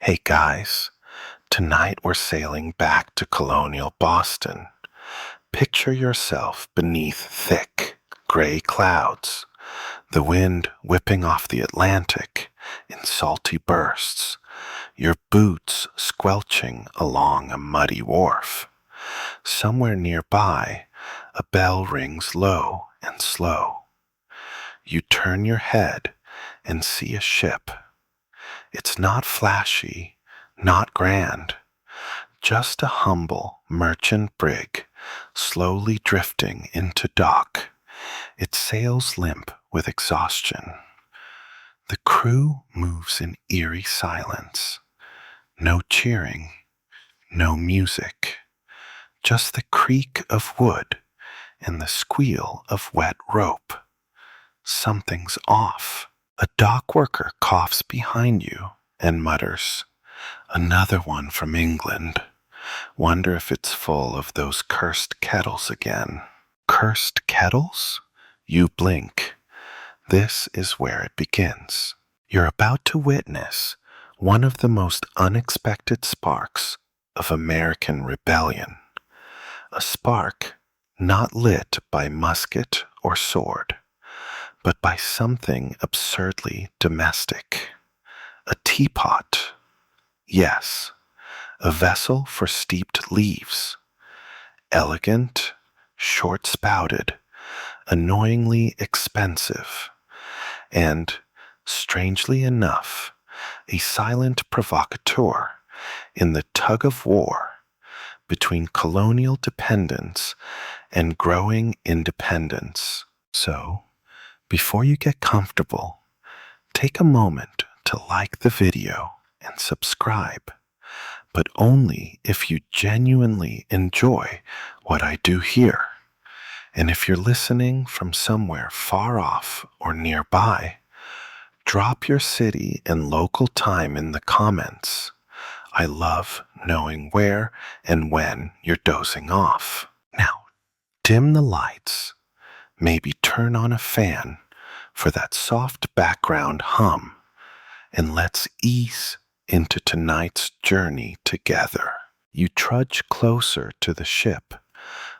Hey guys, tonight we're sailing back to Colonial Boston. Picture yourself beneath thick, gray clouds, the wind whipping off the Atlantic in salty bursts, your boots squelching along a muddy wharf. Somewhere nearby, a bell rings low and slow. You turn your head and see a ship. It's not flashy, not grand, just a humble merchant brig slowly drifting into dock, its sails limp with exhaustion. The crew moves in eerie silence. No cheering, no music, just the creak of wood and the squeal of wet rope. Something's off. A dock worker coughs behind you and mutters, "Another one from England. Wonder if it's full of those cursed kettles again." Cursed kettles? You blink. This is where it begins. You're about to witness one of the most unexpected sparks of American rebellion. A spark not lit by musket or sword, but by something absurdly domestic. A teapot. Yes, a vessel for steeped leaves. Elegant, short-spouted, annoyingly expensive, and, strangely enough, a silent provocateur in the tug-of-war between colonial dependence and growing independence. So, before you get comfortable, take a moment to like the video and subscribe, but only if you genuinely enjoy what I do here. And if you're listening from somewhere far off or nearby, drop your city and local time in the comments. I love knowing where and when you're dozing off. Now, dim the lights. Maybe turn on a fan for that soft background hum, and let's ease into tonight's journey together. You trudge closer to the ship,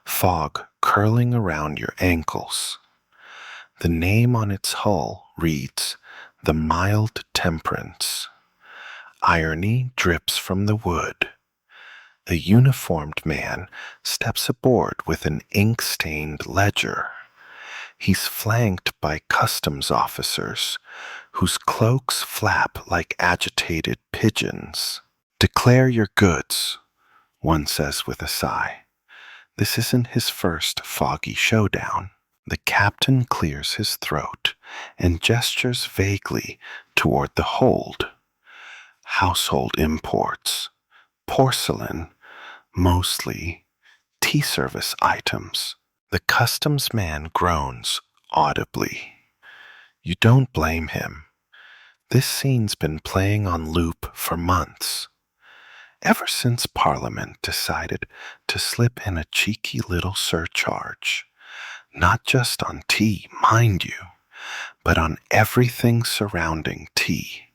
fog curling around your ankles. The name on its hull reads, "The Mild Temperance." Irony drips from the wood. A uniformed man steps aboard with an ink-stained ledger. He's flanked by customs officers whose cloaks flap like agitated pigeons. "Declare your goods," one says with a sigh. This isn't his first foggy showdown. The captain clears his throat and gestures vaguely toward the hold. Household imports, porcelain, mostly tea service items. The customs man groans audibly. You don't blame him. This scene's been playing on loop for months. Ever since Parliament decided to slip in a cheeky little surcharge, not just on tea, mind you, but on everything surrounding tea.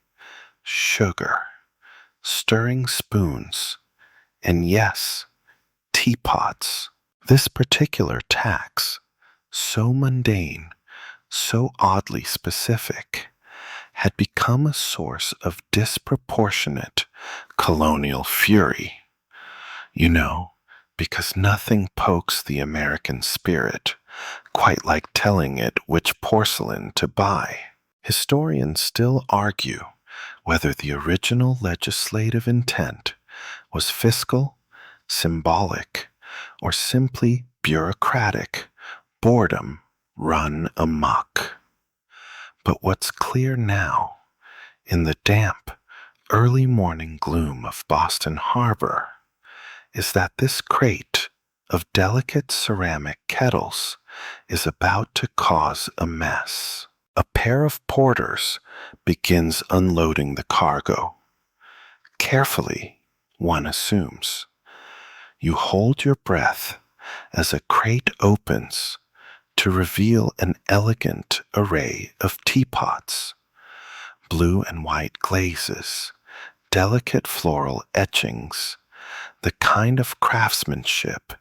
Sugar, stirring spoons, and yes, teapots. This particular tax, so mundane, so oddly specific, had become a source of disproportionate colonial fury. You know, because nothing pokes the American spirit quite like telling it which porcelain to buy. Historians still argue whether the original legislative intent was fiscal, symbolic, or simply bureaucratic boredom run amok. But what's clear now, in the damp, early morning gloom of Boston Harbor, is that this crate of delicate ceramic kettles is about to cause a mess. A pair of porters begins unloading the cargo. Carefully, one assumes. You hold your breath as a crate opens to reveal an elegant array of teapots, blue and white glazes, delicate floral etchings, the kind of craftsmanship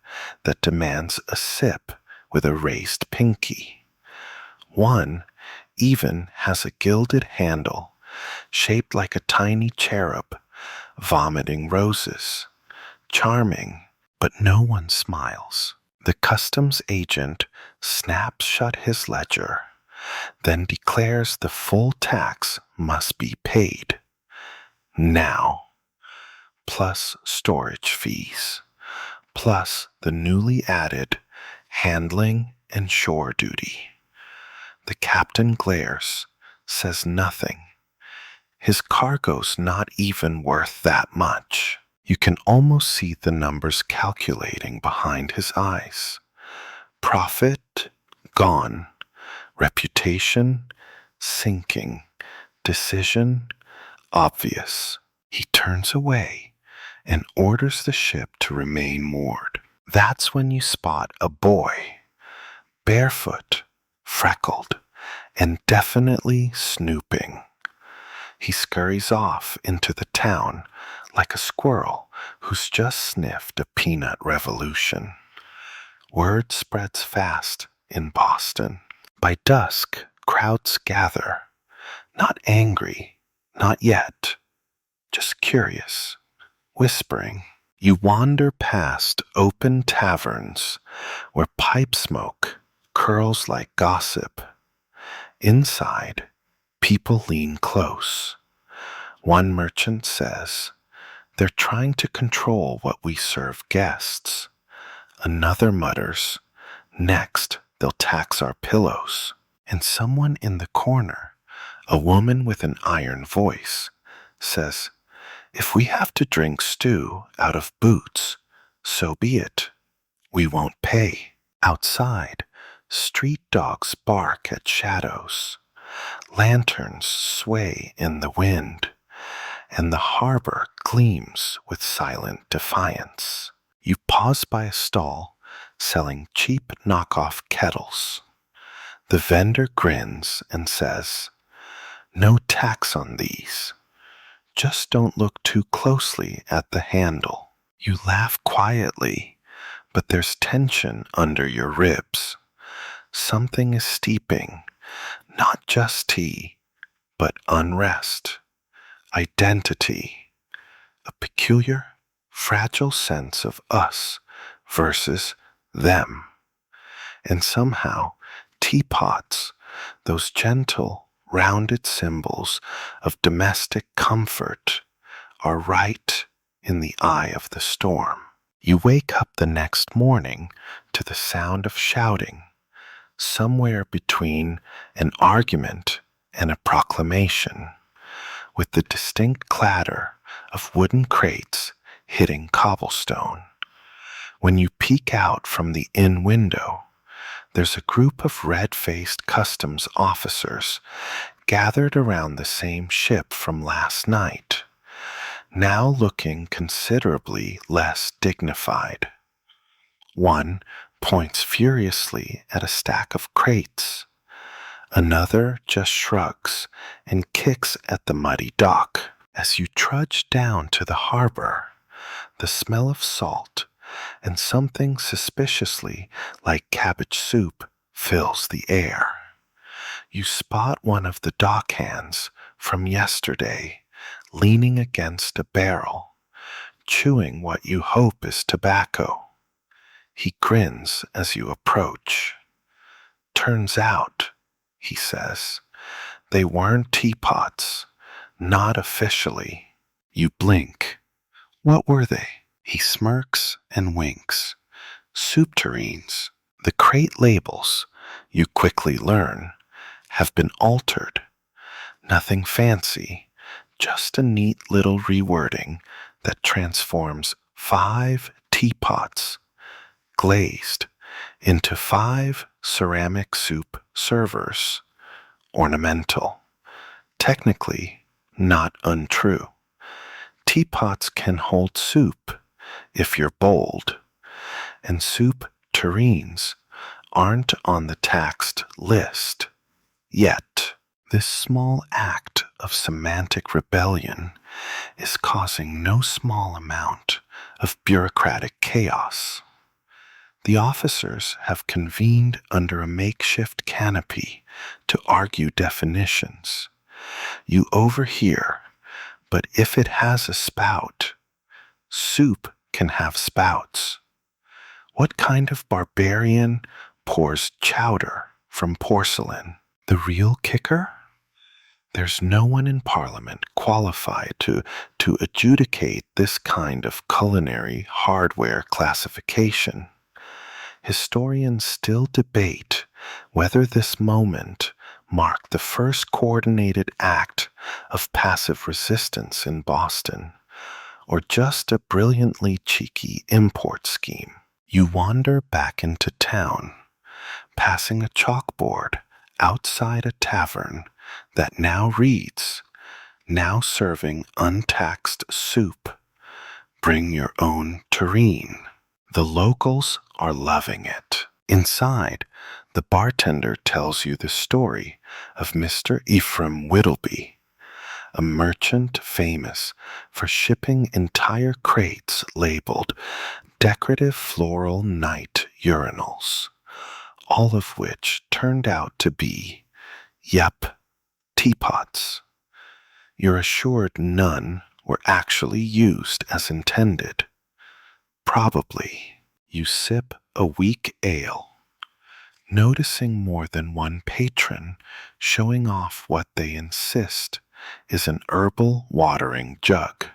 that demands a sip with a raised pinky. One even has a gilded handle shaped like a tiny cherub vomiting roses. Charming, but no one smiles. The customs agent snaps shut his ledger, then declares the full tax must be paid. Now, plus storage fees, plus the newly added handling and shore duty. The captain glares, says nothing. His cargo's not even worth that much. You can almost see the numbers calculating behind his eyes. Profit, gone. Reputation, sinking. Decision, obvious. He turns away and orders the ship to remain moored. That's when you spot a boy, barefoot, freckled, and definitely snooping. He scurries off into the town like a squirrel who's just sniffed a peanut revolution. Word spreads fast in Boston. By dusk, crowds gather. Not angry, not yet, just curious, whispering. You wander past open taverns where pipe smoke curls like gossip. Inside, people lean close. One merchant says, "They're trying to control what we serve guests." Another mutters, "Next, they'll tax our pillows." And someone in the corner, a woman with an iron voice, says, "If we have to drink stew out of boots, so be it. We won't pay." Outside, street dogs bark at shadows. Lanterns sway in the wind, and the harbor gleams with silent defiance. You pause by a stall selling cheap knockoff kettles. The vendor grins and says, "No tax on these. Just don't look too closely at the handle." You laugh quietly, but there's tension under your ribs. Something is steeping, not just tea, but unrest, identity, a peculiar, fragile sense of us versus them. And somehow, teapots, those gentle, rounded symbols of domestic comfort, are right in the eye of the storm. You wake up the next morning to the sound of shouting, somewhere between an argument and a proclamation, with the distinct clatter of wooden crates hitting cobblestone. When you peek out from the inn window, there's a group of red-faced customs officers gathered around the same ship from last night, now looking considerably less dignified. One points furiously at a stack of crates. Another just shrugs and kicks at the muddy dock. As you trudge down to the harbor, the smell of salt and something suspiciously like cabbage soup fills the air. You spot one of the dockhands from yesterday leaning against a barrel, chewing what you hope is tobacco. He grins as you approach. "Turns out," he says, "they weren't teapots, not officially." You blink. What were they? He smirks and winks. Soup tureens. The crate labels, you quickly learn, have been altered. Nothing fancy, just a neat little rewording that transforms 5 teapots, glazed, into 5 ceramic soup servers, ornamental. Technically, not untrue. Teapots can hold soup if you're bold, and soup tureens aren't on the taxed list yet. This small act of semantic rebellion is causing no small amount of bureaucratic chaos. The officers have convened under a makeshift canopy to argue definitions. You overhear, but if it has a spout, soup can have spouts. What kind of barbarian pours chowder from porcelain? The real kicker? There's no one in Parliament qualified to adjudicate this kind of culinary hardware classification. Historians still debate whether this moment marked the first coordinated act of passive resistance in Boston, or just a brilliantly cheeky import scheme. You wander back into town, passing a chalkboard outside a tavern that now reads, "Now serving untaxed soup. Bring your own tureen." The locals are loving it. Inside, the bartender tells you the story of Mr. Ephraim Whittleby, a merchant famous for shipping entire crates labeled decorative floral night urinals, all of which turned out to be, teapots. You're assured none were actually used as intended. Probably. You sip a weak ale, noticing more than one patron showing off what they insist is an herbal watering jug.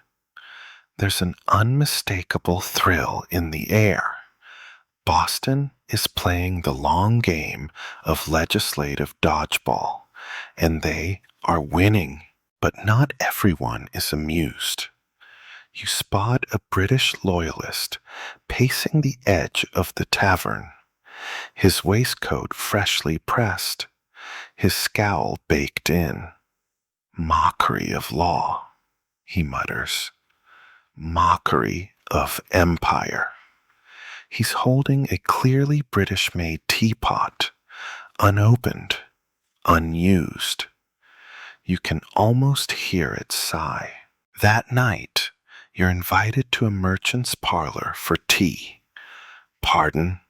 There's an unmistakable thrill in the air. Boston is playing the long game of legislative dodgeball, and they are winning, but not everyone is amused. You spot a British loyalist pacing the edge of the tavern, his waistcoat freshly pressed, his scowl baked in. "Mockery of law," he mutters. "Mockery of empire." He's holding a clearly British-made teapot, unopened, unused. You can almost hear it sigh. That night, you're invited to a merchant's parlor for tea. Pardon,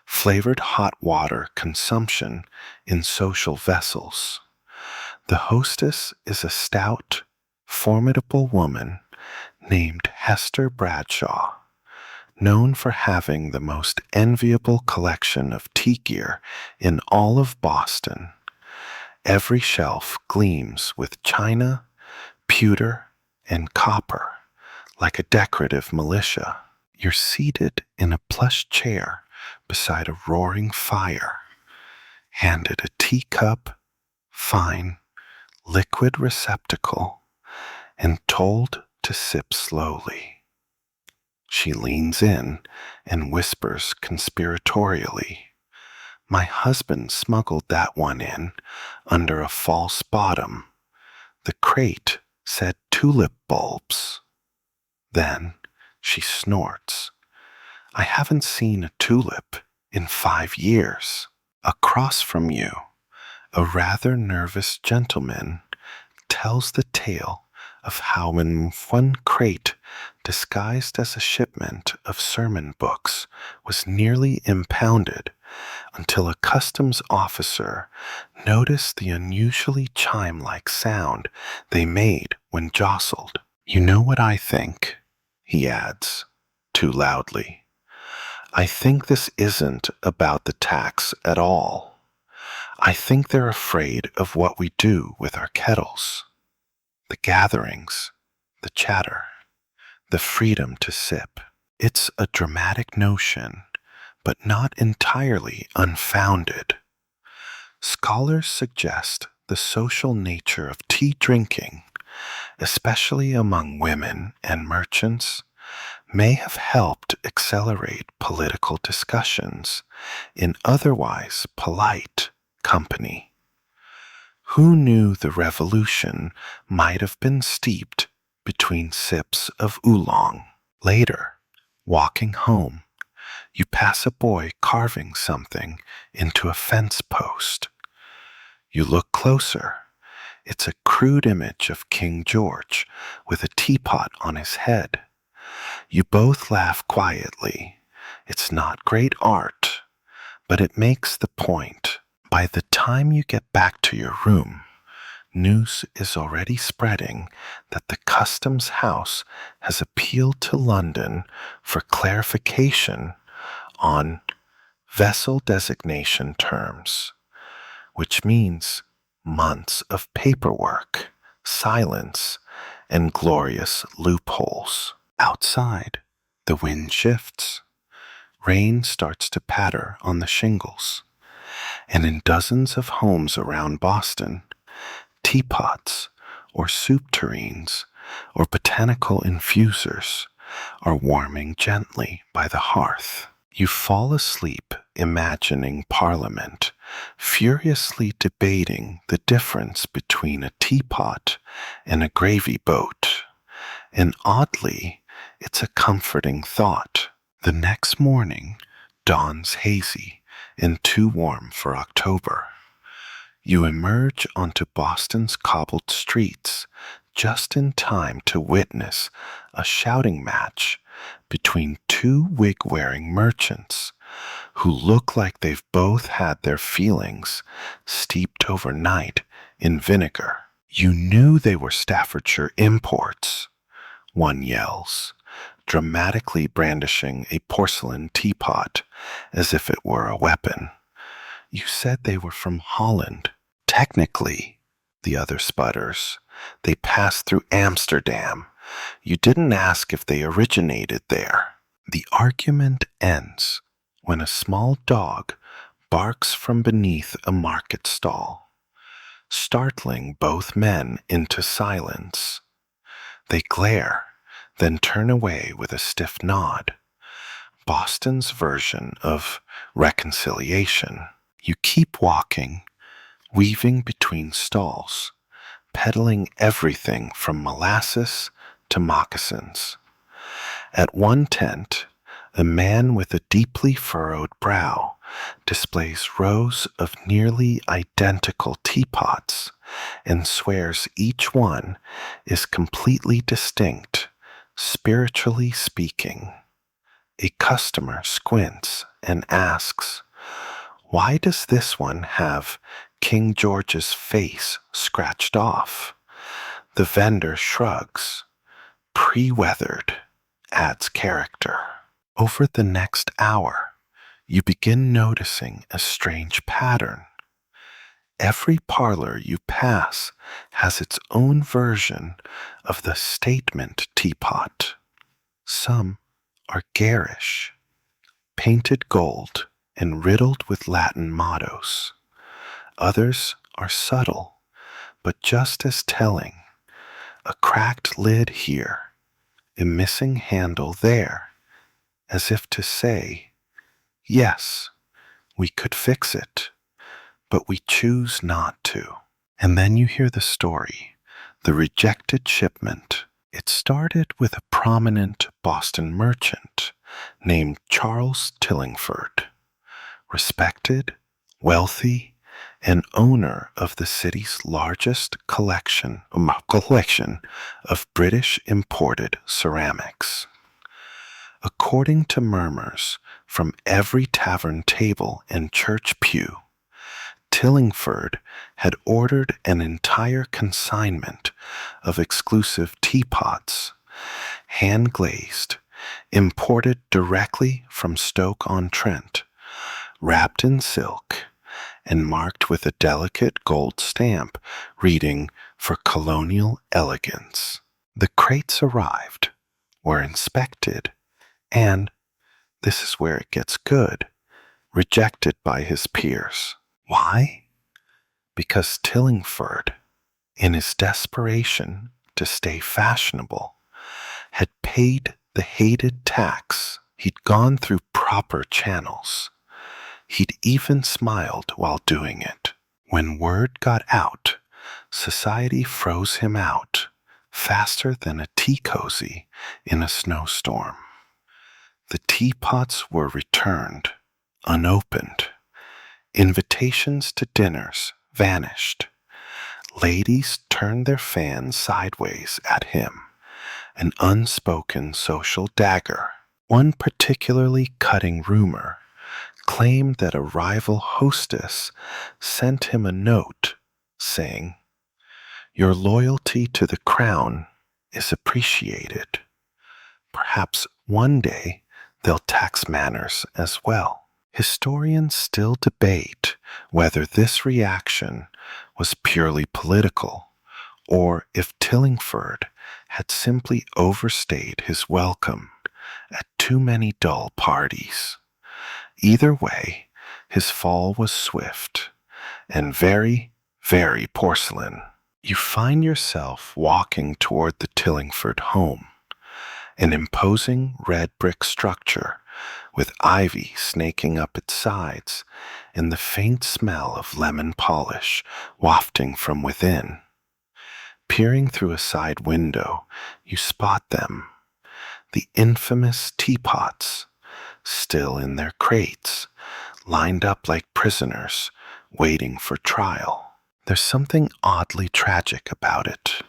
flavored hot water consumption in social vessels. The hostess is a stout, formidable woman named Hester Bradshaw, known for having the most enviable collection of tea gear in all of Boston. Every shelf gleams with china, pewter, and copper, like a decorative militia. You're seated in a plush chair beside a roaring fire, handed a teacup, fine, liquid receptacle, and told to sip slowly. She leans in and whispers conspiratorially, "My husband smuggled that one in under a false bottom. The crate said tulip bulbs." Then she snorts. "I haven't seen a tulip in 5 years." Across from you, a rather nervous gentleman tells the tale of how when one crate disguised as a shipment of sermon books was nearly impounded until a customs officer noticed the unusually chime-like sound they made when jostled. "You know what I think?" he adds, too loudly. "I think this isn't about the tax at all. I think they're afraid of what we do with our kettles. The gatherings, the chatter, the freedom to sip. It's a dramatic notion, but not entirely unfounded. Scholars suggest the social nature of tea drinking, especially among women and merchants, may have helped accelerate political discussions in otherwise polite company. Who knew the revolution might have been steeped between sips of oolong? Later, walking home, you pass a boy carving something into a fence post. You look closer, It's a crude image of King George with a teapot on his head. You both laugh quietly. It's not great art, but it makes the point. By the time you get back to your room, news is already spreading that the Customs House has appealed to London for clarification on vessel designation terms, which means months of paperwork, silence, and glorious loopholes. Outside, the wind shifts. Rain starts to patter on the shingles, and in dozens of homes around Boston, teapots or soup tureens or botanical infusers are warming gently by the hearth. You fall asleep imagining Parliament furiously debating the difference between a teapot and a gravy boat, and oddly, it's a comforting thought. The next morning dawns hazy and too warm for October. You emerge onto Boston's cobbled streets just in time to witness a shouting match between two wig-wearing merchants who look like they've both had their feelings steeped overnight in vinegar. You knew they were Staffordshire imports, one yells, dramatically brandishing a porcelain teapot as if it were a weapon. You said they were from Holland. Technically, the other sputters, they passed through Amsterdam. You didn't ask if they originated there. The argument ends when a small dog barks from beneath a market stall, startling both men into silence. They glare, then turn away with a stiff nod. Boston's version of reconciliation. You keep walking, weaving between stalls, peddling everything from molasses to moccasins. At one tent, a man with a deeply furrowed brow displays rows of nearly identical teapots and swears each one is completely distinct, spiritually speaking. A customer squints and asks, "Why does this one have King George's face scratched off?" The vendor shrugs. Pre-weathered adds character. Over the next hour, you begin noticing a strange pattern. Every parlor you pass has its own version of the statement teapot. Some are garish, painted gold and riddled with Latin mottos. Others are subtle, but just as telling. A cracked lid here, a missing handle there, as if to say, yes, we could fix it, but we choose not to. And then you hear the story, the rejected shipment. It started with a prominent Boston merchant named Charles Tillingford, respected, wealthy, and owner of the city's largest collection of British imported ceramics. According to murmurs from every tavern table and church pew, Tillingford had ordered an entire consignment of exclusive teapots, hand-glazed, imported directly from Stoke-on-Trent, wrapped in silk, and marked with a delicate gold stamp reading "For Colonial Elegance." The crates arrived, were inspected, and, this is where it gets good, rejected by his peers. Why? Because Tillingford, in his desperation to stay fashionable, had paid the hated tax. He'd gone through proper channels. He'd even smiled while doing it. When word got out, society froze him out faster than a tea cozy in a snowstorm. The teapots were returned, unopened. Invitations to dinners vanished. Ladies turn their fans sideways at him, an unspoken social dagger. One particularly cutting rumor claimed that a rival hostess sent him a note saying, "Your loyalty to the crown is appreciated. Perhaps one day they'll tax manners as well." Historians still debate whether this reaction was purely political or if Tillingford had simply overstayed his welcome at too many dull parties. Either way, his fall was swift and very, very porcelain. You find yourself walking toward the Tillingford home, an imposing red brick structure with ivy snaking up its sides and the faint smell of lemon polish wafting from within. Peering through a side window, you spot them, the infamous teapots, still in their crates, lined up like prisoners, waiting for trial. There's something oddly tragic about it.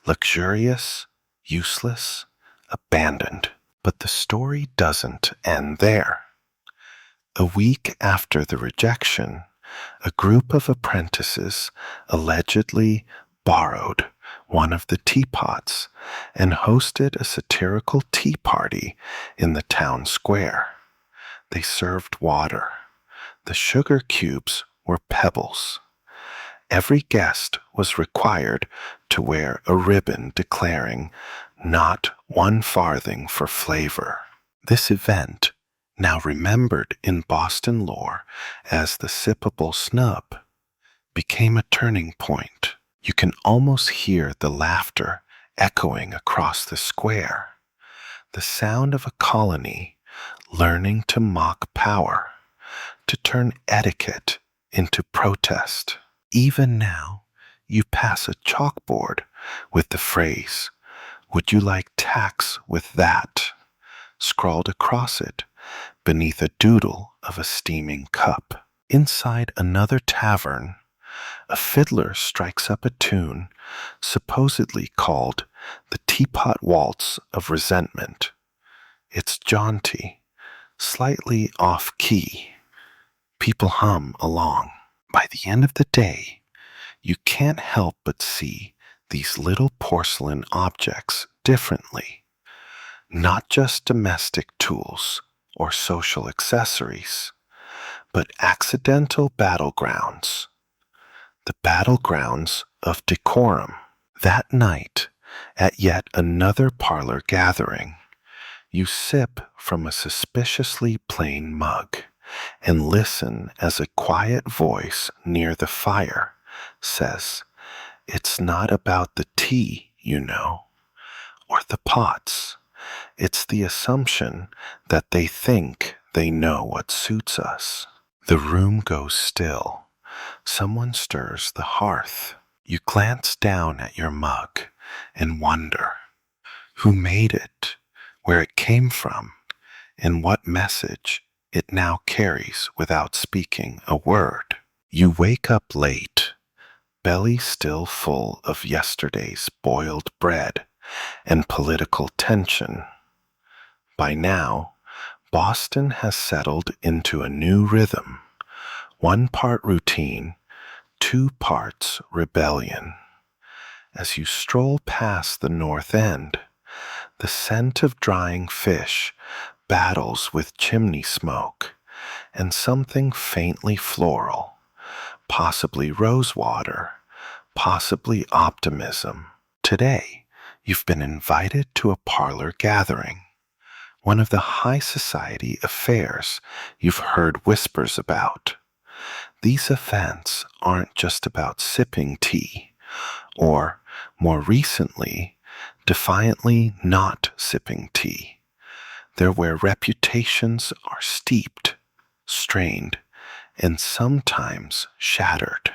Luxurious, useless, abandoned. But the story doesn't end there. A week after the rejection, a group of apprentices allegedly borrowed one of the teapots and hosted a satirical tea party in the town square. They served water. The sugar cubes were pebbles. Every guest was required to wear a ribbon declaring "not 1 farthing for flavor." This event, now remembered in Boston lore as the sippable snub, became a turning point. You can almost hear the laughter echoing across the square, the sound of a colony learning to mock power, to turn etiquette into protest. Even now, you pass a chalkboard with the phrase, "Would you like tax with that?" scrawled across it beneath a doodle of a steaming cup. Inside another tavern, a fiddler strikes up a tune supposedly called the Teapot Waltz of Resentment. It's jaunty, slightly off-key. People hum along. By the end of the day, you can't help but see these little porcelain objects differently. Not just domestic tools or social accessories, but accidental battlegrounds. The battlegrounds of decorum. That night, at yet another parlor gathering, you sip from a suspiciously plain mug and listen as a quiet voice near the fire says, "It's not about the tea, you know, or the pots. It's the assumption that they think they know what suits us." The room goes still. Someone stirs the hearth. You glance down at your mug and wonder who made it, where it came from, and what message it now carries without speaking a word. You wake up late, belly still full of yesterday's boiled bread and political tension. By now, Boston has settled into a new rhythm, 1 part routine, 2 parts rebellion. As you stroll past the North End, the scent of drying fish battles with chimney smoke and something faintly floral, possibly rosewater, possibly optimism. Today, you've been invited to a parlor gathering, one of the high society affairs you've heard whispers about. These events aren't just about sipping tea, or, more recently, defiantly not sipping tea. They're where reputations are steeped, strained, and sometimes shattered,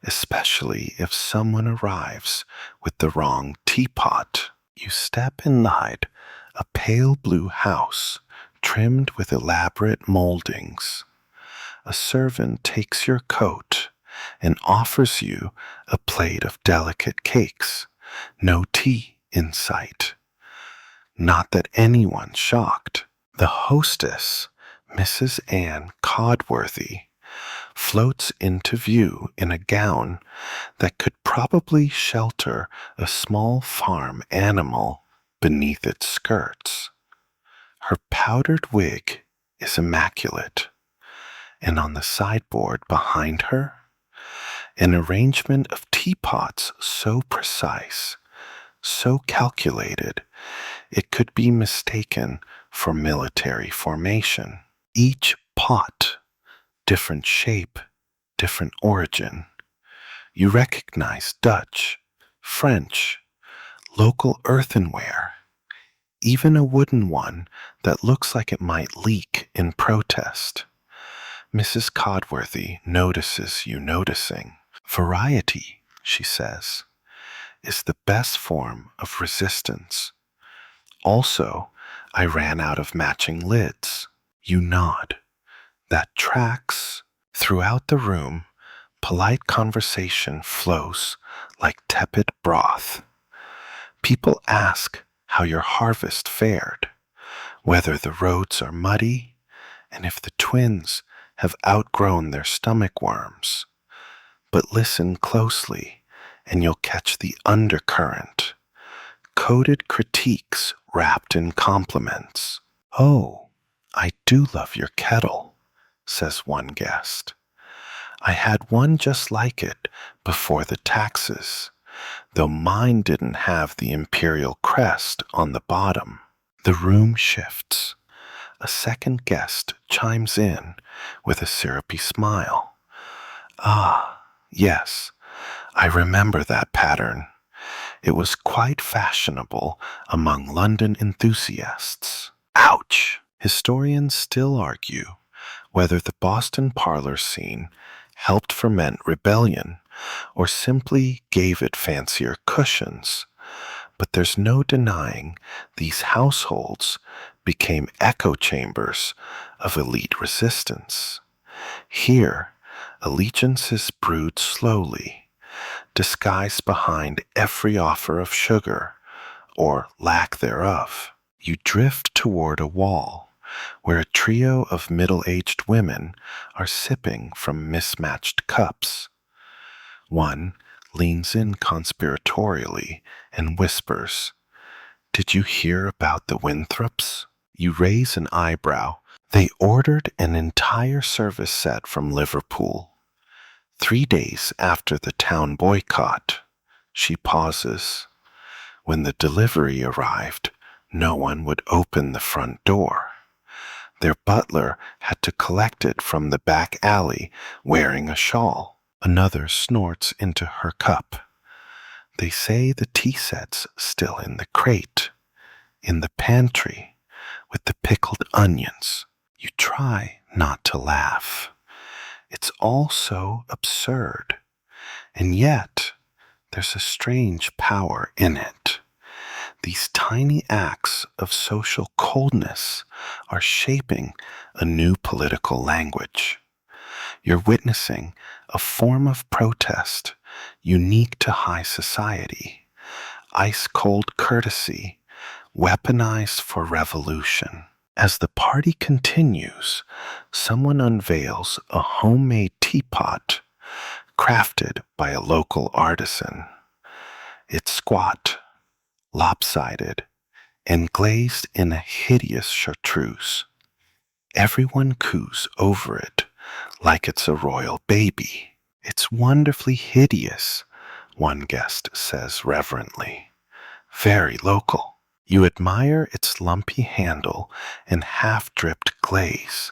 especially if someone arrives with the wrong teapot. You step inside a pale blue house trimmed with elaborate moldings. A servant takes your coat and offers you a plate of delicate cakes, no tea in sight. Not that anyone's shocked. The hostess, Mrs. Anne Codworthy, floats into view in a gown that could probably shelter a small farm animal beneath its skirts. Her powdered wig is immaculate, and on the sideboard behind her, an arrangement of teapots so precise, so calculated, it could be mistaken for military formation. Each pot, different shape, different origin. You recognize Dutch, French, local earthenware, even a wooden one that looks like it might leak in protest. Mrs. Codworthy notices you noticing. Variety, she says, is the best form of resistance. Also, I ran out of matching lids. You nod. That tracks. Throughout the room, polite conversation flows like tepid broth. People ask how your harvest fared, whether the roads are muddy, and if the twins have outgrown their stomach worms. But listen closely, and you'll catch the undercurrent. Coded critiques wrapped in compliments. "Oh, I do love your kettle," says one guest. "I had one just like it before the taxes, though mine didn't have the imperial crest on the bottom." The room shifts. A second guest chimes in with a syrupy smile. "Ah, yes, I remember that pattern. It was quite fashionable among London enthusiasts." Ouch! Historians still argue whether the Boston parlor scene helped ferment rebellion or simply gave it fancier cushions. But there's no denying these households became echo chambers of elite resistance. Here, allegiances brewed slowly, disguised behind every offer of sugar, or lack thereof. You drift toward a wall where a trio of middle-aged women are sipping from mismatched cups. One leans in conspiratorially and whispers, "Did you hear about the Winthrops?" You raise an eyebrow. "They ordered an entire service set from Liverpool. 3 days after the town boycott." She pauses. "When the delivery arrived, no one would open the front door. Their butler had to collect it from the back alley wearing a shawl." Another snorts into her cup. "They say the tea set's still in the crate, in the pantry, with the pickled onions." You try not to laugh. It's all so absurd. And yet, there's a strange power in it. These tiny acts of social coldness are shaping a new political language. You're witnessing a form of protest unique to high society, ice-cold courtesy, weaponized for revolution. As the party continues, someone unveils a homemade teapot crafted by a local artisan. It's squat, lopsided, and glazed in a hideous chartreuse. Everyone coos over it like it's a royal baby. "It's wonderfully hideous," one guest says reverently. "Very local." You admire its lumpy handle and half-dripped glaze,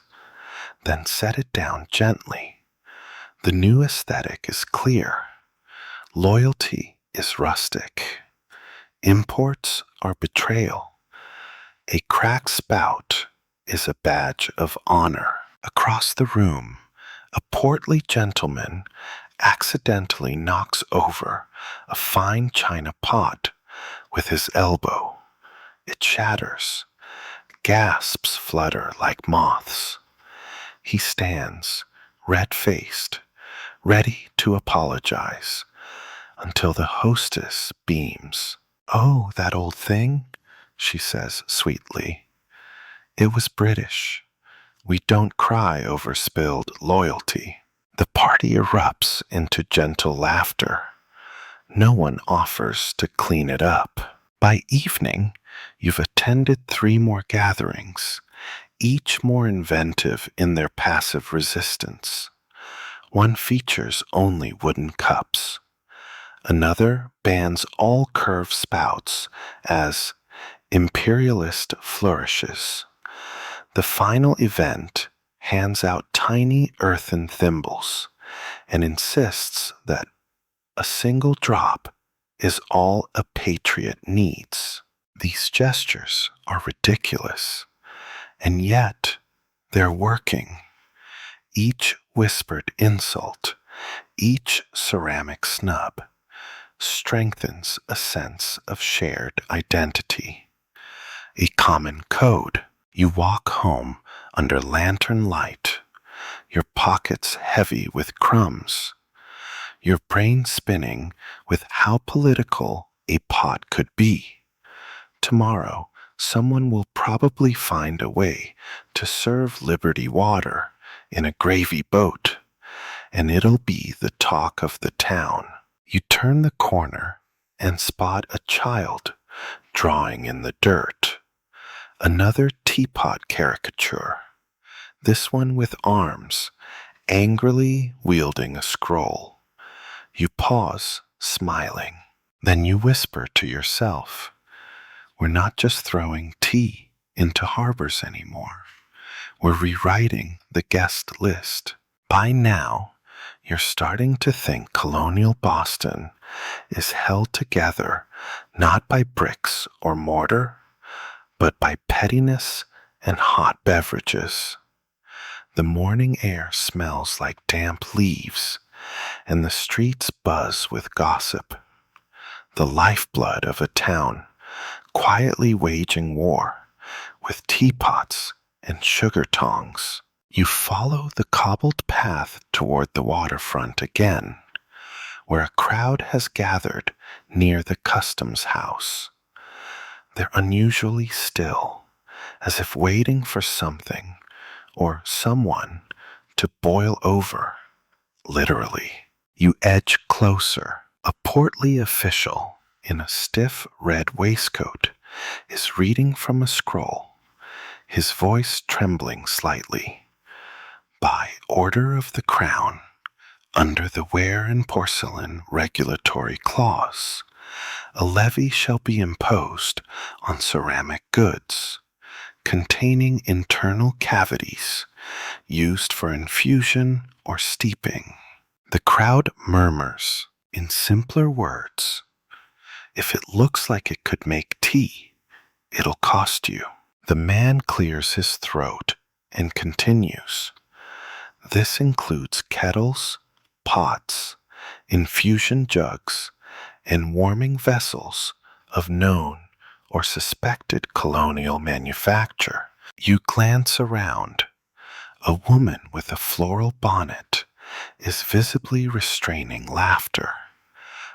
then set it down gently. The new aesthetic is clear. Loyalty is rustic. Imports are betrayal. A cracked spout is a badge of honor. Across the room, a portly gentleman accidentally knocks over a fine china pot with his elbow. It shatters. Gasps flutter like moths. He stands, red-faced, ready to apologize, until the hostess beams. "Oh, that old thing?" she says sweetly. "It was British. We don't cry over spilled loyalty." The party erupts into gentle laughter. No one offers to clean it up. By evening, you've attended 3 more gatherings, each more inventive in their passive resistance. One features only wooden cups. Another bans all curved spouts as imperialist flourishes. The final event hands out tiny earthen thimbles and insists that a single drop is all a patriot needs. These gestures are ridiculous, and yet they're working. Each whispered insult, each ceramic snub, strengthens a sense of shared identity. A common code. You walk home under lantern light, your pockets heavy with crumbs, your brain spinning with how political a pot could be. Tomorrow, someone will probably find a way to serve Liberty water in a gravy boat, and it'll be the talk of the town. You turn the corner and spot a child drawing in the dirt. Another Teapot caricature, this one with arms, angrily wielding a scroll. You pause, smiling. Then you whisper to yourself, "We're not just throwing tea into harbors anymore. We're rewriting the guest list." By now, you're starting to think colonial Boston is held together not by bricks or mortar, but by pettiness and hot beverages. The morning air smells like damp leaves, and the streets buzz with gossip. The lifeblood of a town quietly waging war with teapots and sugar tongs. You follow the cobbled path toward the waterfront again, where a crowd has gathered near the customs house. They're unusually still, as if waiting for something or someone to boil over, literally. You edge closer. A portly official in a stiff red waistcoat is reading from a scroll, his voice trembling slightly. "By order of the Crown, under the ware and porcelain regulatory clause, a levy shall be imposed on ceramic goods containing internal cavities used for infusion or steeping." The crowd murmurs in simpler words, "If it looks like it could make tea, it'll cost you." The man clears his throat and continues. "This includes kettles, pots, infusion jugs, and warming vessels of known or suspected colonial manufacture." You glance around. A woman with a floral bonnet is visibly restraining laughter.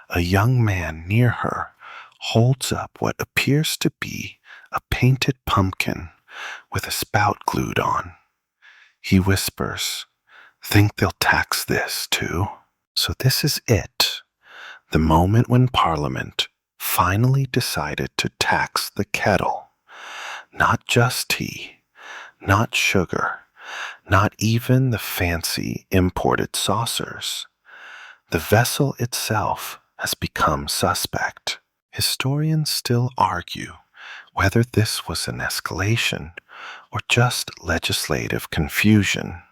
A young man near her holds up what appears to be a painted pumpkin with a spout glued on. He whispers, "Think they'll tax this too?" So this is it, the moment when Parliament finally decided to tax the kettle. Not just tea, not sugar, not even the fancy imported saucers. The vessel itself has become suspect. Historians still argue whether this was an escalation or just legislative confusion.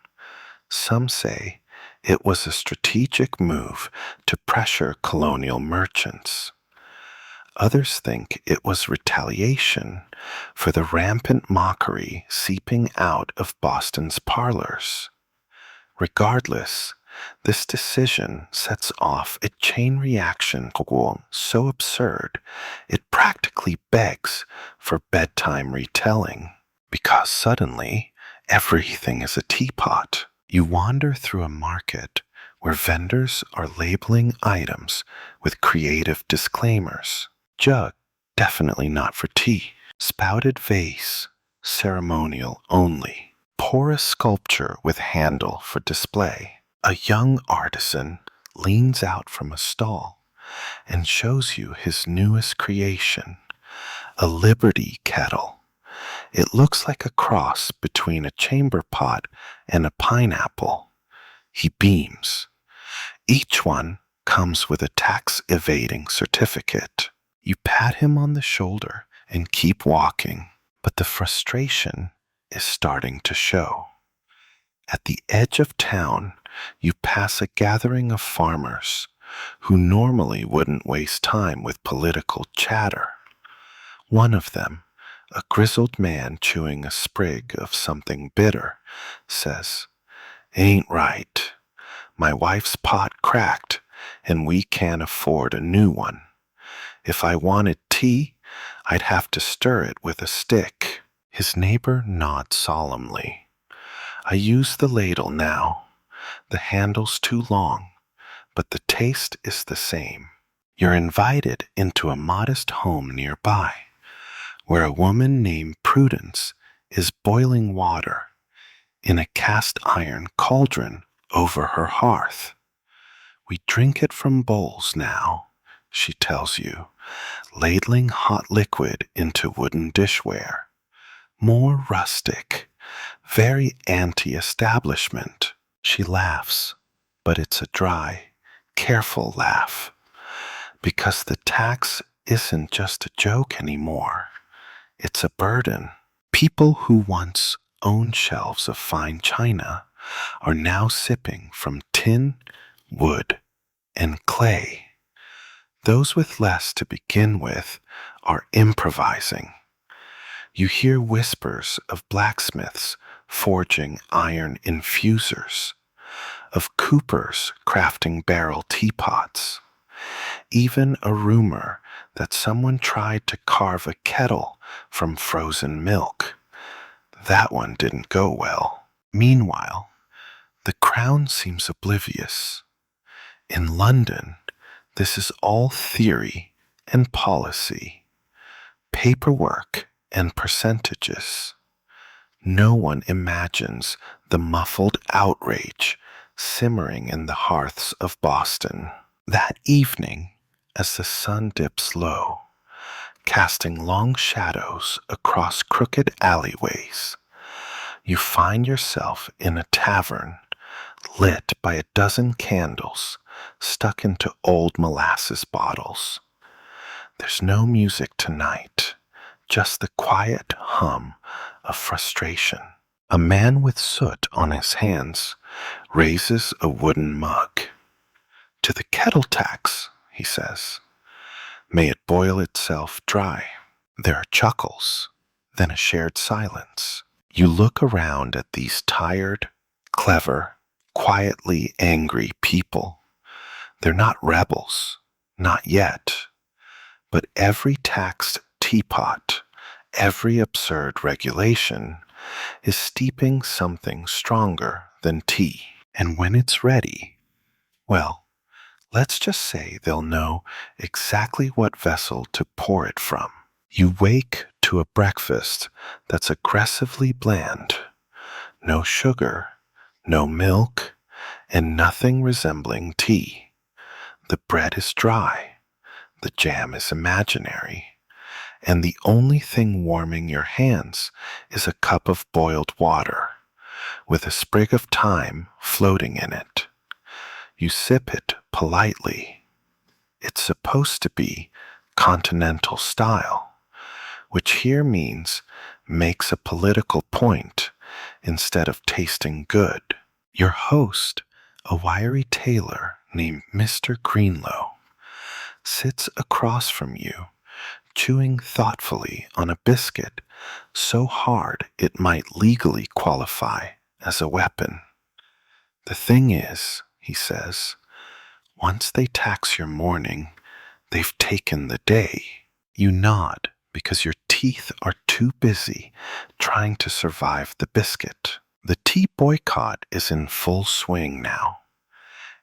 Some say it was a strategic move to pressure colonial merchants. Others think it was retaliation for the rampant mockery seeping out of Boston's parlors. Regardless, this decision sets off a chain reaction so absurd it practically begs for bedtime retelling, because suddenly everything is a teapot. You wander through a market where vendors are labeling items with creative disclaimers. Jug, definitely not for tea. Spouted vase, ceremonial only. Porous sculpture with handle for display. A young artisan leans out from a stall and shows you his newest creation, a Liberty kettle. It looks like a cross between a chamber pot and a pineapple. He beams. Each one comes with a tax-evading certificate. You pat him on the shoulder and keep walking, but the frustration is starting to show. At the edge of town, you pass a gathering of farmers who normally wouldn't waste time with political chatter. One of them, a grizzled man chewing a sprig of something bitter, says, "Ain't right. My wife's pot cracked, and we can't afford a new one. If I wanted tea, I'd have to stir it with a stick." His neighbor nods solemnly. "I use the ladle now. The handle's too long, but the taste is the same." You're invited into a modest home nearby, where a woman named Prudence is boiling water in a cast iron cauldron over her hearth. "We drink it from bowls now," she tells you, ladling hot liquid into wooden dishware. More rustic, very anti-establishment. She laughs, but it's a dry, careful laugh, because the tax isn't just a joke anymore. It's a burden. People who once owned shelves of fine china are now sipping from tin, wood, and clay. Those with less to begin with are improvising. You hear whispers of blacksmiths forging iron infusers, of coopers crafting barrel teapots, even a rumor that someone tried to carve a kettle from frozen milk. That one didn't go well. Meanwhile, the Crown seems oblivious. In London, this is all theory and policy, paperwork and percentages. No one imagines the muffled outrage simmering in the hearths of Boston. That evening, as the sun dips low, casting long shadows across crooked alleyways, you find yourself in a tavern lit by a dozen candles stuck into old molasses bottles. There's no music tonight, just the quiet hum of frustration. A man with soot on his hands raises a wooden mug. "To the kettle tax," he says. "May it boil itself dry." There are chuckles, then a shared silence. You look around at these tired, clever, quietly angry people. They're not rebels, not yet. But every taxed teapot, every absurd regulation is steeping something stronger than tea. And when it's ready, well, let's just say they'll know exactly what vessel to pour it from. You wake to a breakfast that's aggressively bland. No sugar, no milk, and nothing resembling tea. The bread is dry, the jam is imaginary, and the only thing warming your hands is a cup of boiled water, with a sprig of thyme floating in it. You sip it politely. It's supposed to be continental style, which here means makes a political point instead of tasting good. Your host, a wiry tailor named Mr. Greenlow, sits across from you, chewing thoughtfully on a biscuit so hard it might legally qualify as a weapon. "The thing is," he says, "once they tax your morning, they've taken the day." You nod because your teeth are too busy trying to survive the biscuit. The tea boycott is in full swing now,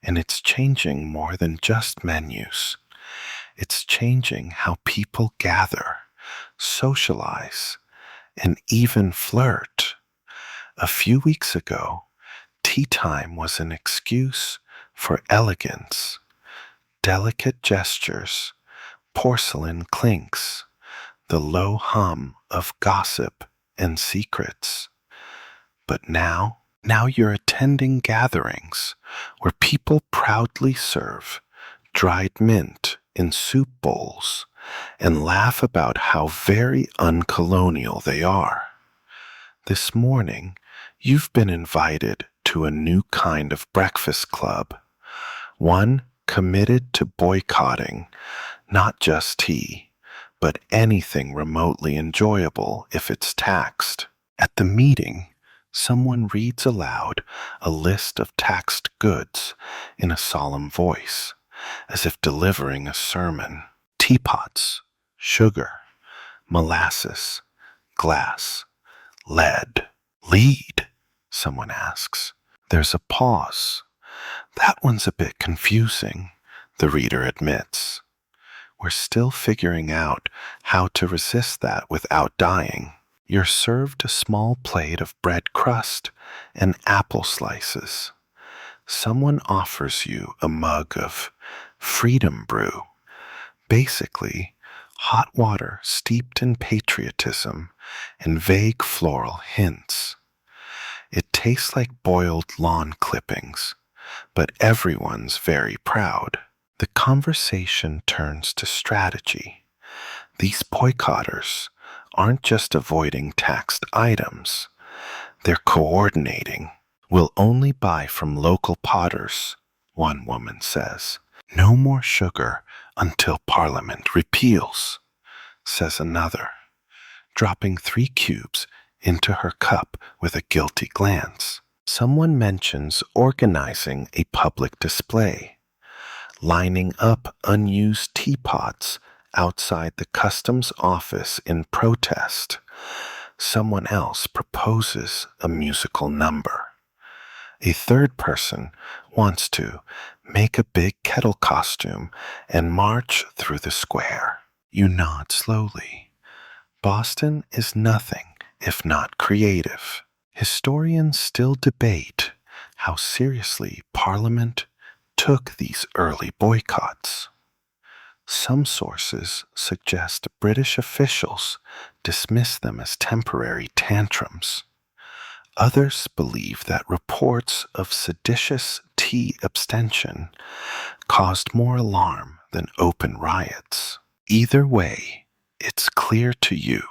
And it's changing more than just menus. It's changing how people gather, socialize, and even flirt. A few weeks ago, tea time was an excuse for elegance, delicate gestures, porcelain clinks, the low hum of gossip and secrets. But now you're attending gatherings where people proudly serve dried mint in soup bowls and laugh about how very uncolonial they are. This morning, you've been invited to a new kind of breakfast club, one committed to boycotting not just tea, but anything remotely enjoyable if it's taxed. At the meeting, someone reads aloud a list of taxed goods in a solemn voice, as if delivering a sermon. Teapots, sugar, molasses, glass, lead. Lead, someone asks. There's a pause. That one's a bit confusing, the reader admits. We're still figuring out how to resist that without dying. You're served a small plate of bread crust and apple slices. Someone offers you a mug of freedom brew, basically hot water steeped in patriotism and vague floral hints. It tastes like boiled lawn clippings, but everyone's very proud. The conversation turns to strategy. These boycotters aren't just avoiding taxed items, they're coordinating. We'll only buy from local potters, one woman says. No more sugar until Parliament repeals, says another, dropping 3 cubes into her cup with a guilty glance. Someone mentions organizing a public display, lining up unused teapots outside the customs office in protest. Someone else proposes a musical number. A third person wants to make a big kettle costume and march through the square. You nod slowly. Boston is nothing if not creative. Historians still debate how seriously Parliament took these early boycotts. Some sources suggest British officials dismissed them as temporary tantrums. Others believe that reports of seditious tea abstention caused more alarm than open riots. Either way, it's clear to you.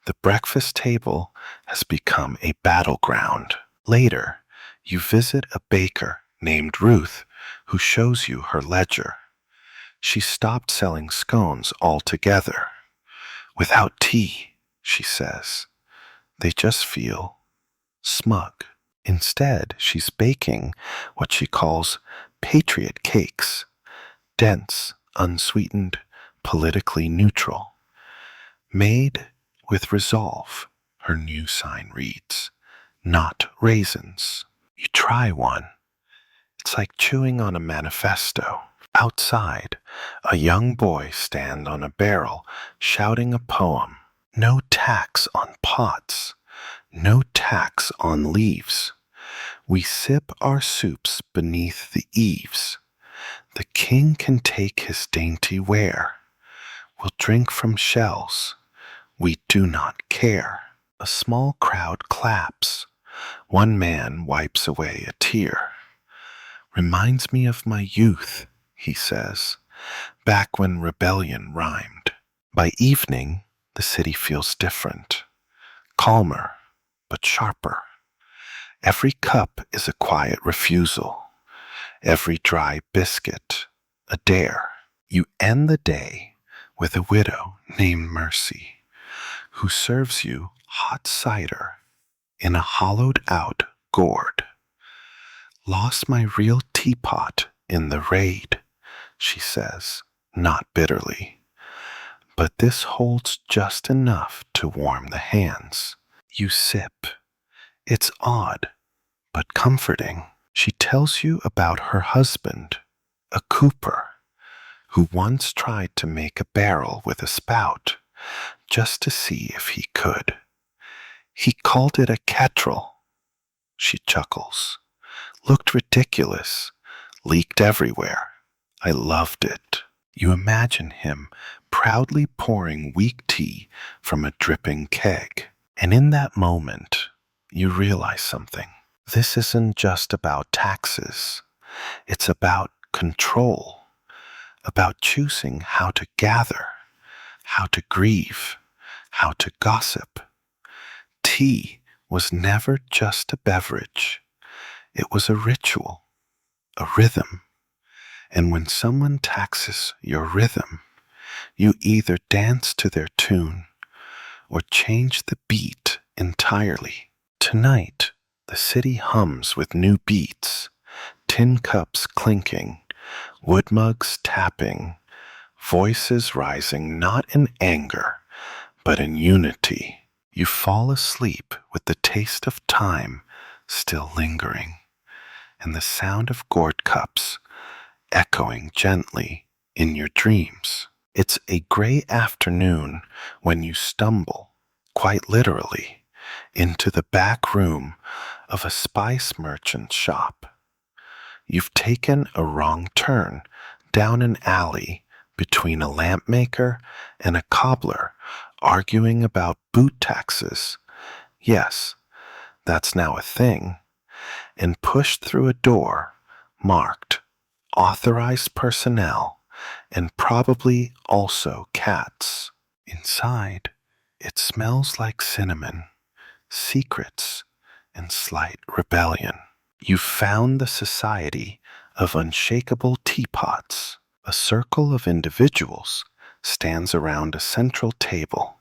The breakfast table has become a battleground. Later, you visit a baker named Ruth who shows you her ledger. She stopped selling scones altogether. Without tea, she says, they just feel smug. Instead, she's baking what she calls patriot cakes, dense, unsweetened, politically neutral. Made with resolve, her new sign reads, not raisins. You try one. It's like chewing on a manifesto. Outside, a young boy stands on a barrel shouting a poem. No tax on pots. No tax on leaves. We sip our soups beneath the eaves. The king can take his dainty ware. We'll drink from shells. We do not care. A small crowd claps. One man wipes away a tear. Reminds me of my youth, he says, back when rebellion rhymed. By evening, the city feels different, calmer, but sharper. Every cup is a quiet refusal, every dry biscuit a dare. You end the day with a widow named Mercy, who serves you hot cider in a hollowed-out gourd. Lost my real teapot in the raid, she says, not bitterly. But this holds just enough to warm the hands. You sip. It's odd, but comforting. She tells you about her husband, a cooper, who once tried to make a barrel with a spout just to see if he could. He called it a kettrel. She chuckles. Looked ridiculous, leaked everywhere. I loved it. You imagine him proudly pouring weak tea from a dripping keg. And in that moment, you realize something. This isn't just about taxes. It's about control, about choosing how to gather, how to grieve, how to gossip. Tea was never just a beverage. It was a ritual, a rhythm. And when someone taxes your rhythm, you either dance to their tune or change the beat entirely. Tonight, the city hums with new beats, tin cups clinking, wood mugs tapping, voices rising not in anger, but in unity. You fall asleep with the taste of time still lingering, and the sound of gourd cups echoing gently in your dreams. It's a gray afternoon when you stumble, quite literally, into the back room of a spice merchant's shop. You've taken a wrong turn down an alley between a lamp maker and a cobbler arguing about boot taxes. Yes, that's now a thing. And pushed through a door marked authorized personnel and probably also cats. Inside, it smells like cinnamon, secrets, and slight rebellion. You found the Society of Unshakable Teapots. A circle of individuals stands around a central table,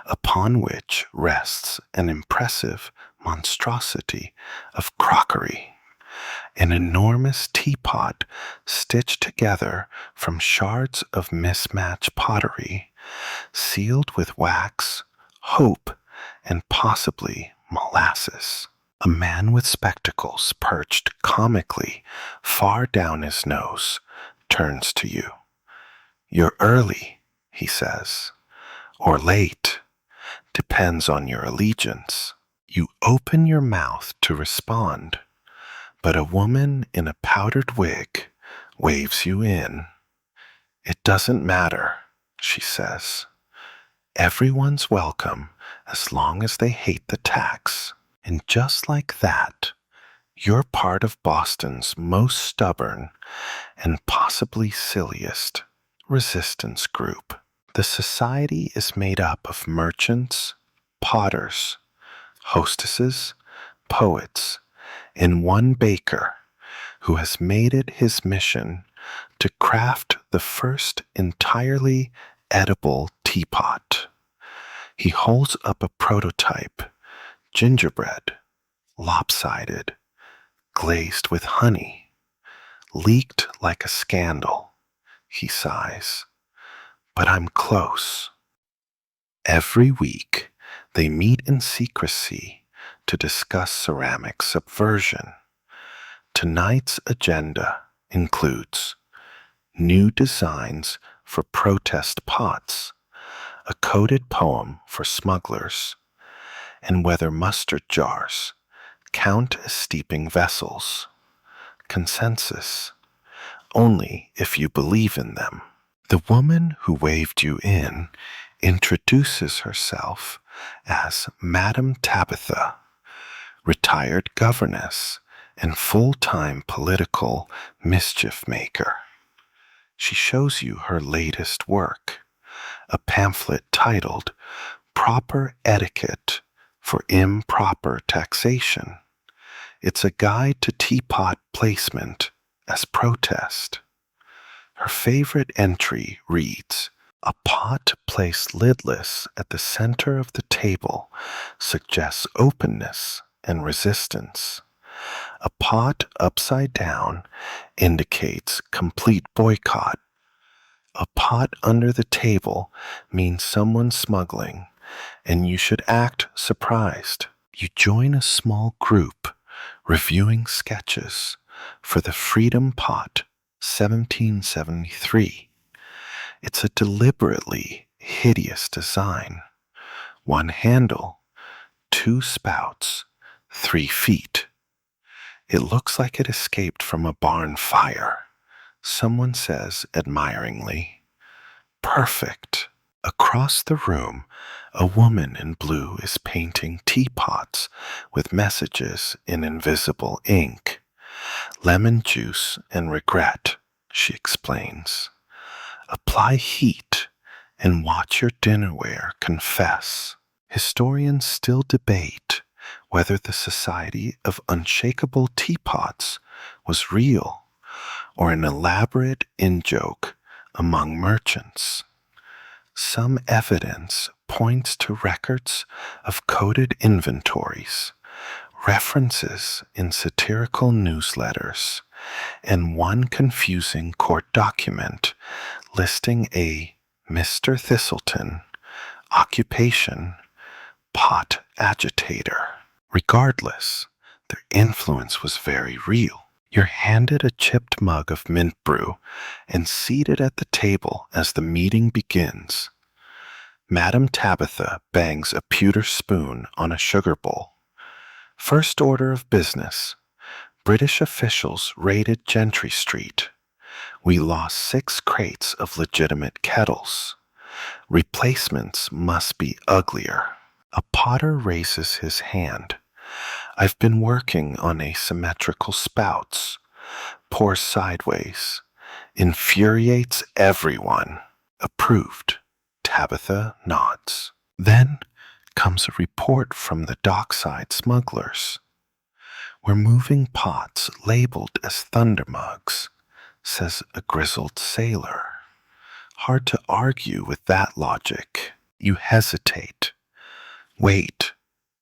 upon which rests an impressive monstrosity of crockery. An enormous teapot stitched together from shards of mismatched pottery, sealed with wax, hope, and possibly molasses. A man with spectacles perched comically far down his nose turns to you. You're early, he says, or late, depends on your allegiance. You open your mouth to respond, but a woman in a powdered wig waves you in. It doesn't matter, she says. Everyone's welcome as long as they hate the tax. And just like that, you're part of Boston's most stubborn and possibly silliest resistance group. The society is made up of merchants, potters, hostesses, poets, and one baker who has made it his mission to craft the first entirely edible teapot. He holds up a prototype, gingerbread, lopsided, glazed with honey, leaked like a scandal. He sighs. But I'm close. Every week, they meet in secrecy to discuss ceramic subversion. Tonight's agenda includes new designs for protest pots, a coded poem for smugglers, and whether mustard jars count as steeping vessels. Consensus, only if you believe in them. The woman who waved you in introduces herself as Madame Tabitha, retired governess and full-time political mischief maker. She shows you her latest work, a pamphlet titled Proper Etiquette for Improper Taxation. It's a guide to teapot placement as protest. Her favorite entry reads, "A pot placed lidless at the center of the table suggests openness and resistance. A pot upside down indicates complete boycott. A pot under the table means someone's smuggling, and you should act surprised." You join a small group reviewing sketches for the Freedom Pot 1773. It's a deliberately hideous design. One handle, two spouts, 3 feet. It looks like it escaped from a barn fire. Someone says admiringly, "Perfect." Across the room, a woman in blue is painting teapots with messages in invisible ink. "Lemon juice and regret," she explains. "Apply heat and watch your dinnerware confess." Historians still debate whether the Society of Unshakable Teapots was real or an elaborate in-joke among merchants. Some evidence points to records of coded inventories, references in satirical newsletters, and one confusing court document listing a Mr. Thistleton, occupation, pot agitator. Regardless, their influence was very real. You're handed a chipped mug of mint brew and seated at the table as the meeting begins. Madam Tabitha bangs a pewter spoon on a sugar bowl. First order of business. British officials raided Gentry Street. We lost 6 crates of legitimate kettles. Replacements must be uglier. A potter raises his hand. "I've been working on asymmetrical spouts. Pour sideways. Infuriates everyone." Approved. Tabitha nods. Then comes a report from the dockside smugglers. "We're moving pots labeled as thunder mugs," says a grizzled sailor. Hard to argue with that logic. You hesitate. "Wait,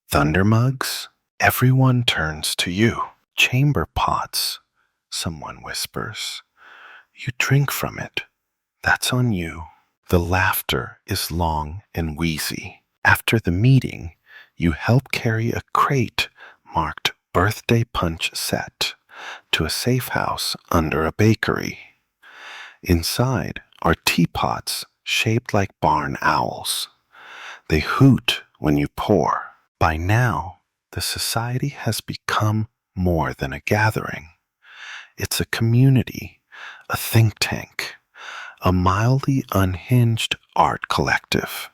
thunder mugs?" Everyone turns to you. "Chamber pots," someone whispers. "You drink from it. That's on you." The laughter is long and wheezy. After the meeting, you help carry a crate marked "Birthday Punch Set" to a safe house under a bakery. Inside are teapots shaped like barn owls. They hoot when you pour. By now, the society has become more than a gathering. It's a community, a think tank, a mildly unhinged art collective.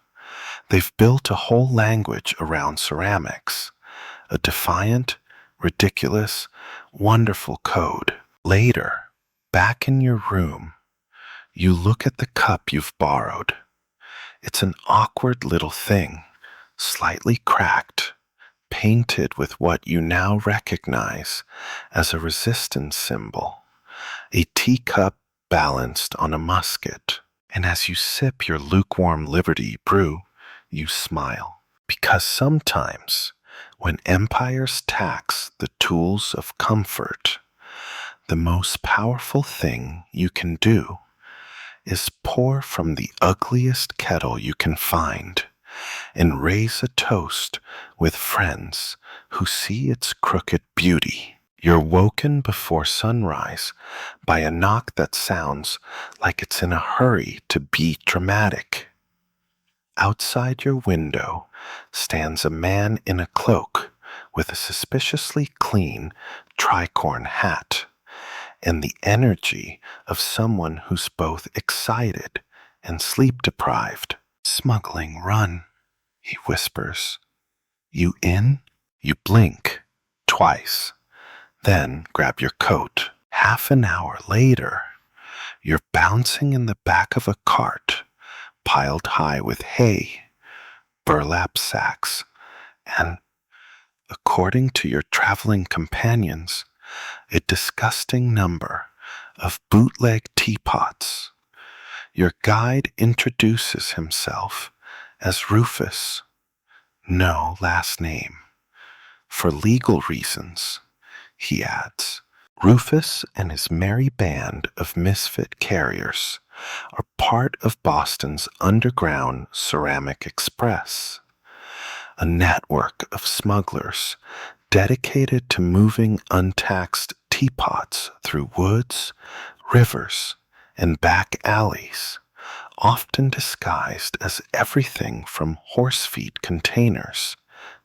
They've built a whole language around ceramics, a defiant, ridiculous, wonderful code. Later, back in your room, you look at the cup you've borrowed. It's an awkward little thing, slightly cracked, painted with what you now recognize as a resistance symbol, a teacup balanced on a musket. And as you sip your lukewarm Liberty brew, you smile. Because sometimes, when empires tax the tools of comfort, the most powerful thing you can do is pour from the ugliest kettle you can find and raise a toast with friends who see its crooked beauty. You're woken before sunrise by a knock that sounds like it's in a hurry to be dramatic. Outside your window stands a man in a cloak with a suspiciously clean tricorn hat and the energy of someone who's both excited and sleep-deprived. "Smuggling run," he whispers. "You in?" You blink twice, then grab your coat. Half an hour later, you're bouncing in the back of a cart piled high with hay, burlap sacks, and, according to your traveling companions, a disgusting number of bootleg teapots. Your guide introduces himself as Rufus. No last name. For legal reasons, he adds. Rufus and his merry band of misfit carriers are part of Boston's underground Ceramic Express, a network of smugglers dedicated to moving untaxed teapots through woods, rivers, and back alleys, often disguised as everything from horse feed containers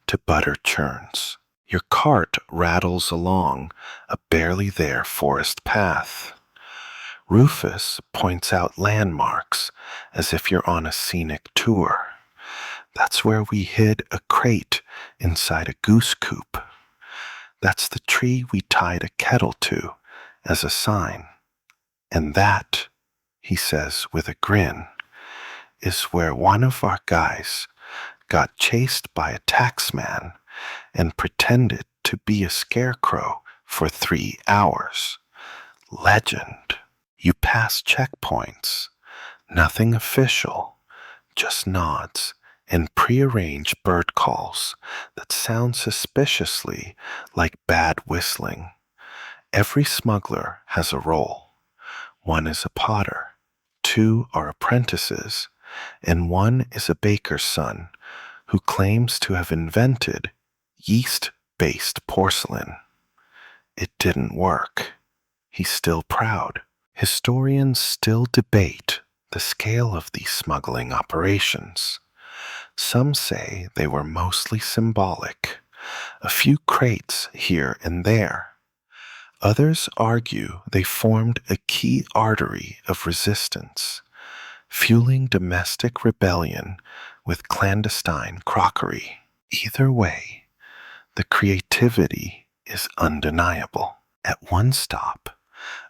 to butter churns. Your cart rattles along a barely there forest path. Rufus points out landmarks as if you're on a scenic tour. That's where we hid a crate inside a goose coop. That's the tree we tied a kettle to as a sign. And that, he says with a grin, is where one of our guys got chased by a taxman and pretended to be a scarecrow for 3 hours. Legend. You pass checkpoints. Nothing official, just nods and prearranged bird calls that sound suspiciously like bad whistling. Every smuggler has a role. One is a potter, 2 are apprentices, and 1 is a baker's son who claims to have invented yeast-based porcelain. It didn't work. He's still proud. Historians still debate the scale of these smuggling operations. Some say they were mostly symbolic, a few crates here and there. Others argue they formed a key artery of resistance, fueling domestic rebellion with clandestine crockery. Either way, the creativity is undeniable. At one stop,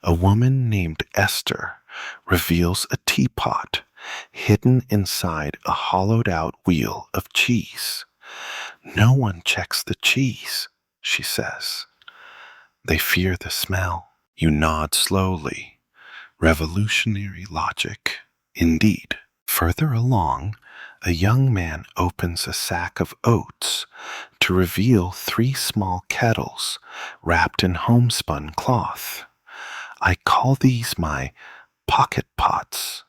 a woman named Esther reveals a teapot hidden inside a hollowed-out wheel of cheese. No one checks the cheese, she says. They fear the smell. You nod slowly. Revolutionary logic, indeed. Further along, a young man opens a sack of oats to reveal 3 small kettles wrapped in homespun cloth. I call these my pocket pots,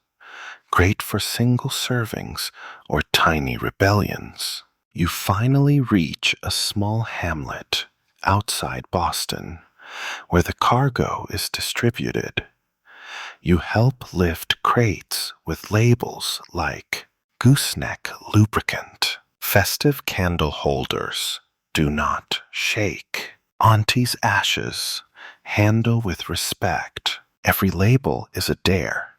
great for single servings or tiny rebellions. You finally reach a small hamlet outside Boston, where the cargo is distributed. You help lift crates with labels like gooseneck lubricant, festive candle holders, do not shake, auntie's ashes, handle with respect. Every label is a dare,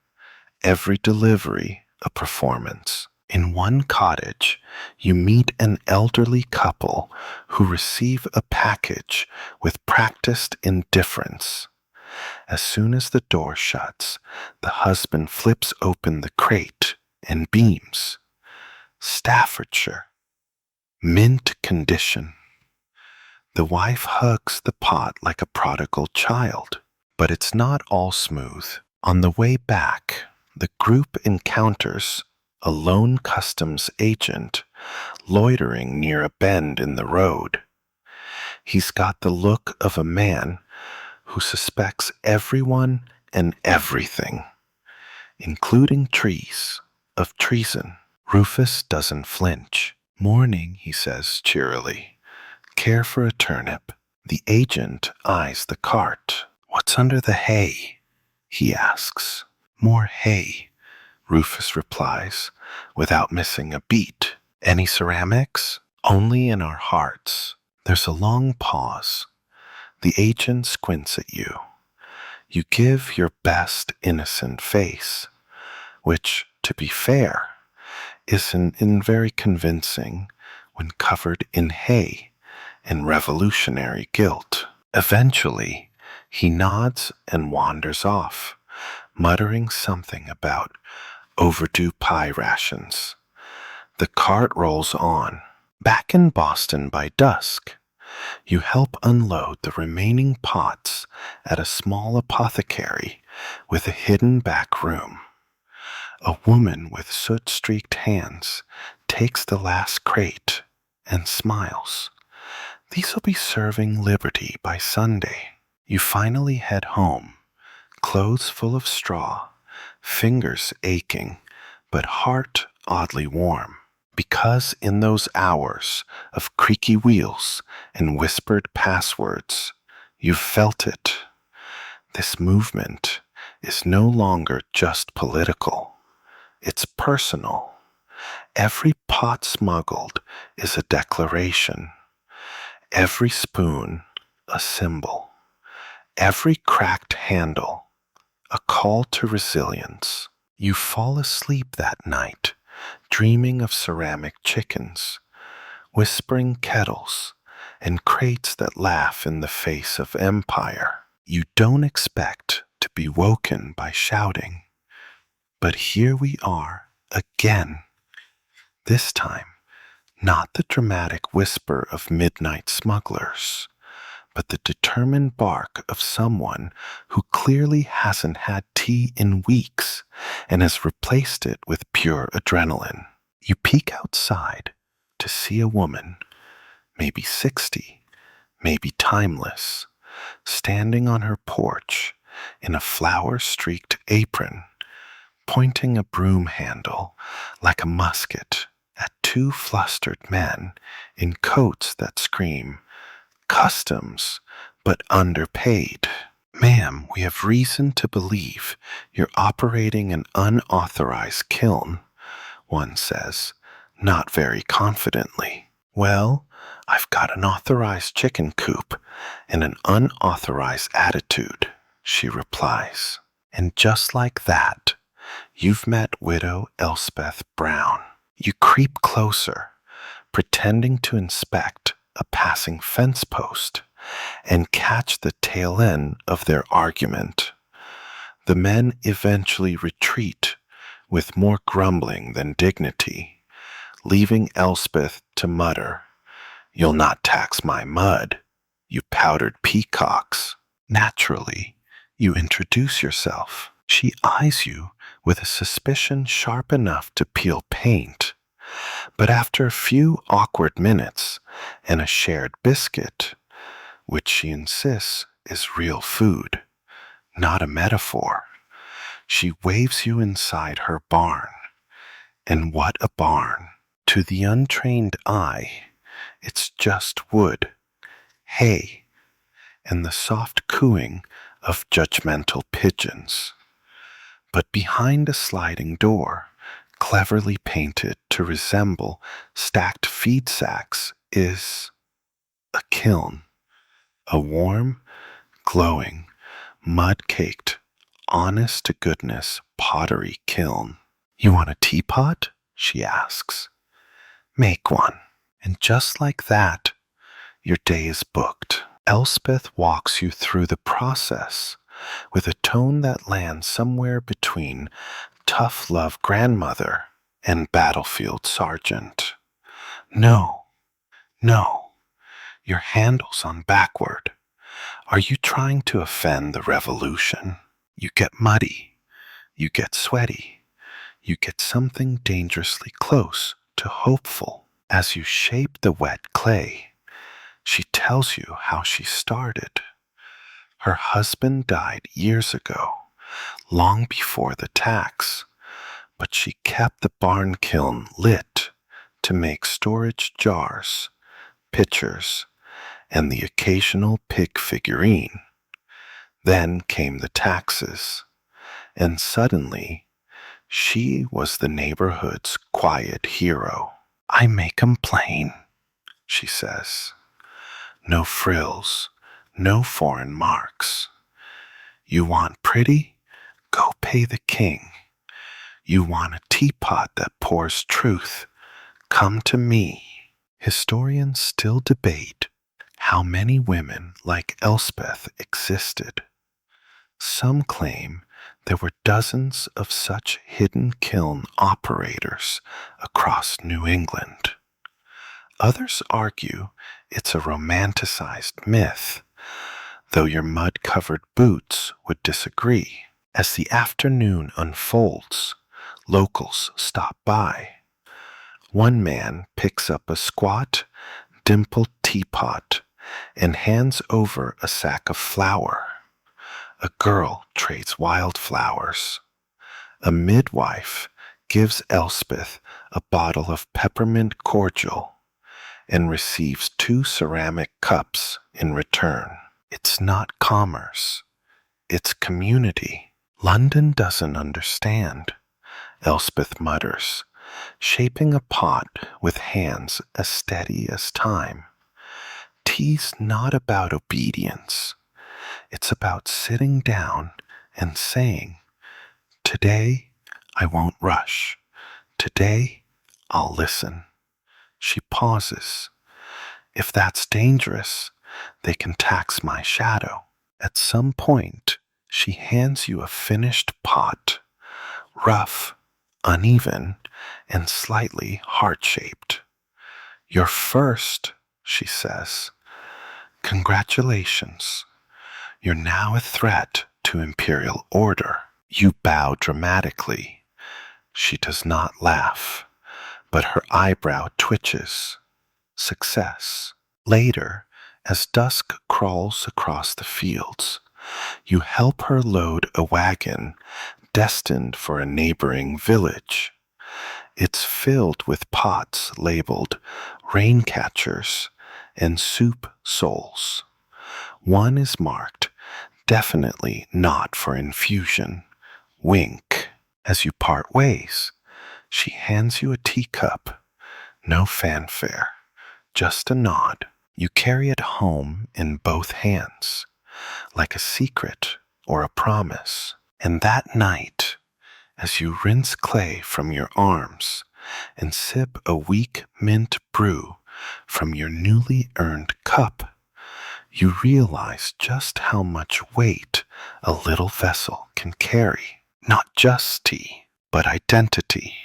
every delivery a performance. In one cottage, you meet an elderly couple who receive a package with practiced indifference. As soon as the door shuts, the husband flips open the crate and beams. Staffordshire. Mint condition. The wife hugs the pot like a prodigal child, but it's not all smooth. On the way back, the group encounters a lone customs agent loitering near a bend in the road. He's got the look of a man who suspects everyone and everything, including trees, of treason. Rufus doesn't flinch. Morning, he says cheerily. Care for a turnip? The agent eyes the cart. What's under the hay? He asks. More hay, Rufus replies, without missing a beat. Any ceramics? Only in our hearts. There's a long pause. The agent squints at you. You give your best innocent face, which, to be fair, isn't very convincing when covered in hay and revolutionary guilt. Eventually, he nods and wanders off, muttering something about overdue pie rations. The cart rolls on. Back in Boston by dusk, you help unload the remaining pots at a small apothecary with a hidden back room. A woman with soot-streaked hands takes the last crate and smiles. These'll be serving Liberty by Sunday. You finally head home, clothes full of straw, fingers aching, but heart oddly warm. Because in those hours of creaky wheels and whispered passwords, you've felt it. This movement is no longer just political. It's personal. Every pot smuggled is a declaration. Every spoon, a symbol. Every cracked handle, a call to resilience. You fall asleep that night, dreaming of ceramic chickens, whispering kettles, and crates that laugh in the face of empire. You don't expect to be woken by shouting, but here we are again. This time, not the dramatic whisper of midnight smugglers, but the determined bark of someone who clearly hasn't had tea in weeks and has replaced it with pure adrenaline. You peek outside to see a woman, maybe 60, maybe timeless, standing on her porch in a flower-streaked apron, pointing a broom handle like a musket at two flustered men in coats that scream, "Customs, but underpaid." "Ma'am, we have reason to believe you're operating an unauthorized kiln," one says, not very confidently. "Well, I've got an authorized chicken coop and an unauthorized attitude," she replies. And just like that, you've met widow Elspeth Brown. You creep closer, pretending to inspect a passing fence post, and catch the tail end of their argument. The men eventually retreat with more grumbling than dignity, leaving Elspeth to mutter, "You'll not tax my mud, you powdered peacocks." Naturally, you introduce yourself. She eyes you with a suspicion sharp enough to peel paint. But after a few awkward minutes and a shared biscuit, which she insists is real food, not a metaphor, she waves you inside her barn. And what a barn! To the untrained eye, it's just wood, hay, and the soft cooing of judgmental pigeons. But behind a sliding door, cleverly painted to resemble stacked feed sacks, is a kiln. A warm, glowing, mud-caked, honest-to-goodness pottery kiln. "You want a teapot?" she asks. "Make one." And just like that, your day is booked. Elspeth walks you through the process with a tone that lands somewhere between tough love grandmother and battlefield sergeant. "No, no, your handle's on backward. Are you trying to offend the revolution?" You get muddy, you get sweaty, you get something dangerously close to hopeful. As you shape the wet clay, she tells you how she started. Her husband died years ago, long before the tax, but she kept the barn kiln lit to make storage jars, pitchers, and the occasional pig figurine. Then came the taxes, and suddenly she was the neighborhood's quiet hero. "I may complain," she says. "No frills, no foreign marks. You want pretty? Go pay the king. You want a teapot that pours truth? Come to me." Historians still debate how many women like Elspeth existed. Some claim there were dozens of such hidden kiln operators across New England. Others argue it's a romanticized myth, though your mud-covered boots would disagree. As the afternoon unfolds, locals stop by. One man picks up a squat, dimpled teapot and hands over a sack of flour. A girl trades wildflowers. A midwife gives Elspeth a bottle of peppermint cordial and receives 2 ceramic cups in return. It's not commerce, it's community. London doesn't understand, Elspeth mutters, shaping a pot with hands as steady as time. Tea's not about obedience. It's about sitting down and saying, "Today, I won't rush. Today, I'll listen." She pauses. If that's dangerous, they can tax my shadow. At some point, she hands you a finished pot, rough, uneven, and slightly heart-shaped. "Your first," she says. "Congratulations. You're now a threat to imperial order." You bow dramatically. She does not laugh, but her eyebrow twitches. Success. Later, as dusk crawls across the fields, you help her load a wagon destined for a neighboring village. It's filled with pots labeled rain catchers and soup souls. One is marked, "Definitely not for infusion." Wink. As you part ways, she hands you a teacup. No fanfare, just a nod. You carry it home in both hands, like a secret or a promise. And that night, as you rinse clay from your arms and sip a weak mint brew from your newly earned cup, you realize just how much weight a little vessel can carry. Not just tea, but identity,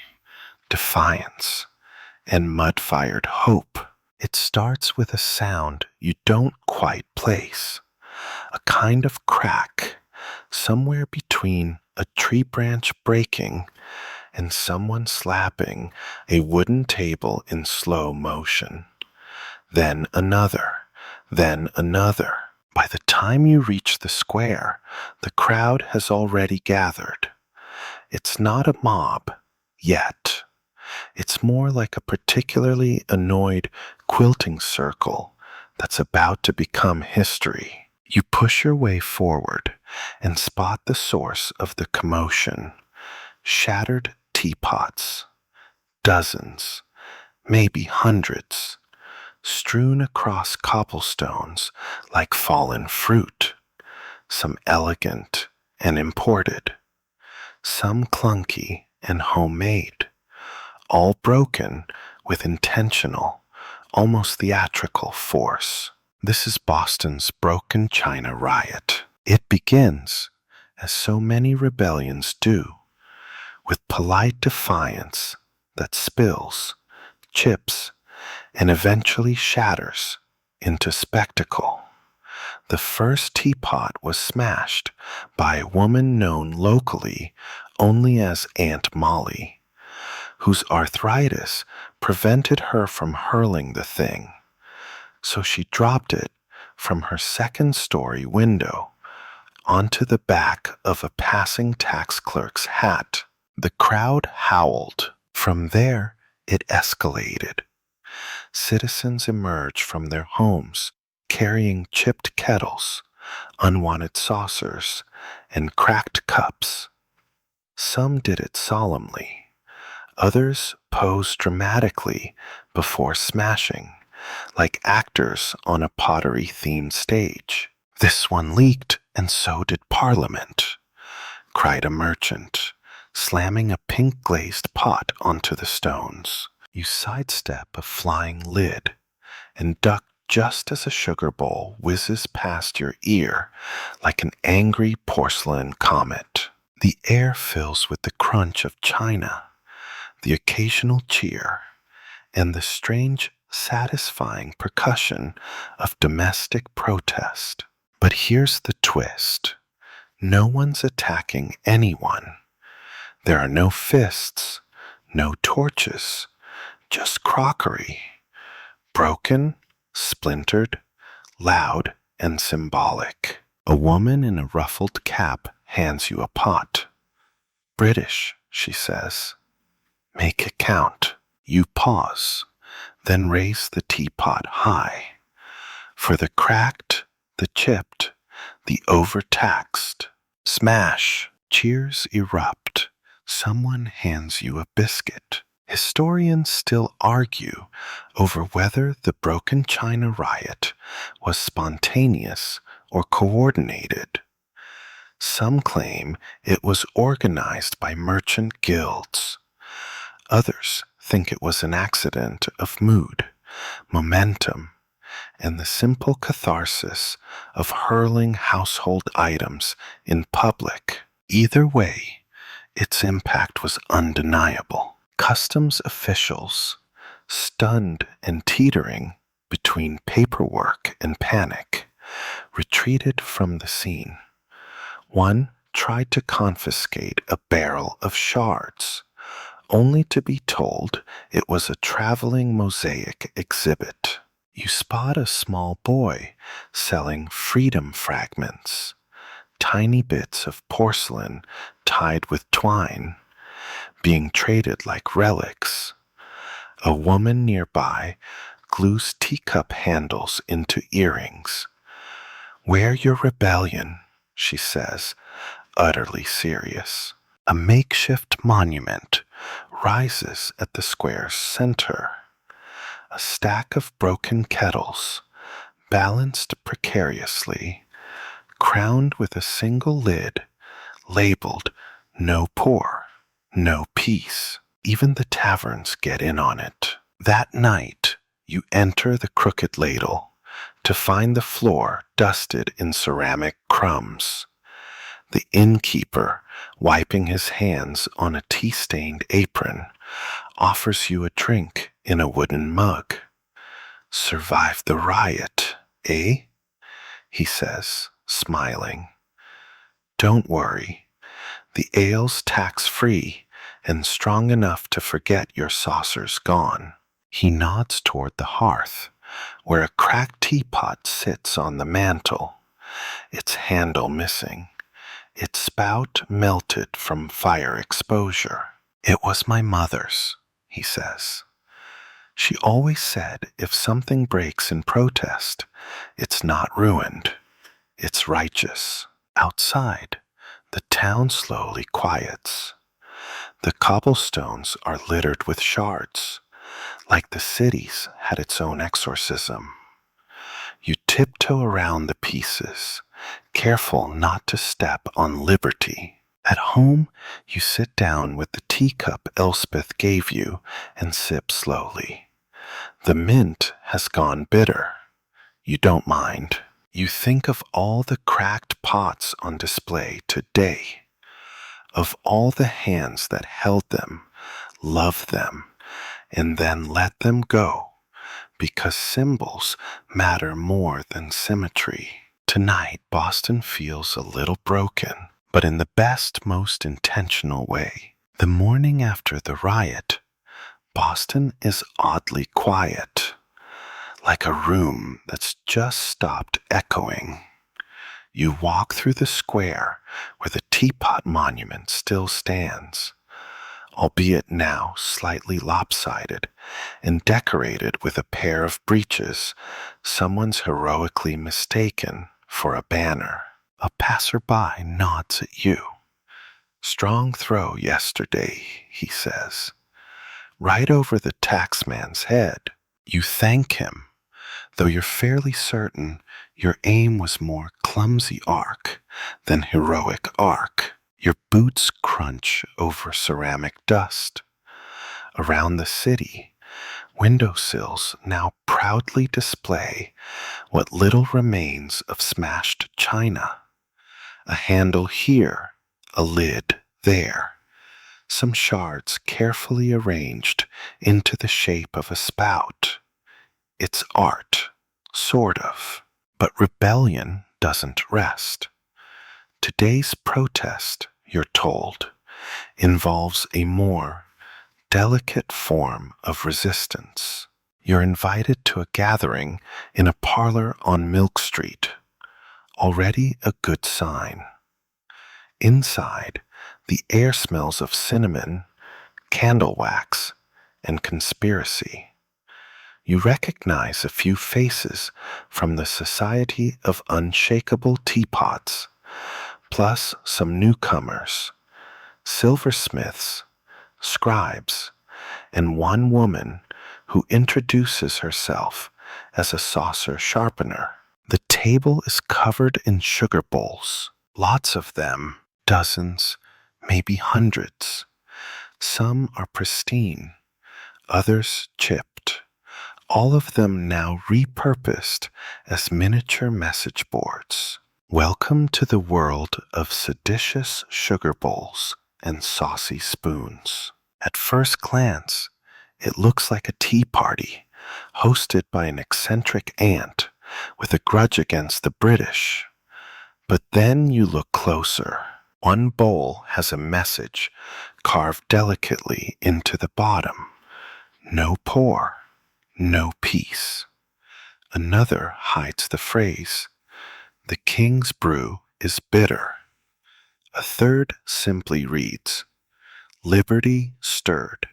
defiance, and mud-fired hope. It starts with a sound you don't quite place, a kind of crack somewhere between a tree branch breaking and someone slapping a wooden table in slow motion. Then another, then another. By the time you reach the square, the crowd has already gathered. It's not a mob, yet. It's more like a particularly annoyed quilting circle that's about to become history. You push your way forward and spot the source of the commotion. Shattered teapots. Dozens, maybe hundreds, strewn across cobblestones like fallen fruit. Some elegant and imported, some clunky and homemade, all broken with intentional, almost theatrical force. This is Boston's broken china riot. It begins, as so many rebellions do, with polite defiance that spills, chips, and eventually shatters into spectacle. The first teapot was smashed by a woman known locally only as Aunt Molly, whose arthritis prevented her from hurling the thing, so she dropped it from her second-story window onto the back of a passing tax clerk's hat. The crowd howled. From there, it escalated. Citizens emerged from their homes carrying chipped kettles, unwanted saucers, and cracked cups. Some did it solemnly. Others posed dramatically before smashing, like actors on a pottery-themed stage. "This one leaked, and so did Parliament," cried a merchant, slamming a pink-glazed pot onto the stones. You sidestep a flying lid and duck just as a sugar bowl whizzes past your ear like an angry porcelain comet. The air fills with the crunch of china, the occasional cheer, and the strange, satisfying percussion of domestic protest. But here's the twist. No one's attacking anyone. There are no fists, no torches, just crockery. Broken, splintered, loud, and symbolic. A woman in a ruffled cap hands you a pot. "British," she says. Make it count. You pause, then raise the teapot high. For the cracked, the chipped, the overtaxed. Smash! Cheers erupt. Someone hands you a biscuit. Historians still argue over whether the broken china riot was spontaneous or coordinated. Some claim it was organized by merchant guilds. Others think it was an accident of mood, momentum, and the simple catharsis of hurling household items in public. Either way, its impact was undeniable. Customs officials, stunned and teetering between paperwork and panic, retreated from the scene. One tried to confiscate a barrel of shards, only to be told it was a traveling mosaic exhibit. You spot a small boy selling freedom fragments, tiny bits of porcelain tied with twine, being traded like relics. A woman nearby glues teacup handles into earrings. Wear your rebellion, she says, utterly serious. A makeshift monument rises at the square's center. A stack of broken kettles, balanced precariously, crowned with a single lid, labeled "No Pour, No Peace." Even the taverns get in on it. That night, you enter the Crooked Ladle to find the floor dusted in ceramic crumbs. The innkeeper, wiping his hands on a tea-stained apron, offers you a drink in a wooden mug. Survived the riot, eh? He says, smiling. Don't worry. The ale's tax-free and strong enough to forget your saucer's gone. He nods toward the hearth, where a cracked teapot sits on the mantel, its handle missing, its spout melted from fire exposure. It was my mother's, he says. She always said if something breaks in protest, it's not ruined, it's righteous. Outside, the town slowly quiets. The cobblestones are littered with shards, like the city's had its own exorcism. You tiptoe around the pieces, careful not to step on liberty. At home, you sit down with the teacup Elspeth gave you and sip slowly. The mint has gone bitter. You don't mind. You think of all the cracked pots on display today, of all the hands that held them, loved them, and then let them go, because symbols matter more than symmetry. Tonight, Boston feels a little broken, but in the best, most intentional way. The morning after the riot, Boston is oddly quiet, like a room that's just stopped echoing. You walk through the square where the Teapot monument still stands, albeit now slightly lopsided and decorated with a pair of breeches someone's heroically mistaken for a banner. A passerby nods at you. Strong throw yesterday, he says, right over the taxman's head. You thank him, though you're fairly certain your aim was more clumsy arc than heroic arc. Your boots crunch over ceramic dust. Around the city, windowsills now proudly display what little remains of smashed china. A handle here, a lid there, some shards carefully arranged into the shape of a spout. It's art, sort of. But rebellion doesn't rest. Today's protest, you're told, involves a more delicate form of resistance. You're invited to a gathering in a parlor on Milk Street, already a good sign. Inside, the air smells of cinnamon, candle wax, and conspiracy. You recognize a few faces from the Society of Unshakable Teapots, plus some newcomers, silversmiths, scribes, and one woman who introduces herself as a saucer sharpener. The table is covered in sugar bowls, lots of them, dozens, maybe hundreds. Some are pristine, others chipped, all of them now repurposed as miniature message boards. Welcome to the world of seditious sugar bowls and saucy spoons. At first glance, it looks like a tea party hosted by an eccentric aunt with a grudge against the British. But then you look closer. One bowl has a message carved delicately into the bottom. No pour, no peace. Another hides the phrase, "The king's brew is bitter." A third simply reads, "Liberty stirred,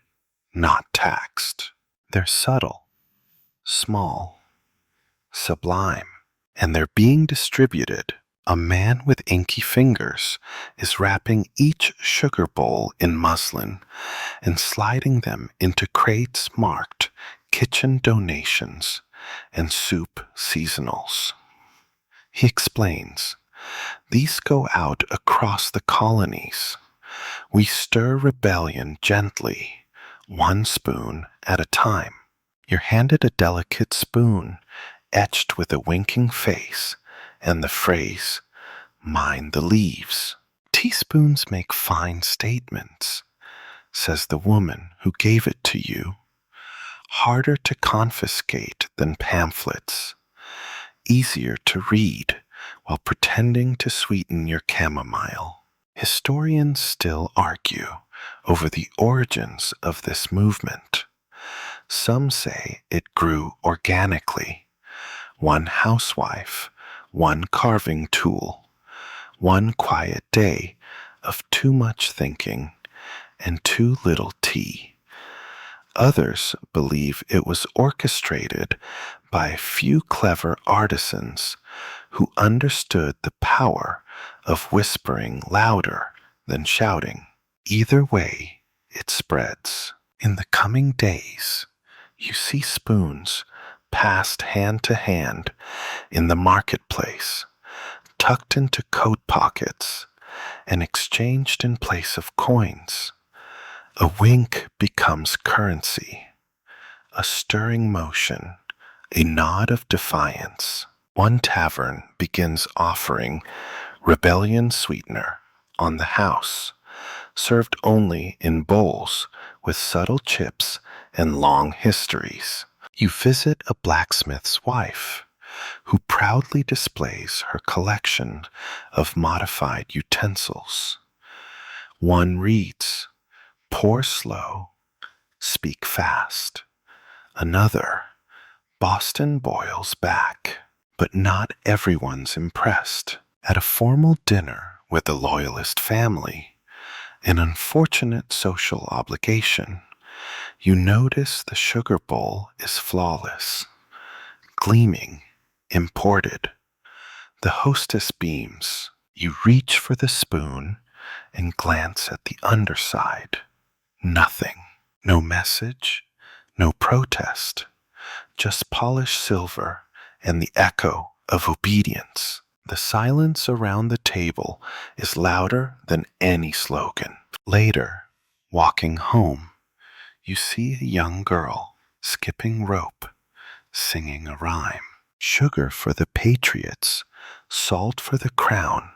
not taxed." They're subtle, small, sublime, and they're being distributed. A man with inky fingers is wrapping each sugar bowl in muslin and sliding them into crates marked kitchen donations and soup seasonals. He explains, "These go out across the colonies. We stir rebellion gently, one spoon at a time." You're handed a delicate spoon etched with a winking face and the phrase, "Mind the leaves." "Teaspoons make fine statements," says the woman who gave it to you. "Harder to confiscate than pamphlets. Easier to read while pretending to sweeten your chamomile." Historians still argue over the origins of this movement. Some say it grew organically. One housewife, one carving tool, one quiet day of too much thinking and too little tea. Others believe it was orchestrated by a few clever artisans who understood the power of whispering louder than shouting. Either way, it spreads. In the coming days, you see spoons passed hand to hand in the marketplace, tucked into coat pockets, and exchanged in place of coins. A wink becomes currency, a stirring motion, a nod of defiance. One tavern begins offering rebellion sweetener on the house, served only in bowls with subtle chips and long histories. You visit a blacksmith's wife, who proudly displays her collection of modified utensils. One reads, "Pour slow, speak fast." Another, "Boston boils back." But not everyone's impressed. At a formal dinner with a loyalist family, an unfortunate social obligation, you notice the sugar bowl is flawless, gleaming, imported. The hostess beams. You reach for the spoon and glance at the underside. Nothing. No message, no protest, just polished silver and the echo of obedience. The silence around the table is louder than any slogan. Later, walking home, you see a young girl skipping rope, singing a rhyme. Sugar for the patriots, salt for the crown.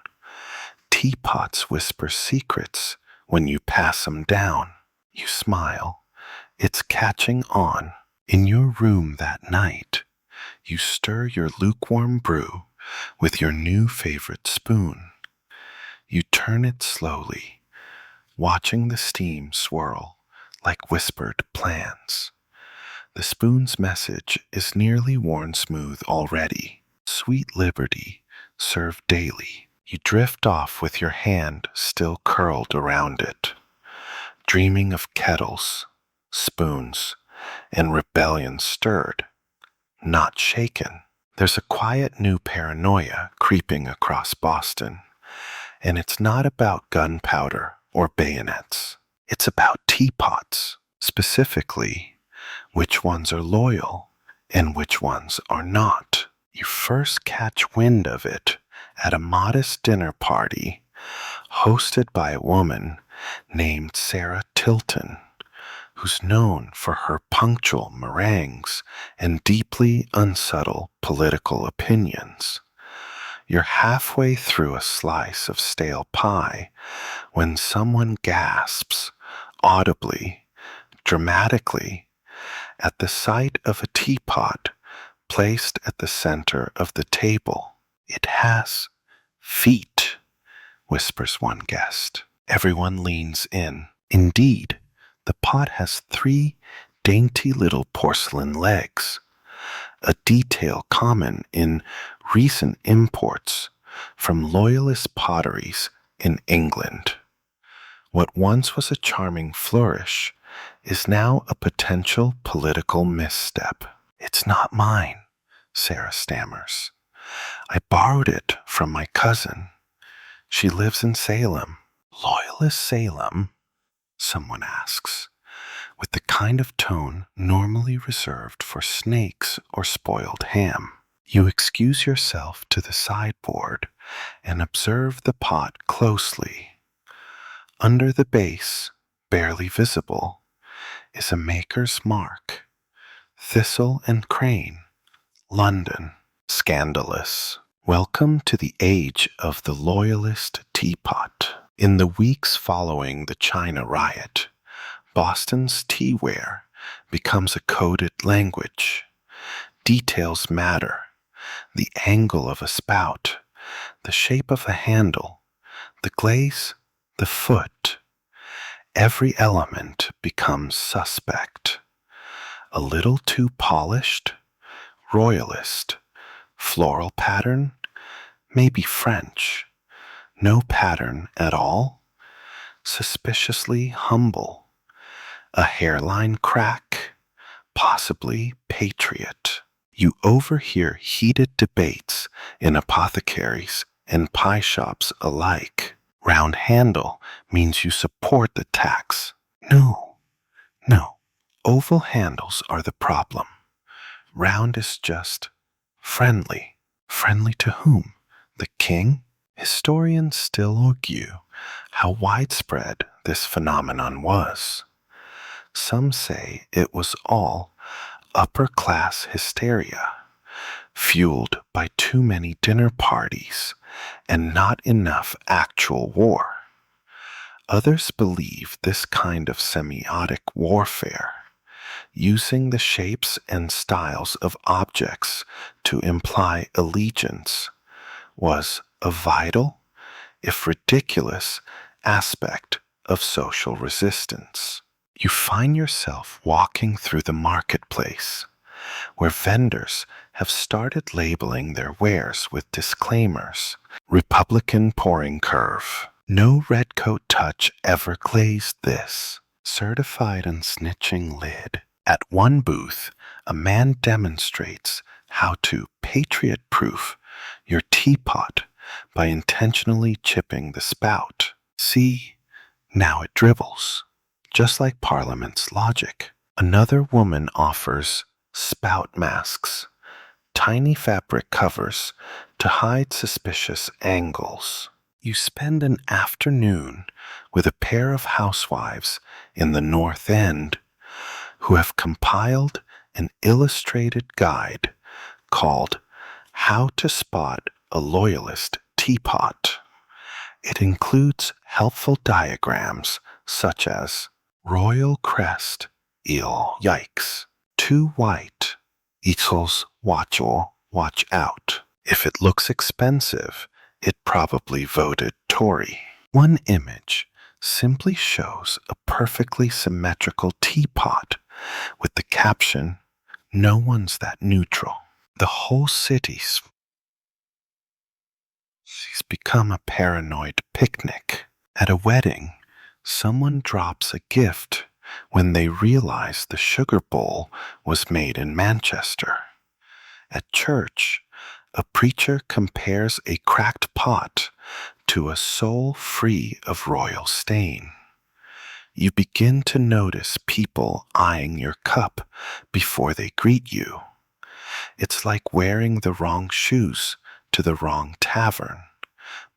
Teapots whisper secrets when you pass them down. You smile. It's catching on. In your room that night, you stir your lukewarm brew with your new favorite spoon. You turn it slowly, watching the steam swirl like whispered plans. The spoon's message is nearly worn smooth already. Sweet liberty, served daily. You drift off with your hand still curled around it. dreaming of kettles, spoons, and rebellion stirred, not shaken. There's a quiet new paranoia creeping across Boston, and it's not about gunpowder or bayonets. It's about teapots, specifically which ones are loyal and which ones are not. You first catch wind of it at a modest dinner party hosted by a woman named Sarah Tilton, who's known for her punctual meringues and deeply unsubtle political opinions. You're halfway through a slice of stale pie when someone gasps audibly, dramatically, at the sight of a teapot placed at the center of the table. "It has feet," whispers one guest. Everyone leans in. Indeed, the pot has 3 dainty little porcelain legs, a detail common in recent imports from loyalist potteries in England. What once was a charming flourish is now a potential political misstep. "It's not mine," Sarah stammers. "I borrowed it from my cousin. She lives in Salem." "Loyalist Salem?" someone asks, with the kind of tone normally reserved for snakes or spoiled ham. You excuse yourself to the sideboard and observe the pot closely. Under the base, barely visible, is a maker's mark. Thistle and Crane, London. Scandalous. Welcome to the age of the loyalist teapot. In the weeks following the China riot, Boston's teaware becomes a coded language. Details matter. The angle of a spout, the shape of a handle, the glaze, the foot. Every element becomes suspect. A little too polished? Royalist. Floral pattern? Maybe French. No pattern at all? Suspiciously humble. A hairline crack? Possibly patriot. You overhear heated debates in apothecaries and pie shops alike. Round handle means you support the tax. No. Oval handles are the problem. Round is just friendly. Friendly to whom? The king? Historians still argue how widespread this phenomenon was. Some say it was all upper-class hysteria, fueled by too many dinner parties and not enough actual war. Others believe this kind of semiotic warfare, using the shapes and styles of objects to imply allegiance, was a vital, if ridiculous, aspect of social resistance. You find yourself walking through the marketplace, where vendors have started labeling their wares with disclaimers. Republican pouring curve. No redcoat touch ever glazed this. Certified unsnitching lid. At one booth, a man demonstrates how to patriot-proof your teapot by intentionally chipping the spout. See, now it dribbles, just like Parliament's logic. Another woman offers spout masks, tiny fabric covers to hide suspicious angles. You spend an afternoon with a pair of housewives in the North End who have compiled an illustrated guide called How to Spot a Loyalist Teapot. It includes helpful diagrams such as royal crest, yikes, too white, equals watch out. If it looks expensive, it probably voted Tory. One image simply shows a perfectly symmetrical teapot with the caption, "No one's that neutral." The whole city's become a paranoid picnic. At a wedding, Someone drops a gift when they realize the sugar bowl was made in Manchester. At church, a preacher compares a cracked pot to a soul free of royal stain. You begin to notice people eyeing your cup before they greet you. It's like wearing the wrong shoes to the wrong tavern,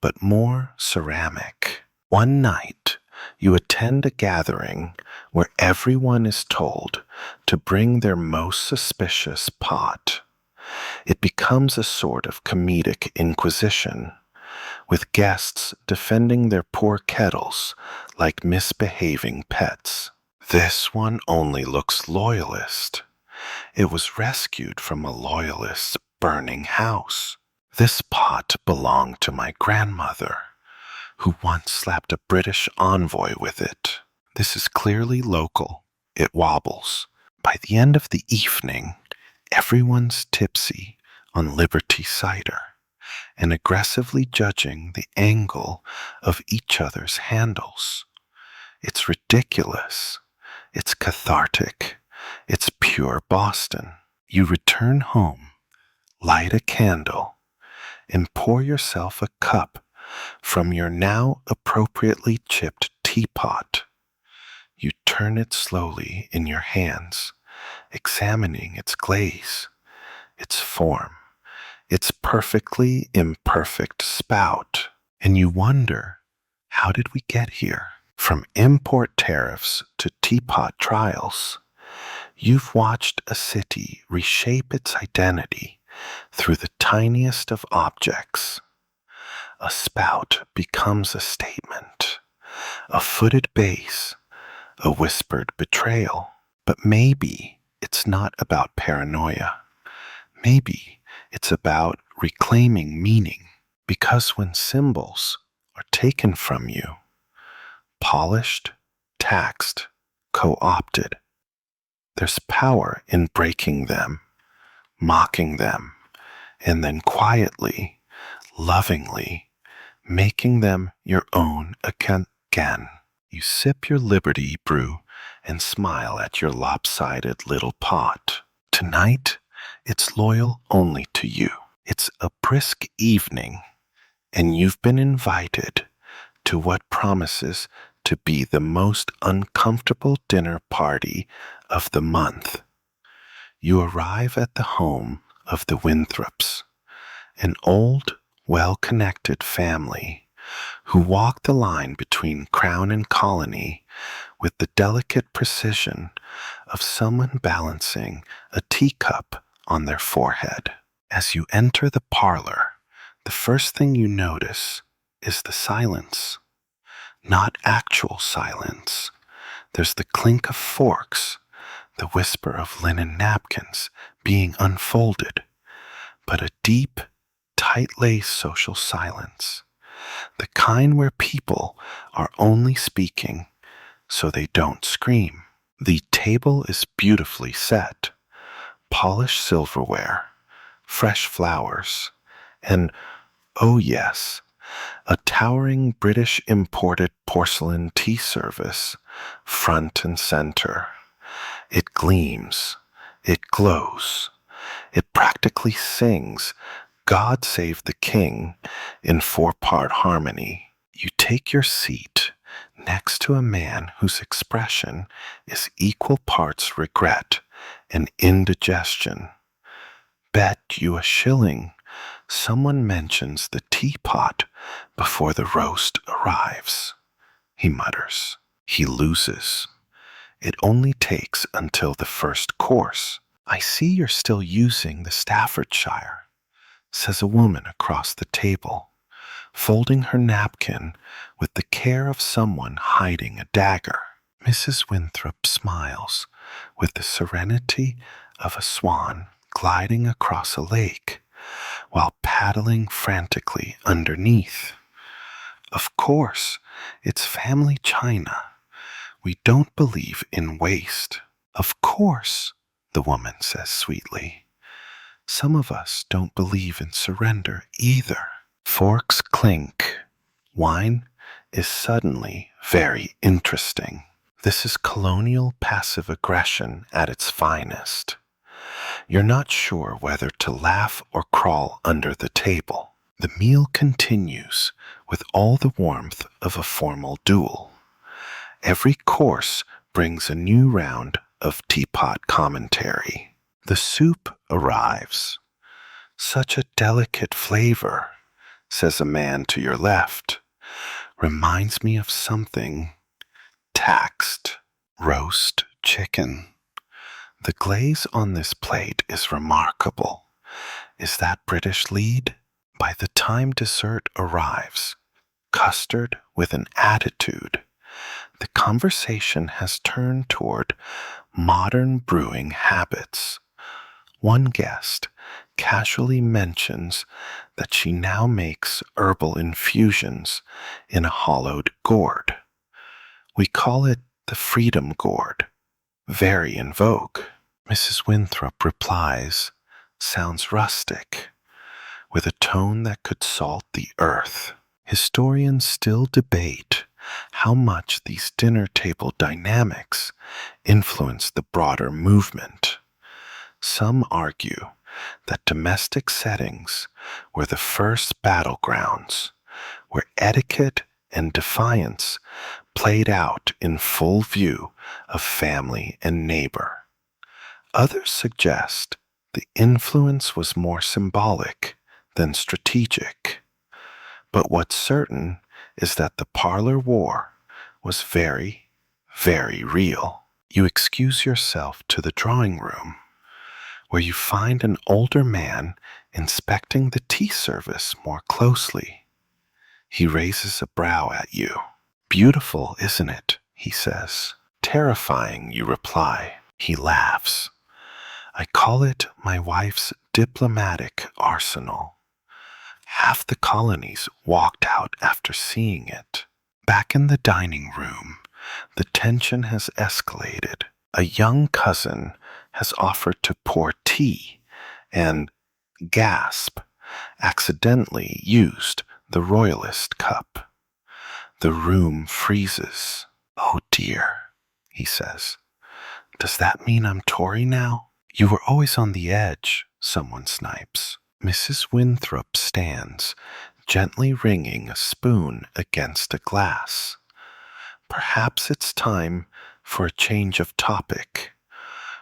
but more ceramic. One night, you attend a gathering where everyone is told to bring their most suspicious pot. It becomes a sort of comedic inquisition, with guests defending their poor kettles like misbehaving pets. This one only looks loyalist. It was rescued from a loyalist's burning house. This pot belonged to my grandmother, who once slapped a British envoy with it. This is clearly local. It wobbles. By the end of the evening, everyone's tipsy on Liberty cider and aggressively judging the angle of each other's handles. It's ridiculous. It's cathartic. It's pure Boston. You return home, light a candle, and pour yourself a cup from your now appropriately chipped teapot. You turn it slowly in your hands, examining its glaze, its form, its perfectly imperfect spout, and you wonder, how did we get here? From import tariffs to teapot trials, you've watched a city reshape its identity through the tiniest of objects. A spout becomes a statement, a footed base, a whispered betrayal. But maybe it's not about paranoia. Maybe it's about reclaiming meaning, because when symbols are taken from you, polished, taxed, co-opted, there's power in breaking them, mocking them, and then quietly, lovingly, making them your own again. You sip your Liberty brew and smile at your lopsided little pot. Tonight, it's loyal only to you. It's a brisk evening, and you've been invited to what promises to be the most uncomfortable dinner party of the month. You arrive at the home of the Winthrops, an old, well-connected family who walk the line between Crown and Colony with the delicate precision of someone balancing a teacup on their forehead. As you enter the parlor, the first thing you notice is the silence. Not actual silence. There's the clink of forks, the whisper of linen napkins being unfolded, but a deep, tight-laced social silence. The kind where people are only speaking so they don't scream. The table is beautifully set. Polished silverware, fresh flowers, and, oh yes, a towering British imported porcelain tea service, front and center. It gleams, it glows, it practically sings God Save the King in four-part harmony. You take your seat next to a man whose expression is equal parts regret and indigestion. Bet you a shilling someone mentions the teapot before the roast arrives. He mutters. He loses. It only takes until the first course. I see you're still using the Staffordshire, says a woman across the table, folding her napkin with the care of someone hiding a dagger. Mrs. Winthrop smiles with the serenity of a swan gliding across a lake while paddling frantically underneath. Of course, it's family china. We don't believe in waste. Of course, the woman says sweetly. Some of us don't believe in surrender either. Forks clink. Wine is suddenly very interesting. This is colonial passive aggression at its finest. You're not sure whether to laugh or crawl under the table. The meal continues with all the warmth of a formal duel. Every course brings a new round of teapot commentary. The soup arrives. "Such a delicate flavor," says a man to your left. "Reminds me of something taxed." Roast chicken. The glaze on this plate is remarkable. Is that British lead? By the time dessert arrives, custard with an attitude, the conversation has turned toward modern brewing habits. One guest casually mentions that she now makes herbal infusions in a hollowed gourd. We call it the Freedom Gourd, very in vogue. Mrs. Winthrop replies, "Sounds rustic," with a tone that could salt the earth. Historians still debate how much these dinner table dynamics influence the broader movement. Some argue that domestic settings were the first battlegrounds, where etiquette and defiance played out in full view of family and neighbor. Others suggest the influence was more symbolic than strategic. But what's certain is that the parlor war was very, very real. You excuse yourself to the drawing room, where you find an older man inspecting the tea service more closely. He raises a brow at you. "Beautiful, isn't it?" he says. "Terrifying," you reply. He laughs. "I call it my wife's diplomatic arsenal." Half the colonies walked out after seeing it. Back in the dining room, the tension has escalated. A young cousin has offered to pour tea and, gasp, accidentally used the royalist cup. The room freezes. "Oh dear," he says. "Does that mean I'm Tory now?" "You were always on the edge," someone snipes. Mrs. Winthrop stands, gently ringing a spoon against a glass. Perhaps it's time for a change of topic,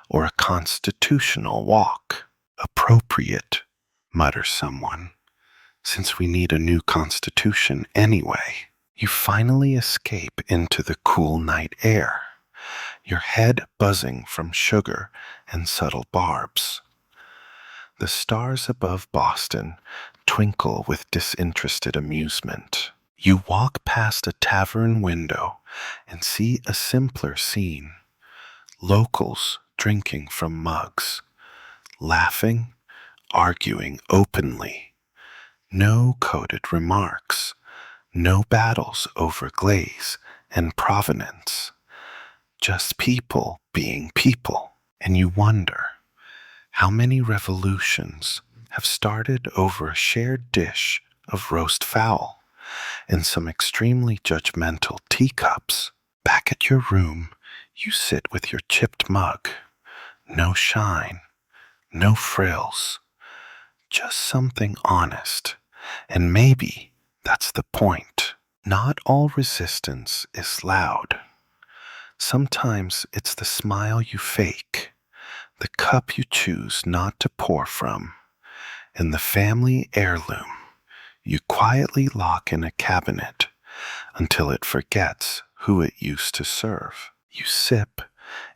or a constitutional walk. "Appropriate," mutters someone, "since we need a new constitution anyway." You finally escape into the cool night air, your head buzzing from sugar and subtle barbs. The stars above Boston twinkle with disinterested amusement. You walk past a tavern window and see a simpler scene. Locals drinking from mugs, laughing, arguing openly. No coded remarks, no battles over glaze and provenance. Just people being people. And you wonder, how many revolutions have started over a shared dish of roast fowl and some extremely judgmental teacups? Back at your room, you sit with your chipped mug. No shine, no frills, just something honest. And maybe that's the point. Not all resistance is loud. Sometimes it's the smile you fake, the cup you choose not to pour from, and the family heirloom you quietly lock in a cabinet until it forgets who it used to serve. You sip,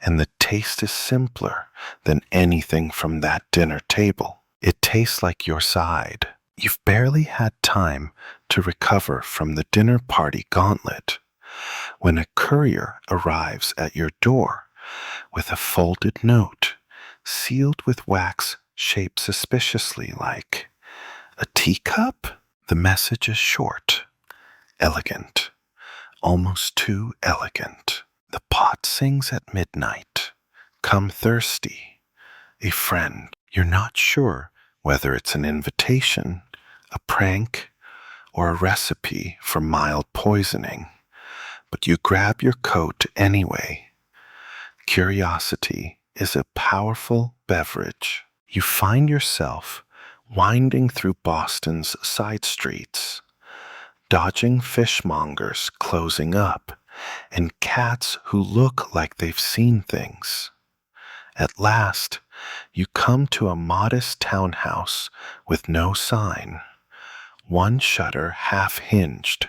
and the taste is simpler than anything from that dinner table. It tastes like your side. You've barely had time to recover from the dinner party gauntlet when a courier arrives at your door with a folded note sealed with wax shaped suspiciously like a teacup. The message is short, elegant, almost too elegant. The pot sings at midnight. Come thirsty. A friend. You're not sure whether it's an invitation, a prank, or a recipe for mild poisoning, but you grab your coat anyway. Curiosity is a powerful beverage. You find yourself winding through Boston's side streets, dodging fishmongers closing up, and cats who look like they've seen things. At last, you come to a modest townhouse with no sign, one shutter half hinged,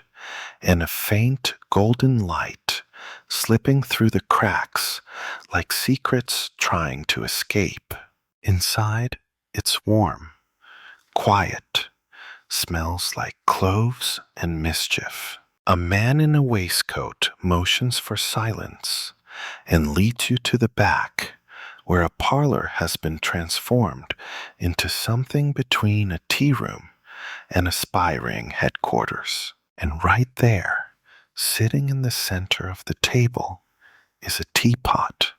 and a faint golden light slipping through the cracks like secrets trying to escape. Inside, it's warm, quiet, smells like cloves and mischief. A man in a waistcoat motions for silence and leads you to the back, where a parlor has been transformed into something between a tea room and a spy ring headquarters. And right there, sitting in the center of the table, is a teapot.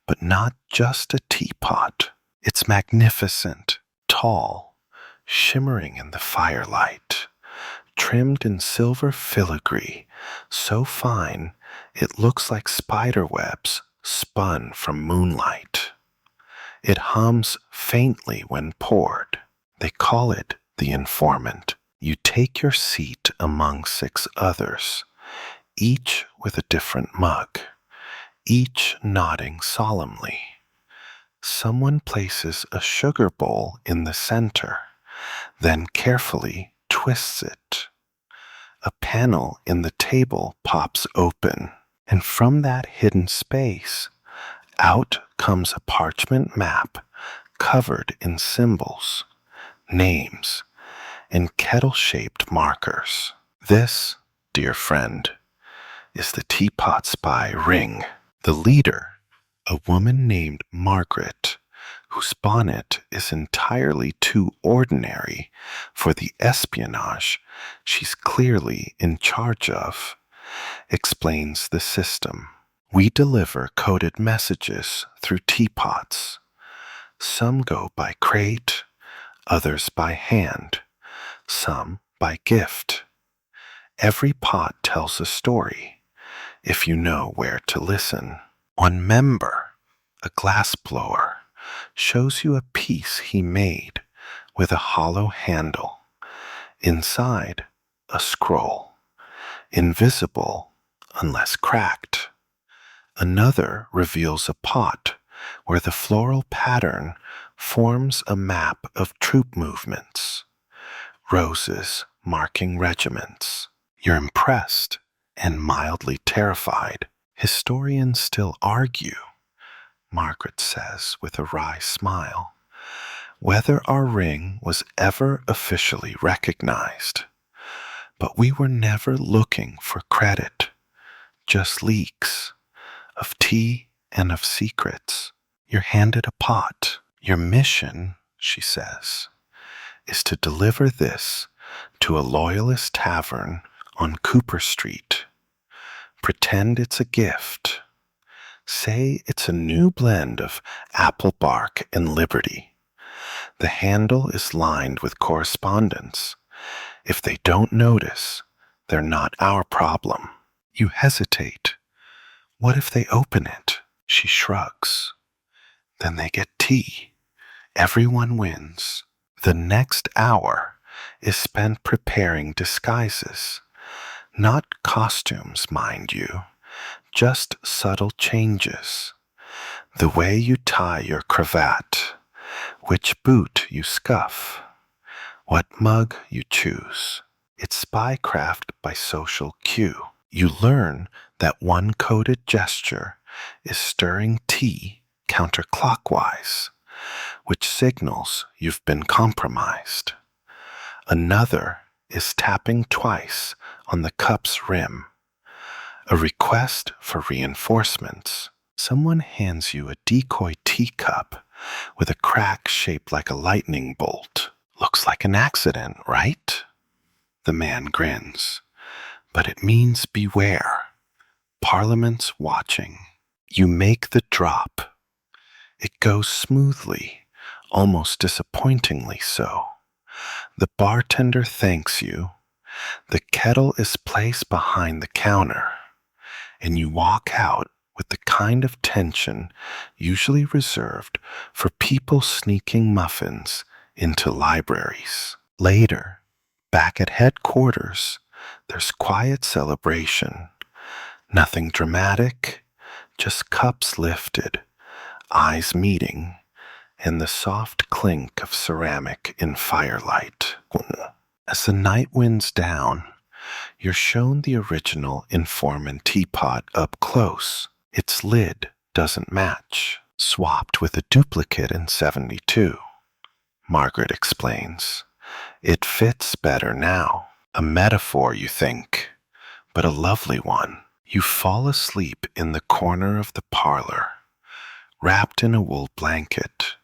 But not just a teapot. It's magnificent, tall, shimmering in the firelight, trimmed in silver filigree, so fine it looks like spider webs spun from moonlight. It hums faintly when poured. They call it the informant. You take your seat among 6 others, each with a different mug, each nodding solemnly. Someone places a sugar bowl in the center, then carefully twists it. A panel in the table pops open, and from that hidden space, out comes a parchment map covered in symbols, names, and kettle-shaped markers. This, dear friend, is the Teapot Spy Ring. The leader, a woman named Margaret, whose bonnet is entirely too ordinary for the espionage she's clearly in charge of, explains the system. We deliver coded messages through teapots. Some go by crate, others by hand, some by gift. Every pot tells a story, if you know where to listen. One member, a glassblower, shows you a piece he made with a hollow handle. Inside, a scroll, invisible unless cracked. Another reveals a pot where the floral pattern forms a map of troop movements, roses marking regiments. You're impressed and mildly terrified. Historians still argue, Margaret says with a wry smile, whether our ring was ever officially recognized. But we were never looking for credit, just leaks of tea and of secrets. You're handed a pot. Your mission, she says, is to deliver this to a loyalist tavern on Cooper Street. Pretend it's a gift. Say it's a new blend of apple bark and liberty. The handle is lined with correspondence. If they don't notice, they're not our problem. You hesitate. What if they open it? She shrugs. Then they get tea. Everyone wins. The next hour is spent preparing disguises. Not costumes, mind you, just subtle changes. The way you tie your cravat, which boot you scuff, what mug you choose. It's spycraft by social cue. You learn that one coded gesture is stirring tea counterclockwise, which signals you've been compromised. Another is tapping twice on the cup's rim, a request for reinforcements. Someone hands you a decoy teacup with a crack shaped like a lightning bolt. Looks like an accident, right? The man grins. But it means beware. Parliament's watching. You make the drop. It goes smoothly, almost disappointingly so. The bartender thanks you, The kettle is placed behind the counter, and you walk out with the kind of tension usually reserved for people sneaking muffins into libraries. Later, back at headquarters, there's quiet celebration. Nothing dramatic, just cups lifted, eyes meeting, and the soft clink of ceramic in firelight. As the night winds down, you're shown the original informant teapot up close. Its lid doesn't match, swapped with a duplicate in '72. Margaret explains. It fits better now. A metaphor, you think, but a lovely one. You fall asleep in the corner of the parlor, wrapped in a wool blanket,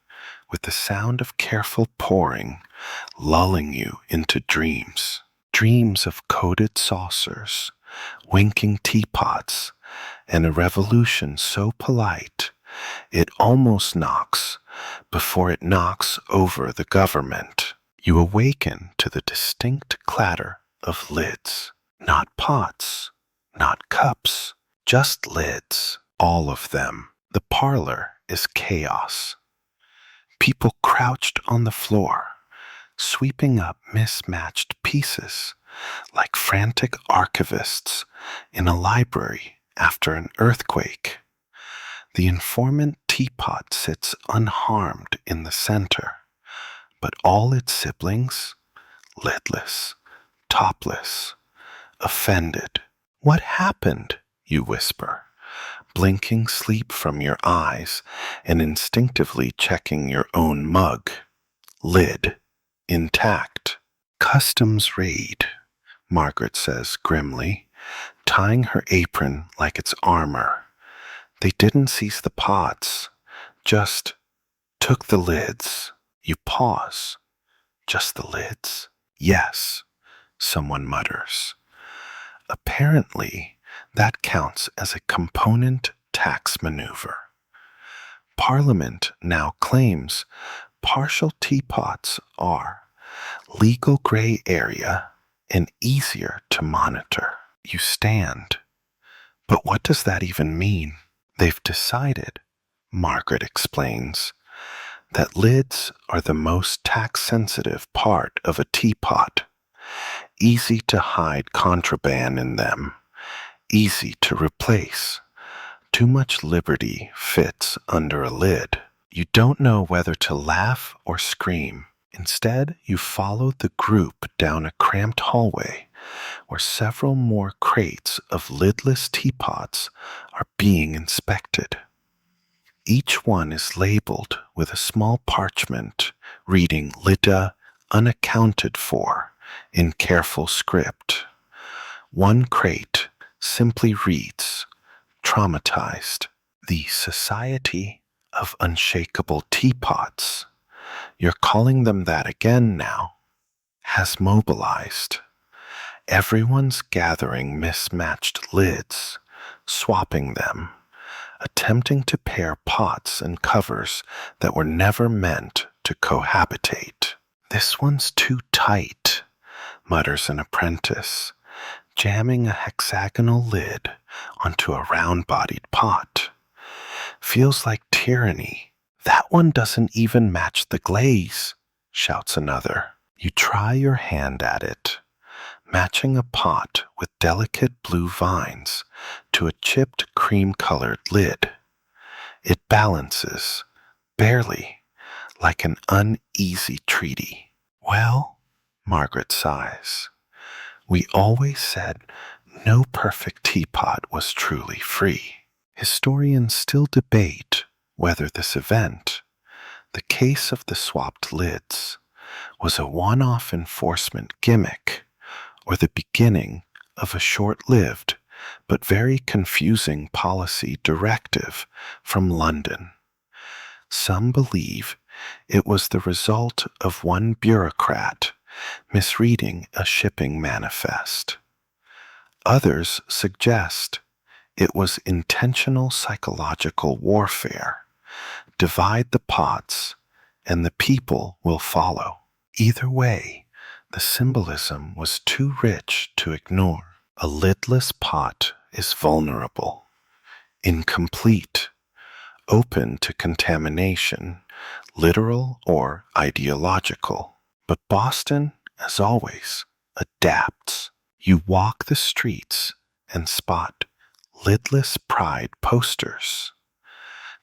with the sound of careful pouring lulling you into dreams. Dreams of coated saucers, winking teapots, and a revolution so polite it almost knocks before it knocks over the government. You awaken to the distinct clatter of lids. Not pots, not cups, just lids, all of them. The parlor is chaos. People crouched on the floor, sweeping up mismatched pieces, like frantic archivists in a library after an earthquake. The informant teapot sits unharmed in the center, but all its siblings, lidless, topless, offended. What happened? You whisper, blinking sleep from your eyes and instinctively checking your own mug. Lid intact. Customs raid, Margaret says grimly, tying her apron like it's armor. They didn't seize the pots, just took the lids. You pause. Just the lids? Yes, someone mutters. Apparently, that counts as a component tax maneuver. Parliament now claims partial teapots are legal gray area and easier to monitor. You stand. But what does that even mean? They've decided, Margaret explains, that lids are the most tax-sensitive part of a teapot. Easy to hide contraband in them, easy to replace. Too much liberty fits under a lid. You don't know whether to laugh or scream. Instead, you follow the group down a cramped hallway where several more crates of lidless teapots are being inspected. Each one is labeled with a small parchment reading "Lidda unaccounted for" in careful script. One crate simply reads, "Traumatized. The Society of Unshakable Teapots," you're calling them that again now, has mobilized. Everyone's gathering mismatched lids, swapping them, attempting to pair pots and covers that were never meant to cohabitate. "This one's too tight," mutters an apprentice, jamming a hexagonal lid onto a round-bodied pot. "Feels like tyranny." "That one doesn't even match the glaze," shouts another. You try your hand at it, matching a pot with delicate blue vines to a chipped cream-colored lid. It balances, barely, like an uneasy treaty. "Well," Margaret sighs, "we always said no perfect teapot was truly free." Historians still debate whether this event, the case of the swapped lids, was a one-off enforcement gimmick or the beginning of a short-lived but very confusing policy directive from London. Some believe it was the result of one bureaucrat misreading a shipping manifest. Others suggest it was intentional psychological warfare. Divide the pots, and the people will follow. Either way, The symbolism was too rich to ignore. A lidless pot is vulnerable, incomplete, open to contamination, literal or ideological. But Boston, as always, adapts. You walk the streets and spot lidless pride posters.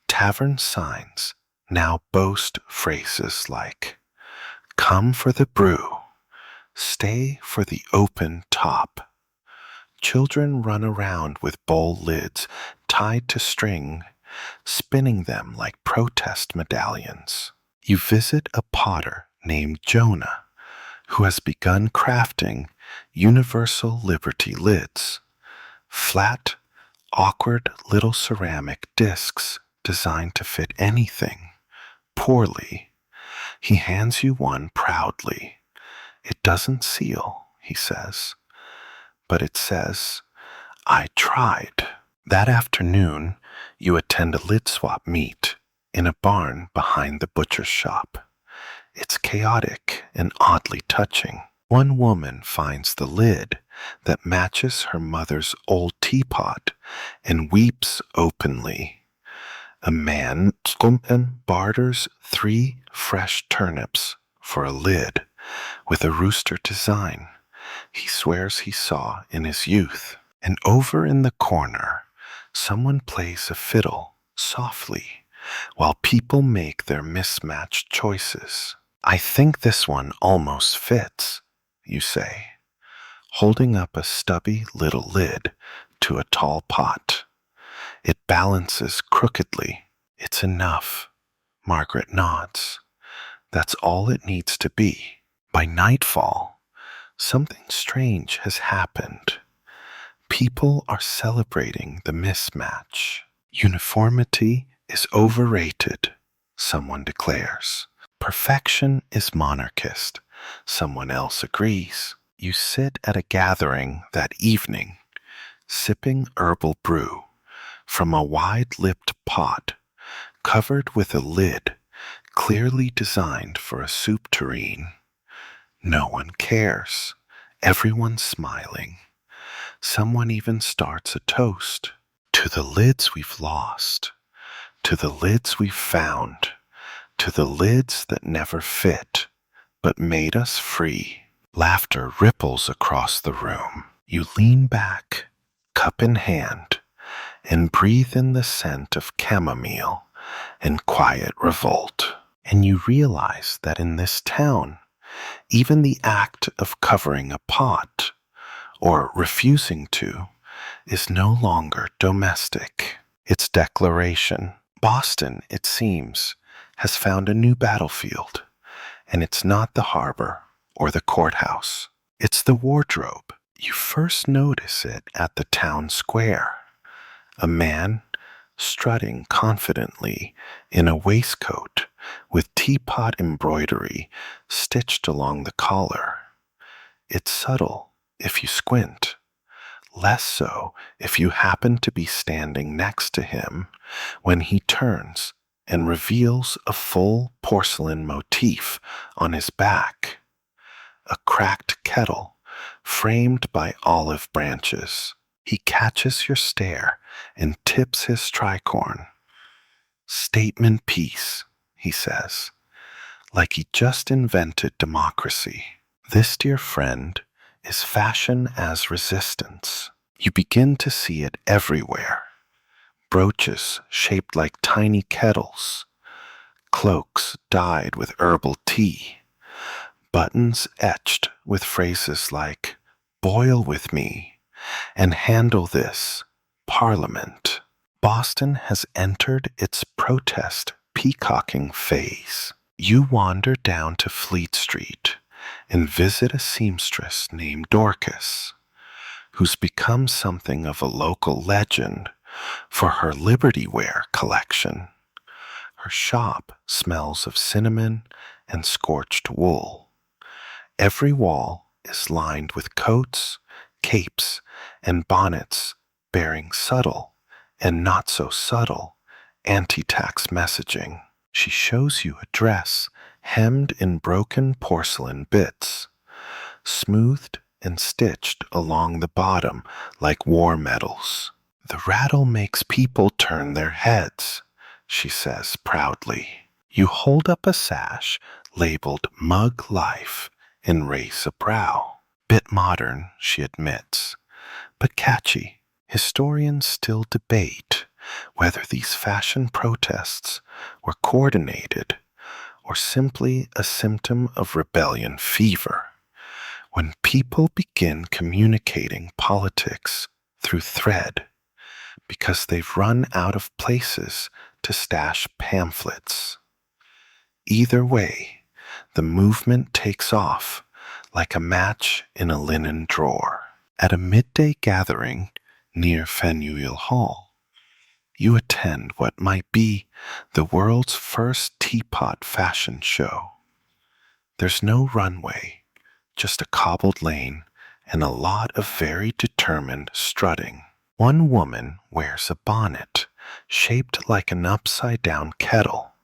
Tavern signs now boast phrases like, "Come for the brew, stay for the open top." Children run around with bowl lids tied to string, spinning them like protest medallions. You visit a potter named Jonah, who has begun crafting universal liberty lids, flat, awkward little ceramic discs designed to fit anything, poorly. He hands you one proudly. "It doesn't seal," he says, "but it says, 'I tried.'" That afternoon, you attend a lid swap meet in a barn behind the butcher's shop. It's chaotic and oddly touching. One woman finds the lid that matches her mother's old teapot and weeps openly. A man barters 3 fresh turnips for a lid with a rooster design he swears he saw in his youth. And over in the corner, someone plays a fiddle softly while people make their mismatched choices. "I think this one almost fits," you say, holding up a stubby little lid to a tall pot. It balances crookedly. "It's enough," Margaret nods. "That's all it needs to be." By nightfall, something strange has happened. People are celebrating the mismatch. "Uniformity is overrated," someone declares. "Perfection is monarchist," someone else agrees. You sit at a gathering that evening, sipping herbal brew from a wide-lipped pot covered with a lid clearly designed for a soup tureen. No one cares. Everyone's smiling. Someone even starts a toast. "To the lids we've lost, to the lids we've found, to the lids that never fit, but made us free." Laughter ripples across the room. You lean back, cup in hand, and breathe in the scent of chamomile and quiet revolt. And you realize that in this town, even the act of covering a pot, or refusing to, is no longer domestic. It's declaration. Boston, it seems, has found a new battlefield, and it's not the harbor or the courthouse. It's the wardrobe. You first notice it at the town square. A man strutting confidently in a waistcoat with teapot embroidery stitched along the collar. It's subtle if you squint, less so if you happen to be standing next to him when he turns and reveals a full porcelain motif on his back, a cracked kettle framed by olive branches. He catches your stare and tips his tricorn. "Statement piece," he says, like he just invented democracy. This, dear friend, is fashion as resistance. You begin to see it everywhere. Brooches shaped like tiny kettles, cloaks dyed with herbal tea, buttons etched with phrases like "boil with me" and "handle this, Parliament." Boston has entered its protest peacocking phase. You wander down to Fleet Street and visit a seamstress named Dorcas, who's become something of a local legend for her Liberty Wear collection. Her shop smells of cinnamon and scorched wool. Every wall is lined with coats, capes, and bonnets bearing subtle and not so subtle anti-tax messaging. She shows you a dress hemmed in broken porcelain bits, smoothed and stitched along the bottom like war medals. "The rattle makes people turn their heads," she says proudly. You hold up a sash labeled Mug Life and raise a brow. Bit modern, she admits, but catchy. Historians still debate whether these fashion protests were coordinated or simply a symptom of rebellion fever. When people begin communicating politics through thread because they've run out of places to stash pamphlets. Either way, the movement takes off like a match in a linen drawer. At a midday gathering near Faneuil Hall, you attend what might be the world's first Teapot fashion show. There's no runway, just a cobbled lane and a lot of very determined strutting. One woman wears a bonnet shaped like an upside-down kettle,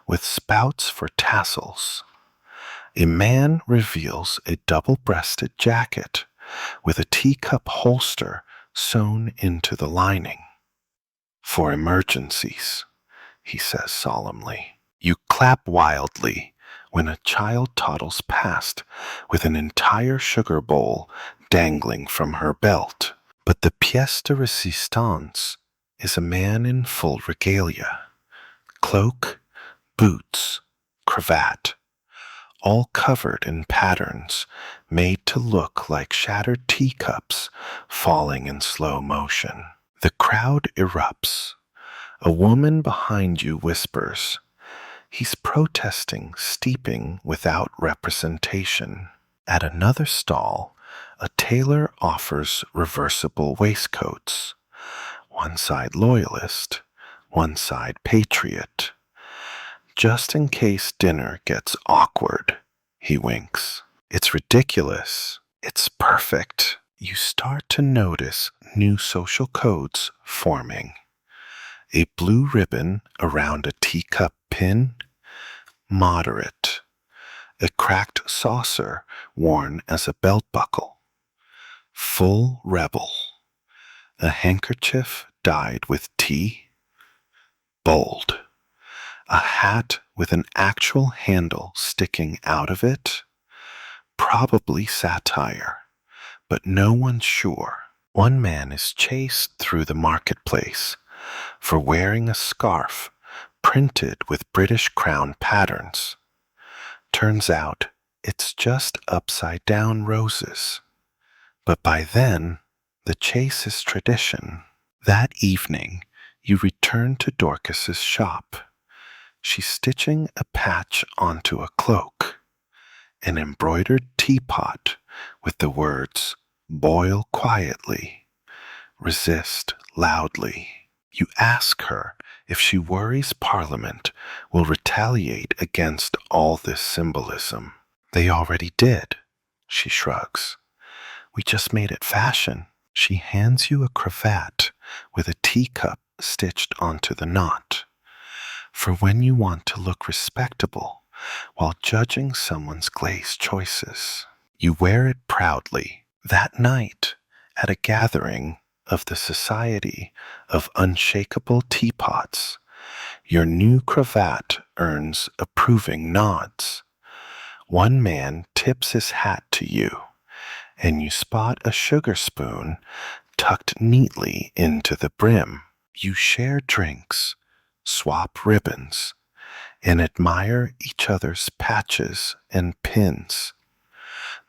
with spouts for tassels. A man reveals a double-breasted jacket with a teacup holster sewn into the lining. "For emergencies," he says solemnly. You clap wildly when a child toddles past with an entire sugar bowl dangling from her belt. But the pièce de résistance is a man in full regalia, cloak, boots, cravat, all covered in patterns made to look like shattered teacups falling in slow motion. The crowd erupts. A woman behind you whispers, "He's protesting steeping without representation." At another stall, a tailor offers reversible waistcoats. One side loyalist, one side patriot. "Just in case dinner gets awkward," he winks. It's ridiculous. It's perfect. You start to notice new social codes forming. A blue ribbon around a teacup pin, moderate. A cracked saucer worn as a belt buckle, full rebel. A handkerchief dyed with tea, bold. A hat with an actual handle sticking out of it, probably satire, but no one's sure. One man is chased through the marketplace for wearing a scarf printed with British Crown patterns. Turns out it's just upside-down roses. But by then, the chase is tradition. That evening, you return to Dorcas's shop. She's stitching a patch onto a cloak, an embroidered teapot with the words, "Boil quietly, resist loudly." You ask her if she worries Parliament will retaliate against all this symbolism. "They already did," she shrugs. "We just made it fashion." She hands you a cravat with a teacup stitched onto the knot, for when you want to look respectable while judging someone's glaze choices. You wear it proudly. That night, at a gathering of the Society of Unshakable Teapots, your new cravat earns approving nods. One man tips his hat to you, and you spot a sugar spoon tucked neatly into the brim. You share drinks, swap ribbons, and admire each other's patches and pins.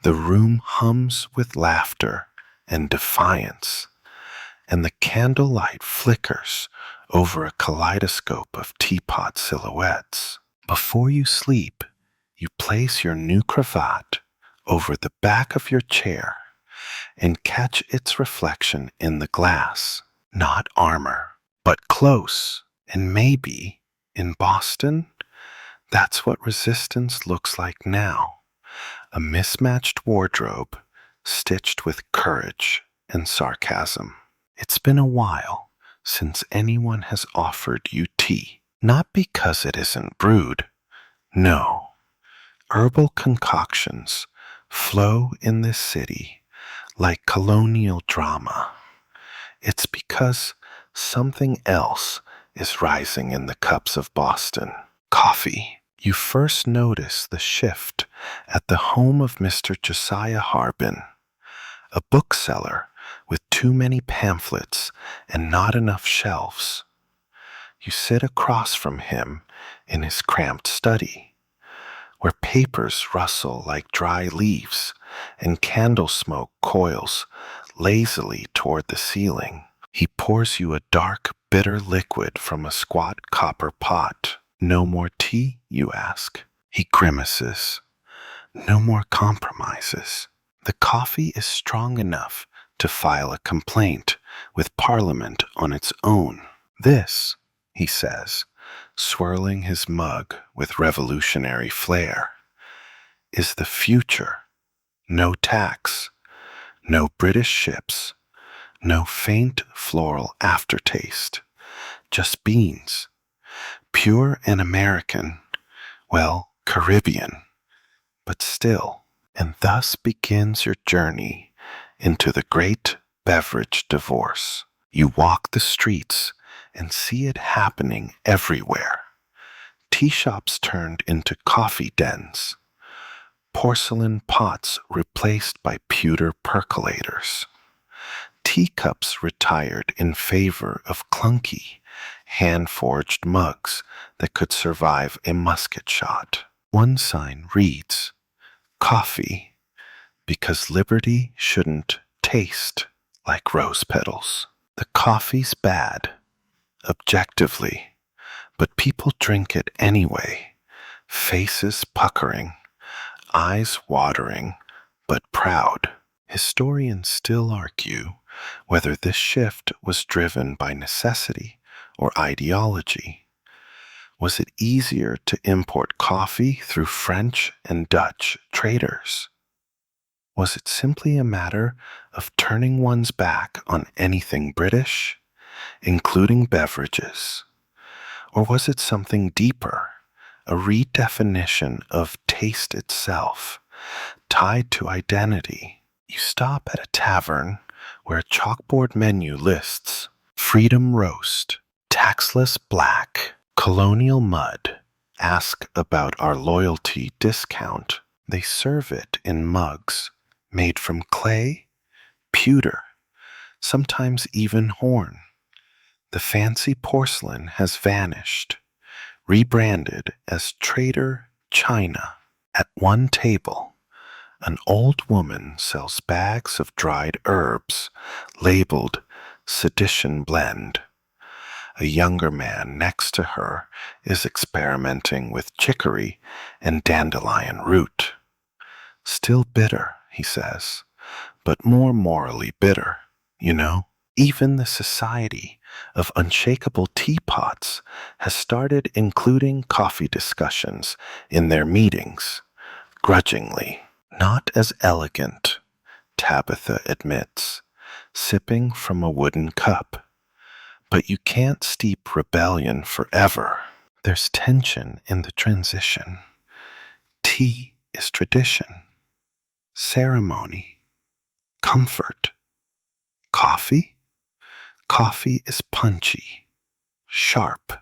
The room hums with laughter and defiance, and the candlelight flickers over a kaleidoscope of teapot silhouettes. Before you sleep, you place your new cravat over the back of your chair and catch its reflection in the glass. Not armor, but close. And maybe, in Boston, that's what resistance looks like now. A mismatched wardrobe stitched with courage and sarcasm. It's been a while since anyone has offered you tea. Not because it isn't brewed. No. Herbal concoctions flow in this city like colonial drama, it's because something else is rising in the cups of Boston. Coffee. You first notice the shift at the home of Mr. Josiah Harbin, a bookseller with too many pamphlets and not enough shelves. You sit across from him in his cramped study, where papers rustle like dry leaves and candle smoke coils lazily toward the ceiling. He pours you a dark, bitter liquid from a squat copper pot. No more tea, you ask. He grimaces. No more compromises. The coffee is strong enough to file a complaint with Parliament on its own. This, he says, swirling his mug with revolutionary flair, is the future. No tax, no British ships, no faint floral aftertaste, just beans, pure and American, well, Caribbean, but still. And thus begins your journey into the great beverage divorce. You walk the streets and see it happening everywhere. Tea shops turned into coffee dens, porcelain pots replaced by pewter percolators, teacups retired in favor of clunky, hand-forged mugs that could survive a musket shot. One sign reads, "Coffee, because liberty shouldn't taste like rose petals." The coffee's bad, objectively, but people drink it anyway, faces puckering, eyes watering, but proud. Historians still argue whether this shift was driven by necessity or ideology. Was it easier to import coffee through French and Dutch traders? Was it simply a matter of turning one's back on anything British, including beverages? Or was it something deeper, a redefinition of taste itself, tied to identity? You stop at a tavern where a chalkboard menu lists Freedom Roast, Taxless Black, Colonial Mud. Ask about our loyalty discount. They serve it in mugs made from clay, pewter, sometimes even horn. The fancy porcelain has vanished, rebranded as Trader China. At one table, an old woman sells bags of dried herbs labeled Sedition Blend. A younger man next to her is experimenting with chicory and dandelion root. Still bitter, he says, but more morally bitter, you know? Even the Society of Unshakable Teapots has started including coffee discussions in their meetings, grudgingly. Not as elegant, Tabitha admits, sipping from a wooden cup. But you can't steep rebellion forever. There's tension in the transition. Tea is tradition, ceremony, comfort. Coffee? Coffee is punchy, sharp,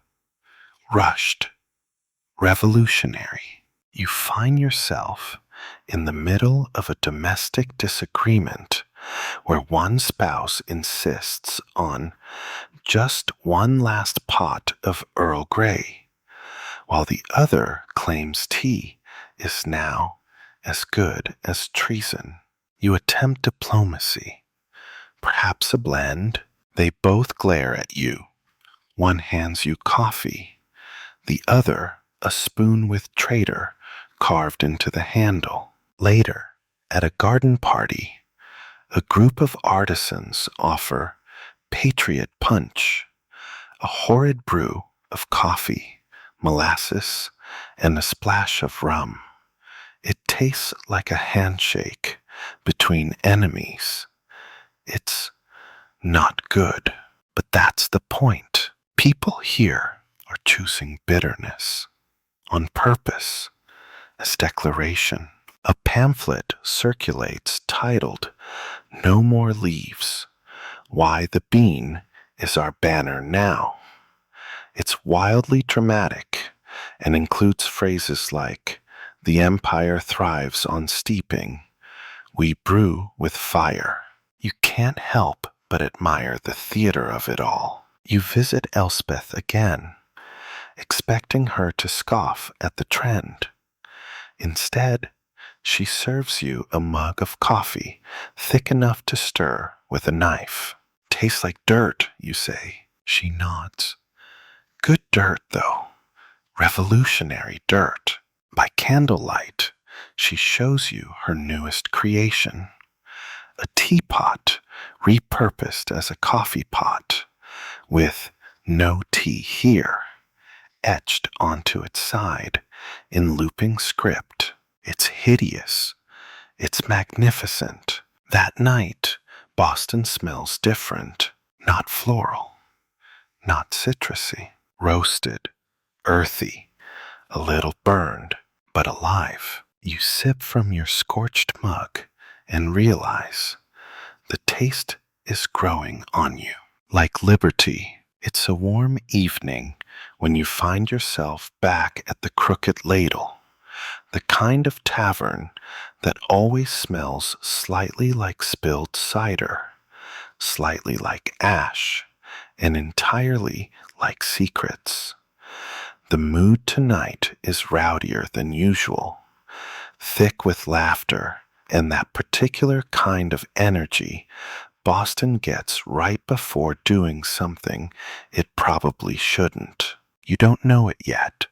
rushed, revolutionary. You find yourself in the middle of a domestic disagreement where one spouse insists on just one last pot of Earl Grey, while the other claims tea is now as good as treason. You attempt diplomacy, perhaps a blend. They both glare at you. One hands you coffee, the other a spoon with Trader carved into the handle. Later, at a garden party, a group of artisans offer Patriot Punch, a horrid brew of coffee, molasses, and a splash of rum. It tastes like a handshake between enemies. It's not good, but that's the point. People here are choosing bitterness on purpose as declaration. A pamphlet circulates titled, "No More Leaves. Why the Bean is Our Banner Now." It's wildly dramatic and includes phrases like, "The empire thrives on steeping. We brew with fire." You can't help but admire the theater of it all. You visit Elspeth again, expecting her to scoff at the trend. Instead, she serves you a mug of coffee thick enough to stir with a knife. "Tastes like dirt," you say. She nods. "Good dirt, though. Revolutionary dirt." By candlelight, she shows you her newest creation, a teapot repurposed as a coffee pot, with "No tea here" etched onto its side in looping script. It's hideous. It's magnificent. That night, Boston smells different. Not floral, not citrusy. Roasted, earthy, a little burned, but alive. You sip from your scorched mug and realize the taste is growing on you. Like liberty, it's a warm evening when you find yourself back at the Crooked Ladle, the kind of tavern that always smells slightly like spilled cider, slightly like ash, and entirely like secrets. The mood tonight is rowdier than usual, thick with laughter and that particular kind of energy Boston gets right before doing something it probably shouldn't. You don't know it yet,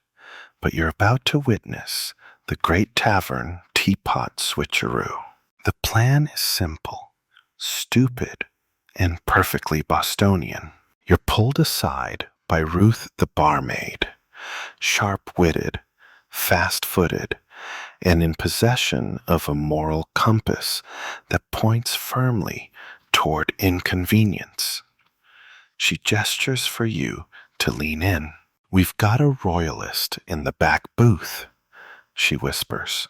but you're about to witness the great tavern teapot switcheroo. The plan is simple, stupid, and perfectly Bostonian. You're pulled aside by Ruth the barmaid, sharp-witted, fast-footed, and in possession of a moral compass that points firmly toward inconvenience. She gestures for you to lean in. "We've got a royalist in the back booth," she whispers,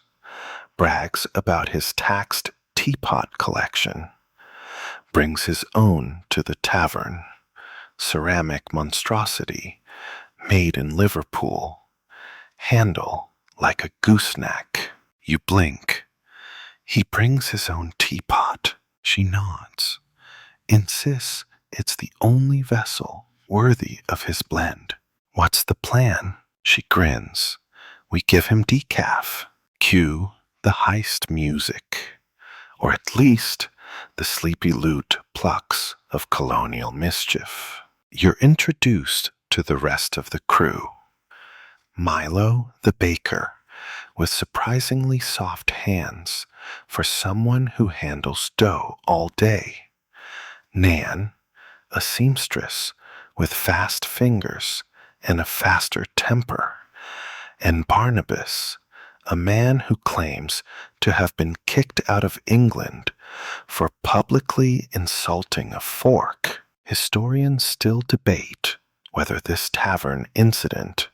brags about his taxed teapot collection, brings his own to the tavern, ceramic monstrosity, made in Liverpool, handle like a gooseneck. You blink. "He brings his own teapot," she nods, insists it's the only vessel worthy of his blend. "What's the plan?" She grins. "We give him decaf. Cue the heist music. Or at least the sleepy lute plucks of Colonial mischief." You're introduced to the rest of the crew. Milo, the baker, with surprisingly soft hands for someone who handles dough all day. Nan, a seamstress with fast fingers and a faster temper. And Barnabas, a man who claims to have been kicked out of England for publicly insulting a fork. Historians still debate whether this tavern incident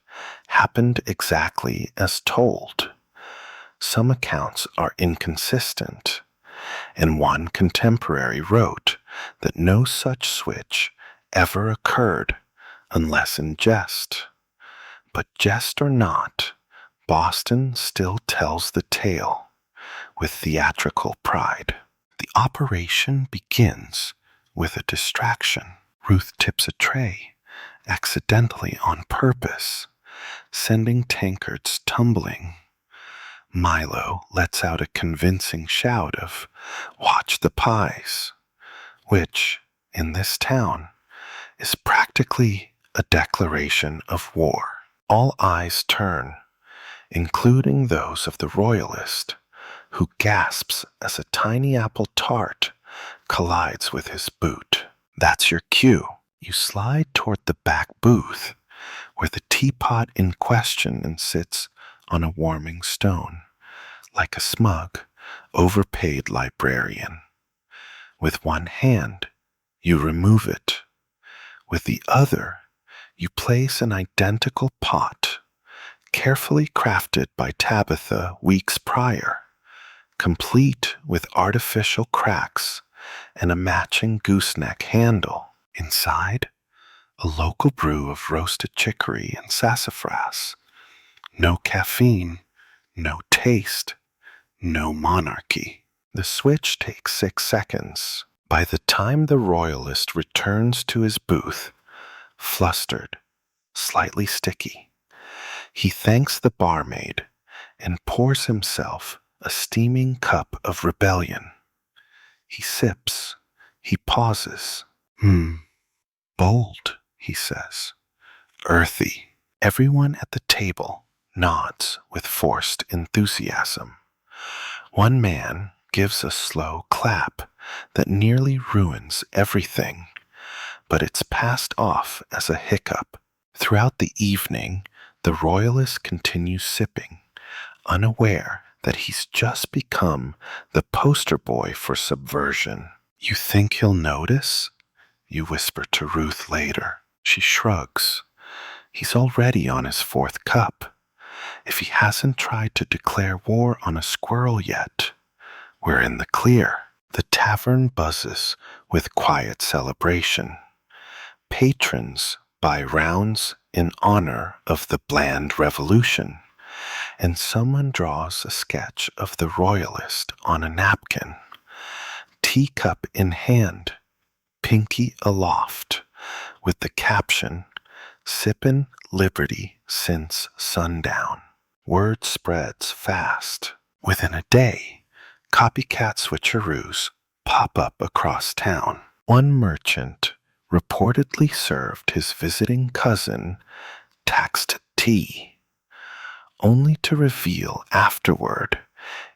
happened exactly as told. Some accounts are inconsistent, and one contemporary wrote that no such switch ever occurred unless in jest. But jest or not, Boston still tells the tale with theatrical pride. The operation begins with a distraction. Ruth tips a tray, accidentally on purpose, sending tankards tumbling. Milo lets out a convincing shout of, "Watch the pies," which, in this town, is practically a declaration of war. All eyes turn, including those of the royalist, who gasps as a tiny apple tart collides with his boot. That's your cue. You slide toward the back booth, where the teapot in question sits on a warming stone, like a smug, overpaid librarian. With one hand, you remove it. With the other, you place an identical pot, carefully crafted by Tabitha weeks prior, complete with artificial cracks and a matching gooseneck handle. Inside, a local brew of roasted chicory and sassafras. No caffeine, no taste, no monarchy. The switch takes 6 seconds. By the time the royalist returns to his booth, flustered, slightly sticky, he thanks the barmaid and pours himself a steaming cup of rebellion. He sips. He pauses. Bold, he says. Earthy. Everyone at the table nods with forced enthusiasm. One man gives a slow clap that nearly ruins everything, but it's passed off as a hiccup. Throughout the evening, the royalist continues sipping, unaware that he's just become the poster boy for subversion. You think he'll notice? You whisper to Ruth later. She shrugs. He's already on his 4th cup. If he hasn't tried to declare war on a squirrel yet, we're in the clear. The tavern buzzes with quiet celebration. Patrons buy rounds in honor of the bland revolution, and someone draws a sketch of the royalist on a napkin. Teacup in hand, pinky aloft, with the caption, "Sippin' Liberty since sundown." Word spreads fast. Within a day, copycat switcheroos pop up across town. One merchant reportedly served his visiting cousin taxed tea, only to reveal afterward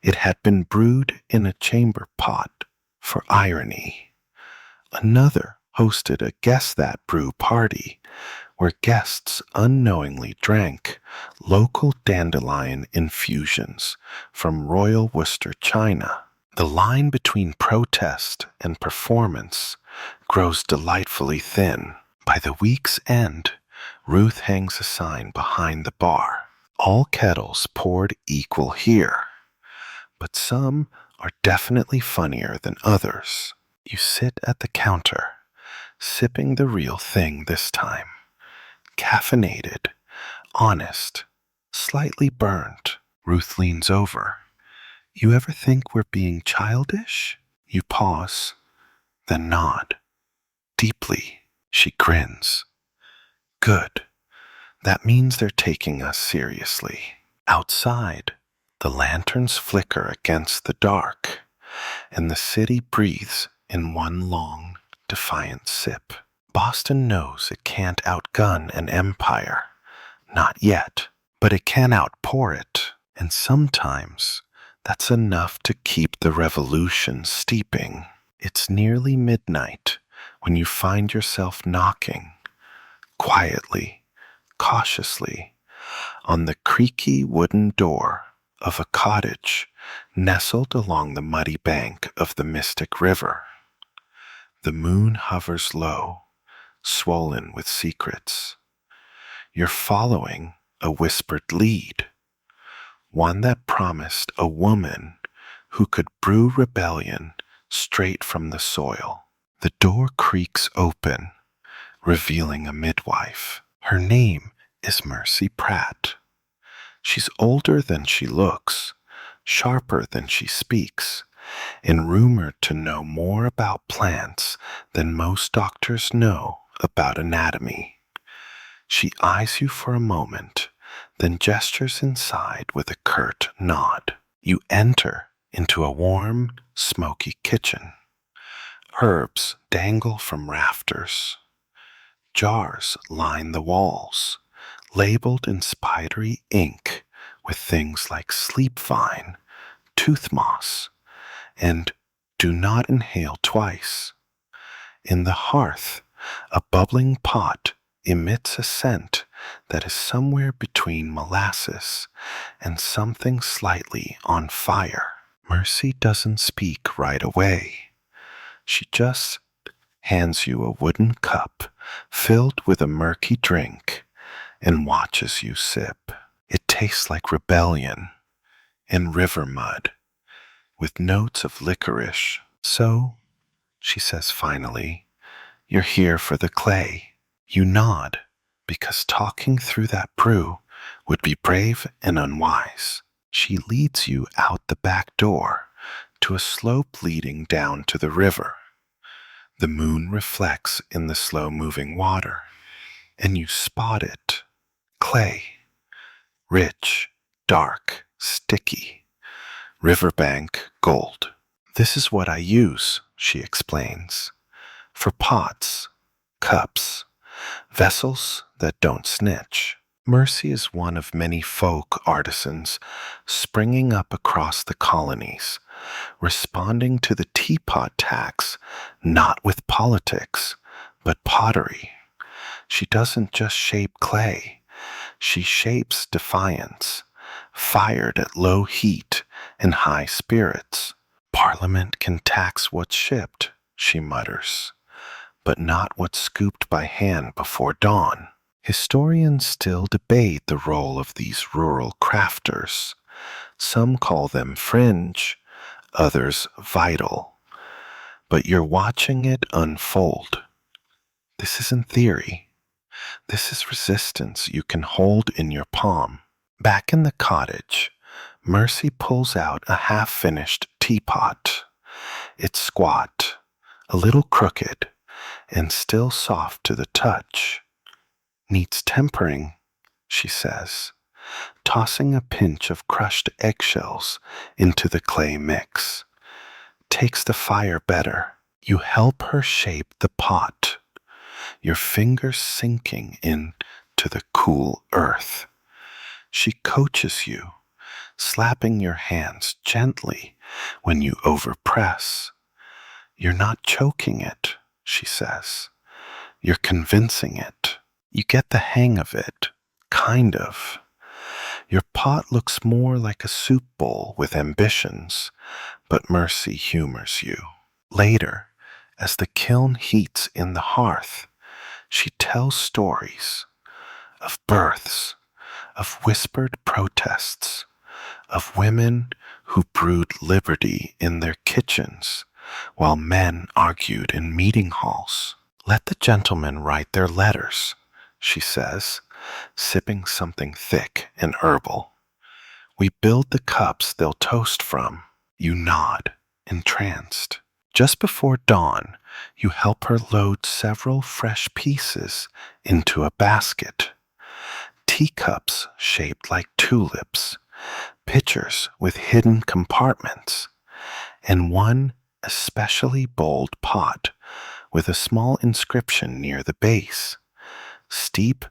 it had been brewed in a chamber pot for irony. Another hosted a Guess That Brew party where guests unknowingly drank local dandelion infusions from Royal Worcester china. The line between protest and performance grows delightfully thin. By the week's end, Ruth hangs a sign behind the bar. All kettles poured equal here, but some are definitely funnier than others. You sit at the counter, sipping the real thing this time. Caffeinated, honest, slightly burnt. Ruth leans over. You ever think we're being childish? You pause, then nod. Deeply, she grins. Good. That means they're taking us seriously. Outside, the lanterns flicker against the dark, and the city breathes in one long, defiant sip. Boston knows it can't outgun an empire. Not yet, but it can outpour it, and sometimes that's enough to keep the revolution steeping. It's nearly midnight when you find yourself knocking, quietly, cautiously, on the creaky wooden door of a cottage nestled along the muddy bank of the Mystic River. The moon hovers low, swollen with secrets. You're following a whispered lead, one that promised a woman who could brew rebellion straight from the soil. The door creaks open, revealing a midwife. Her name is Mercy Pratt. She's older than she looks, sharper than she speaks, and rumored to know more about plants than most doctors know about anatomy. She eyes you for a moment, then gestures inside with a curt nod. You enter into a warm, smoky kitchen. Herbs dangle from rafters. Jars line the walls, labeled in spidery ink with things like sleep vine, tooth moss, and do not inhale twice. In the hearth, a bubbling pot emits a scent that is somewhere between molasses and something slightly on fire. Mercy doesn't speak right away. She just hands you a wooden cup filled with a murky drink and watches you sip. It tastes like rebellion and river mud. with notes of licorice. "So," she says finally, "you're here for the clay." You nod, because talking through that brew would be brave and unwise. She leads you out the back door to a slope leading down to the river. The moon reflects in the slow-moving water, and you spot it. Clay. Rich, dark, sticky. Riverbank gold. "This is what I use," she explains, "for pots, cups, vessels that don't snitch." Mercy is one of many folk artisans springing up across the colonies, responding to the teapot tax not with politics, but pottery. She doesn't just shape clay, she shapes defiance, fired at low heat and high spirits. "Parliament can tax what's shipped," she mutters, "but not what's scooped by hand before dawn." Historians still debate the role of these rural crafters. Some call them fringe, others vital. But you're watching it unfold. This isn't theory. This is resistance you can hold in your palm. Back in the cottage, Mercy pulls out a half-finished teapot. It's squat, a little crooked, and still soft to the touch. "Needs tempering," she says, tossing a pinch of crushed eggshells into the clay mix. "Takes the fire better." You help her shape the pot, your fingers sinking into the cool earth. She coaches you, slapping your hands gently when you overpress. "You're not choking it," she says. "You're convincing it. You get the hang of it, kind of." Your pot looks more like a soup bowl with ambitions, but Mercy humors you. Later, as the kiln heats in the hearth, she tells stories of births, of whispered protests, of women who brewed liberty in their kitchens while men argued in meeting halls. "Let the gentlemen write their letters," she says, sipping something thick and herbal. "We build the cups they'll toast from." You nod, entranced. Just before dawn, you help her load several fresh pieces into a basket. Teacups shaped like tulips, pitchers with hidden compartments, and one especially bold pot with a small inscription near the base. "Steep,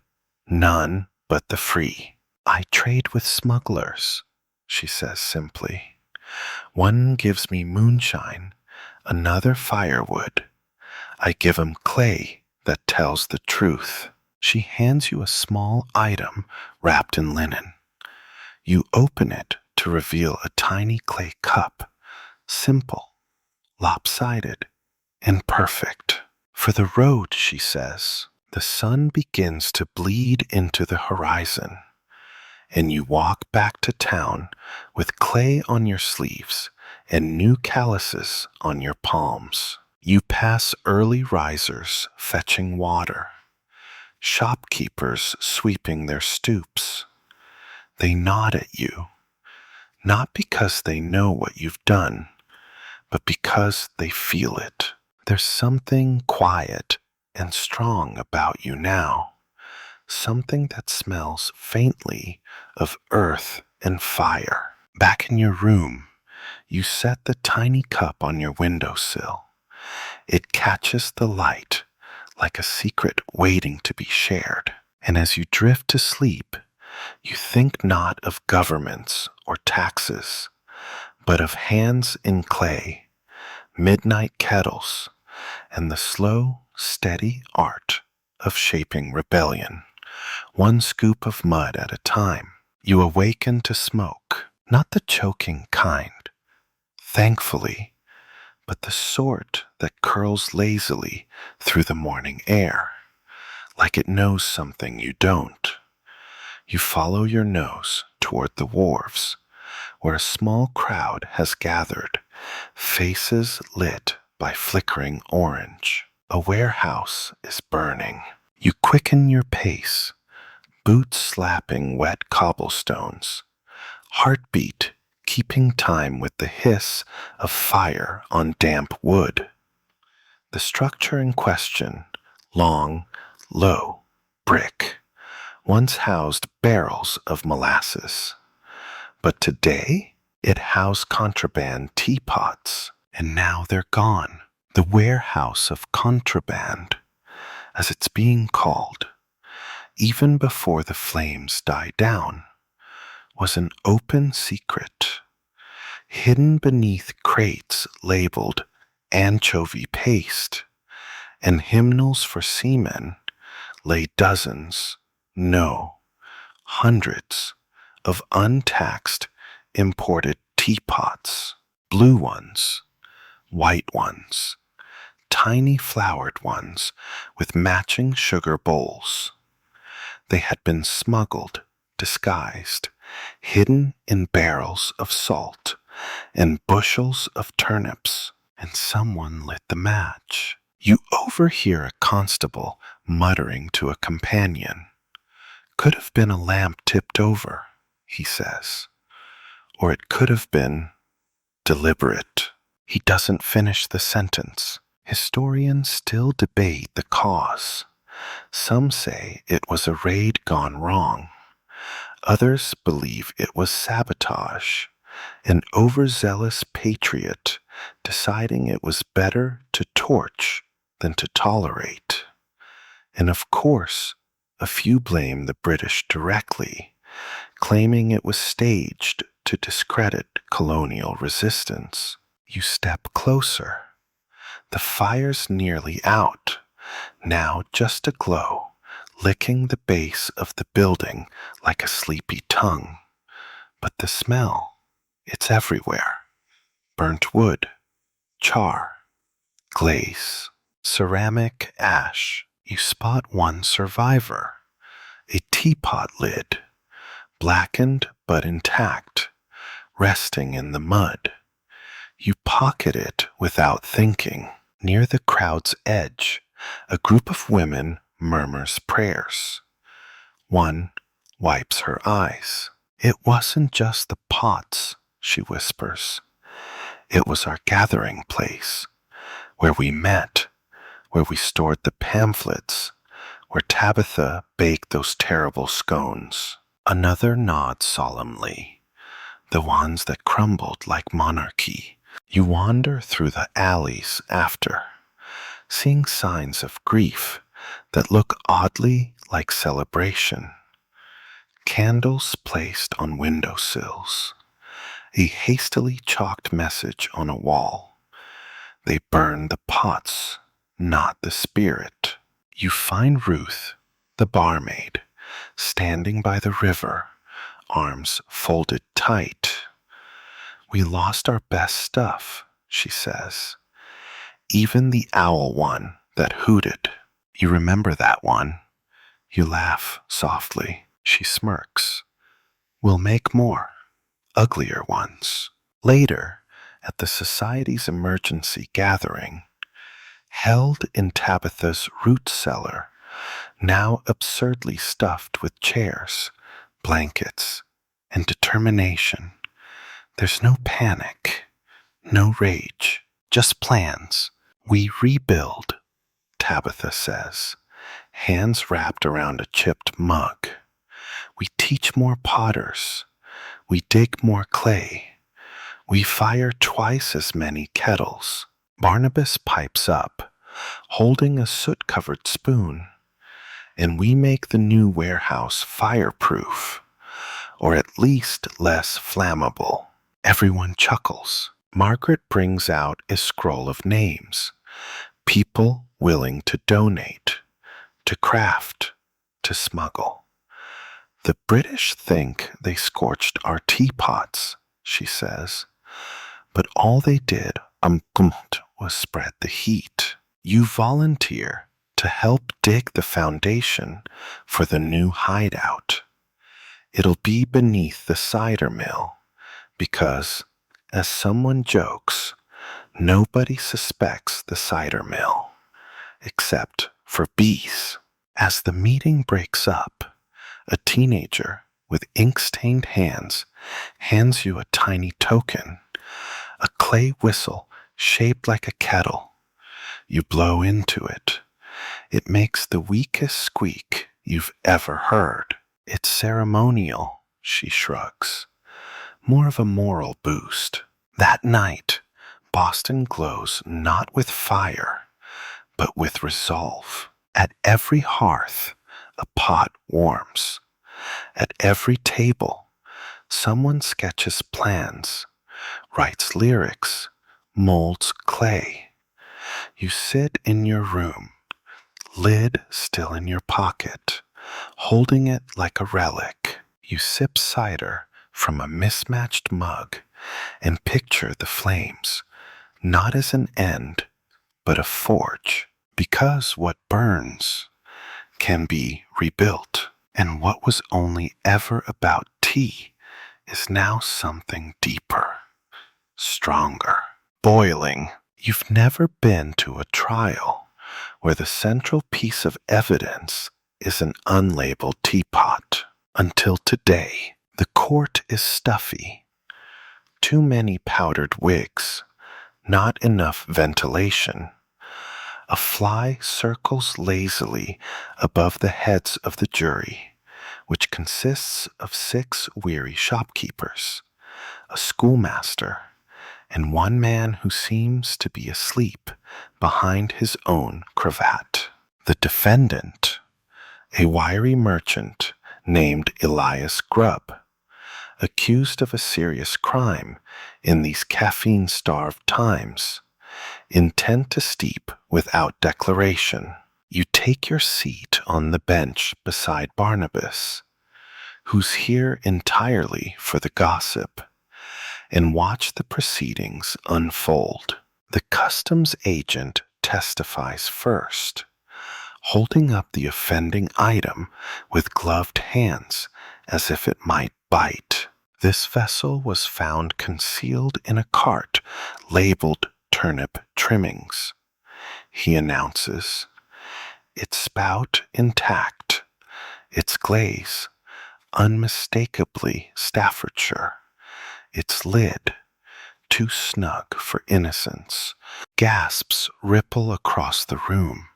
none but the free." "I trade with smugglers," she says simply. "One gives me moonshine, another firewood. I give 'em clay that tells the truth." She hands you a small item wrapped in linen. You open it to reveal a tiny clay cup, simple, lopsided, and perfect. "For the road," she says. The sun begins to bleed into the horizon, and you walk back to town with clay on your sleeves and new calluses on your palms. You pass early risers fetching water, shopkeepers sweeping their stoops. They nod at you, not because they know what you've done, but because they feel it. There's something quiet and strong about you now, something that smells faintly of earth and fire. Back in your room, you set the tiny cup on your windowsill. It catches the light like a secret waiting to be shared. And as you drift to sleep, you think not of governments or taxes, but of hands in clay, midnight kettles, and the slow, steady art of shaping rebellion, one scoop of mud at a time. You awaken to smoke, not the choking kind, thankfully, but the sort that curls lazily through the morning air, like it knows something you don't. You follow your nose toward the wharves, where a small crowd has gathered, faces lit by flickering orange. A warehouse is burning. You quicken your pace, boots slapping wet cobblestones, heartbeat keeping time with the hiss of fire on damp wood. The structure in question, long, low, brick, once housed barrels of molasses. But today, it housed contraband teapots, and now they're gone. The warehouse of contraband, as it's being called, even before the flames died down, was an open secret. Hidden beneath crates labeled anchovy paste and hymnals for seamen lay dozens, no, hundreds of untaxed imported teapots, blue ones, white ones, tiny flowered ones with matching sugar bowls. They had been smuggled, disguised, hidden in barrels of salt and bushels of turnips, and someone lit the match. You overhear a constable muttering to a companion. Could have been a lamp tipped over, he says. Or it could have been deliberate. He doesn't finish the sentence. Historians still debate the cause. Some say it was a raid gone wrong. Others believe it was sabotage, an overzealous patriot deciding it was better to torch than to tolerate. And of course, a few blame the British directly, claiming it was staged to discredit colonial resistance. You step closer. The fire's nearly out, now just aglow, licking the base of the building like a sleepy tongue. But the smell, it's everywhere. Burnt wood, char, glaze, ceramic ash. You spot one survivor, a teapot lid, blackened but intact, resting in the mud. You pocket it without thinking. Near the crowd's edge, a group of women murmurs prayers. One wipes her eyes. It wasn't just the pots, she whispers. It was our gathering place, where we met, where we stored the pamphlets, where Tabitha baked those terrible scones. Another nods solemnly, the ones that crumbled like monarchy. You wander through the alleys after, seeing signs of grief that look oddly like celebration. Candles placed on windowsills, a hastily chalked message on a wall. They burn the pots, not the spirit. You find Ruth, the barmaid, standing by the river, arms folded tight. We lost our best stuff, she says. Even the owl one that hooted. You remember that one? You laugh softly. She smirks. We'll make more, uglier ones. Later, at the Society's emergency gathering, held in Tabitha's root cellar, now absurdly stuffed with chairs, blankets, and determination. There's no panic, no rage, just plans. We rebuild, Tabitha says, hands wrapped around a chipped mug. We teach more potters. We dig more clay. We fire twice as many kettles. Barnabas pipes up, holding a soot-covered spoon. And we make the new warehouse fireproof, or at least less flammable. Everyone chuckles. Margaret brings out a scroll of names, people willing to donate, to craft, to smuggle. The British think they scorched our teapots, she says, but all they did was spread the heat. You volunteer to help dig the foundation for the new hideout. It'll be beneath the cider mill, because, as someone jokes, nobody suspects the cider mill, except for bees. As the meeting breaks up, a teenager with ink-stained hands hands you a tiny token, a clay whistle shaped like a kettle. You blow into it. It makes the weakest squeak you've ever heard. It's ceremonial, she shrugs. More of a moral boost. That night, Boston glows not with fire, but with resolve. At every hearth, a pot warms. At every table, someone sketches plans, writes lyrics, molds clay. You sit in your room, lid still in your pocket, holding it like a relic. You sip cider from a mismatched mug and picture the flames, not as an end, but a forge, because what burns can be rebuilt, and what was only ever about tea is now something deeper, stronger, boiling. You've never been to a trial where the central piece of evidence is an unlabeled teapot. Until today, the court is stuffy. Too many powdered wigs, not enough ventilation. A fly circles lazily above the heads of the jury, which consists of 6 weary shopkeepers, a schoolmaster, and one man who seems to be asleep behind his own cravat. The defendant, a wiry merchant named Elias Grubb, accused of a serious crime in these caffeine-starved times, intent to steep without declaration. You take your seat on the bench beside Barnabas, who's here entirely for the gossip, and watch the proceedings unfold. The customs agent testifies first, holding up the offending item with gloved hands as if it might bite. This vessel was found concealed in a cart labeled turnip trimmings, he announces, its spout intact, its glaze unmistakably Staffordshire, its lid too snug for innocence. Gasps ripple across the room.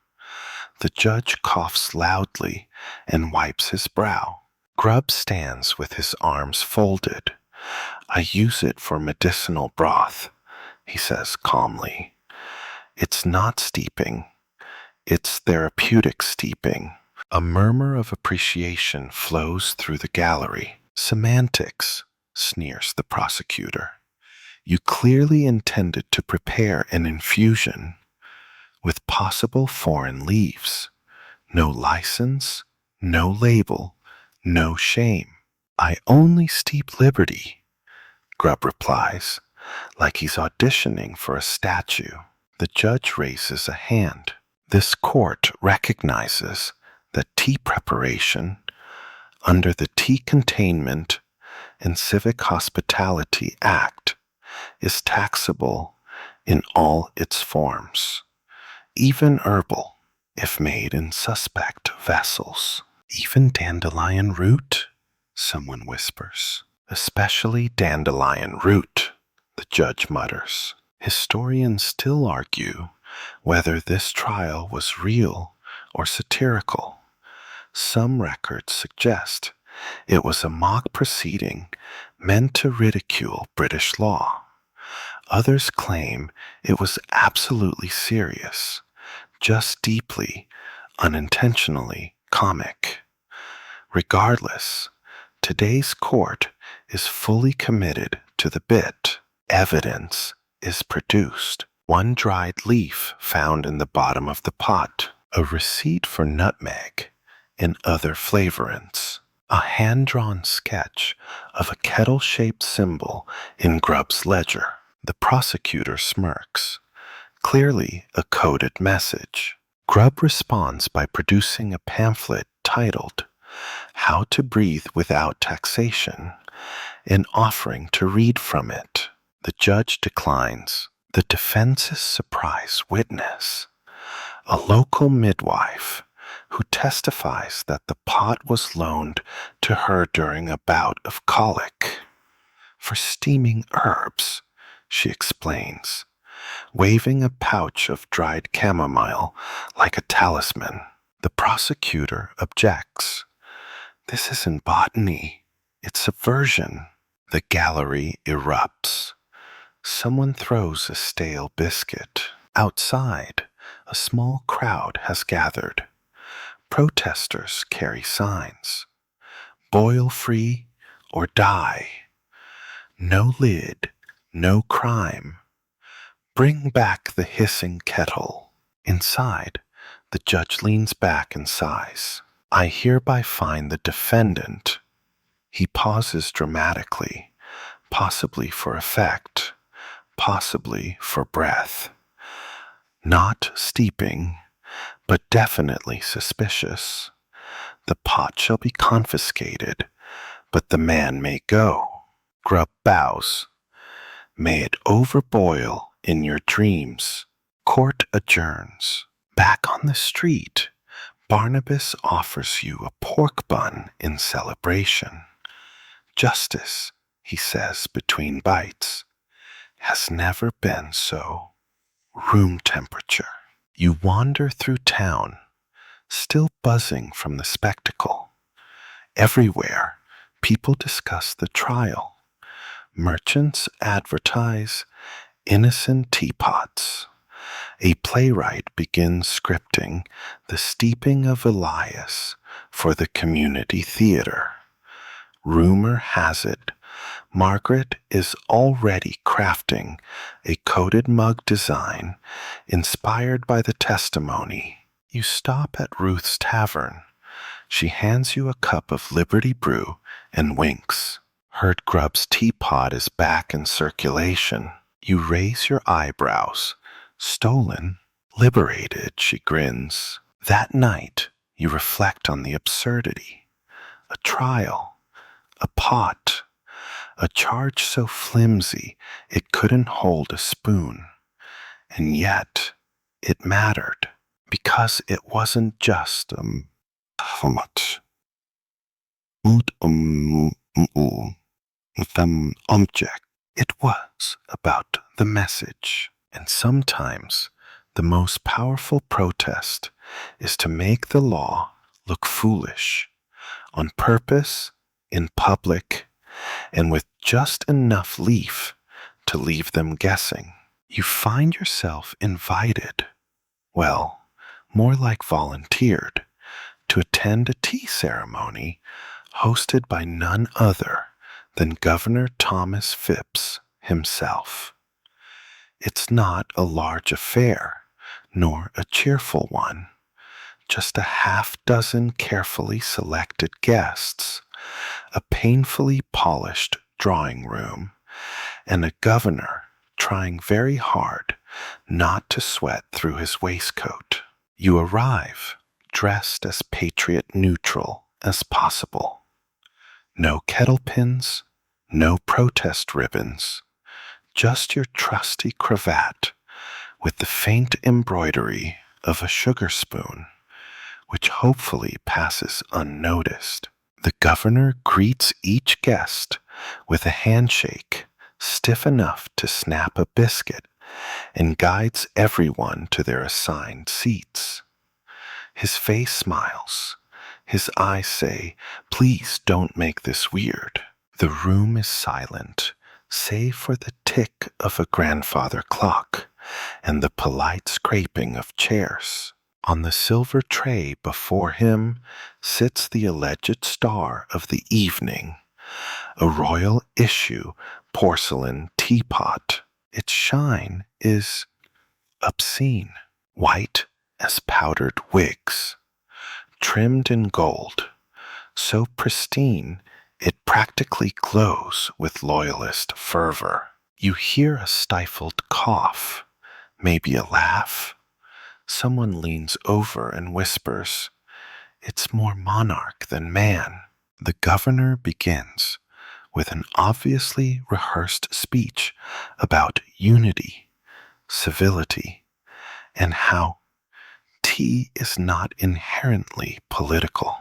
The judge coughs loudly and wipes his brow. Grubb stands with his arms folded. I use it for medicinal broth, he says calmly. It's not steeping. It's therapeutic steeping. A murmur of appreciation flows through the gallery. Semantics, sneers the prosecutor. You clearly intended to prepare an infusion with possible foreign leaves. No license, no label, no shame. I only steep liberty, Grubb replies, like he's auditioning for a statue. The judge raises a hand. This court recognizes that tea preparation, under the Tea Containment and Civic Hospitality Act, is taxable in all its forms, even herbal, if made in suspect vessels. Even dandelion root, someone whispers. Especially dandelion root, the judge mutters. Historians still argue whether this trial was real or satirical. Some records suggest it was a mock proceeding meant to ridicule British law. Others claim it was absolutely serious, just deeply, unintentionally comic. Regardless, today's court is fully committed to the bit. Evidence is produced. One dried leaf found in the bottom of the pot, a receipt for nutmeg and other flavorants, a hand-drawn sketch of a kettle-shaped symbol in Grubb's ledger. The prosecutor smirks, clearly a coded message. Grubb responds by producing a pamphlet titled How to Breathe Without Taxation in offering to read from it. The judge declines. The defense's surprise witness, a local midwife who testifies that the pot was loaned to her during a bout of colic. For steaming herbs, she explains, waving a pouch of dried chamomile like a talisman. The prosecutor objects. This isn't botany, it's subversion. The gallery erupts. Someone throws a stale biscuit. Outside, a small crowd has gathered. Protesters carry signs. Boil free or die. No lid, no crime. Bring back the hissing kettle. Inside, the judge leans back and sighs. I hereby find the defendant. He pauses dramatically, possibly for effect, possibly for breath. Not steeping, but definitely suspicious. The pot shall be confiscated, but the man may go. Grub bows. May it overboil in your dreams. Court adjourns. Back on the street, Barnabas offers you a pork bun in celebration. Justice, he says between bites, has never been so room temperature. You wander through town, still buzzing from the spectacle. Everywhere, people discuss the trial. Merchants advertise innocent teapots. A playwright begins scripting the steeping of Elias for the community theater. Rumor has it, Margaret is already crafting a coated mug design inspired by the testimony. You stop at Ruth's Tavern. She hands you a cup of Liberty Brew and winks. Heard Grubb's teapot is back in circulation. You raise your eyebrows. Stolen? Liberated, she grins. That night, you reflect on the absurdity. A trial. A pot. A charge so flimsy it couldn't hold a spoon. And yet, it mattered, because it wasn't just object. It was about the message. And sometimes, the most powerful protest is to make the law look foolish, on purpose, in public, and with just enough leaf to leave them guessing. You find yourself invited, well, more like volunteered, to attend a tea ceremony hosted by none other than Governor Thomas Phipps himself. It's not a large affair, nor a cheerful one, just a half-dozen carefully selected guests, a painfully polished drawing room, and a governor trying very hard not to sweat through his waistcoat. You arrive dressed as patriot neutral as possible. No kettle pins, no protest ribbons, just your trusty cravat with the faint embroidery of a sugar spoon, which hopefully passes unnoticed. The governor greets each guest with a handshake stiff enough to snap a biscuit and guides everyone to their assigned seats. His face smiles. His eyes say, "Please don't make this weird." The room is silent, save for the tick of a grandfather clock and the polite scraping of chairs. On the silver tray before him sits the alleged star of the evening, a royal issue porcelain teapot. Its shine is obscene, white as powdered wigs, trimmed in gold, so pristine it practically glows with loyalist fervor. You hear a stifled cough, maybe a laugh. Someone leans over and whispers, "It's more monarch than man." The governor begins with an obviously rehearsed speech about unity, civility, and how tea is not inherently political.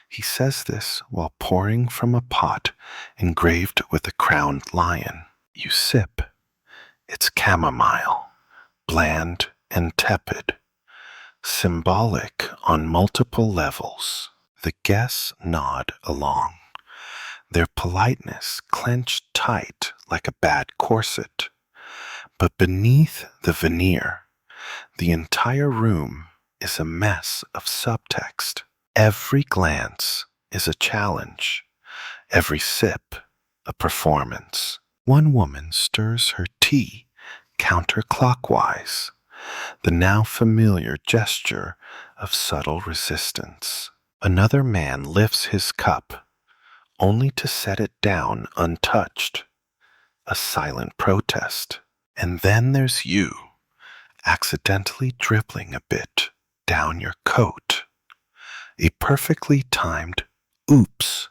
He says this while pouring from a pot engraved with a crowned lion. You sip. It's chamomile, bland and tepid, symbolic on multiple levels. The guests nod along, their politeness clenched tight like a bad corset. But beneath the veneer, the entire room is a mess of subtext. Every glance is a challenge, every sip a performance. One woman stirs her tea counterclockwise, the now familiar gesture of subtle resistance. Another man lifts his cup, only to set it down untouched, a silent protest. And then there's you, accidentally dribbling a bit down your coat, a perfectly timed oops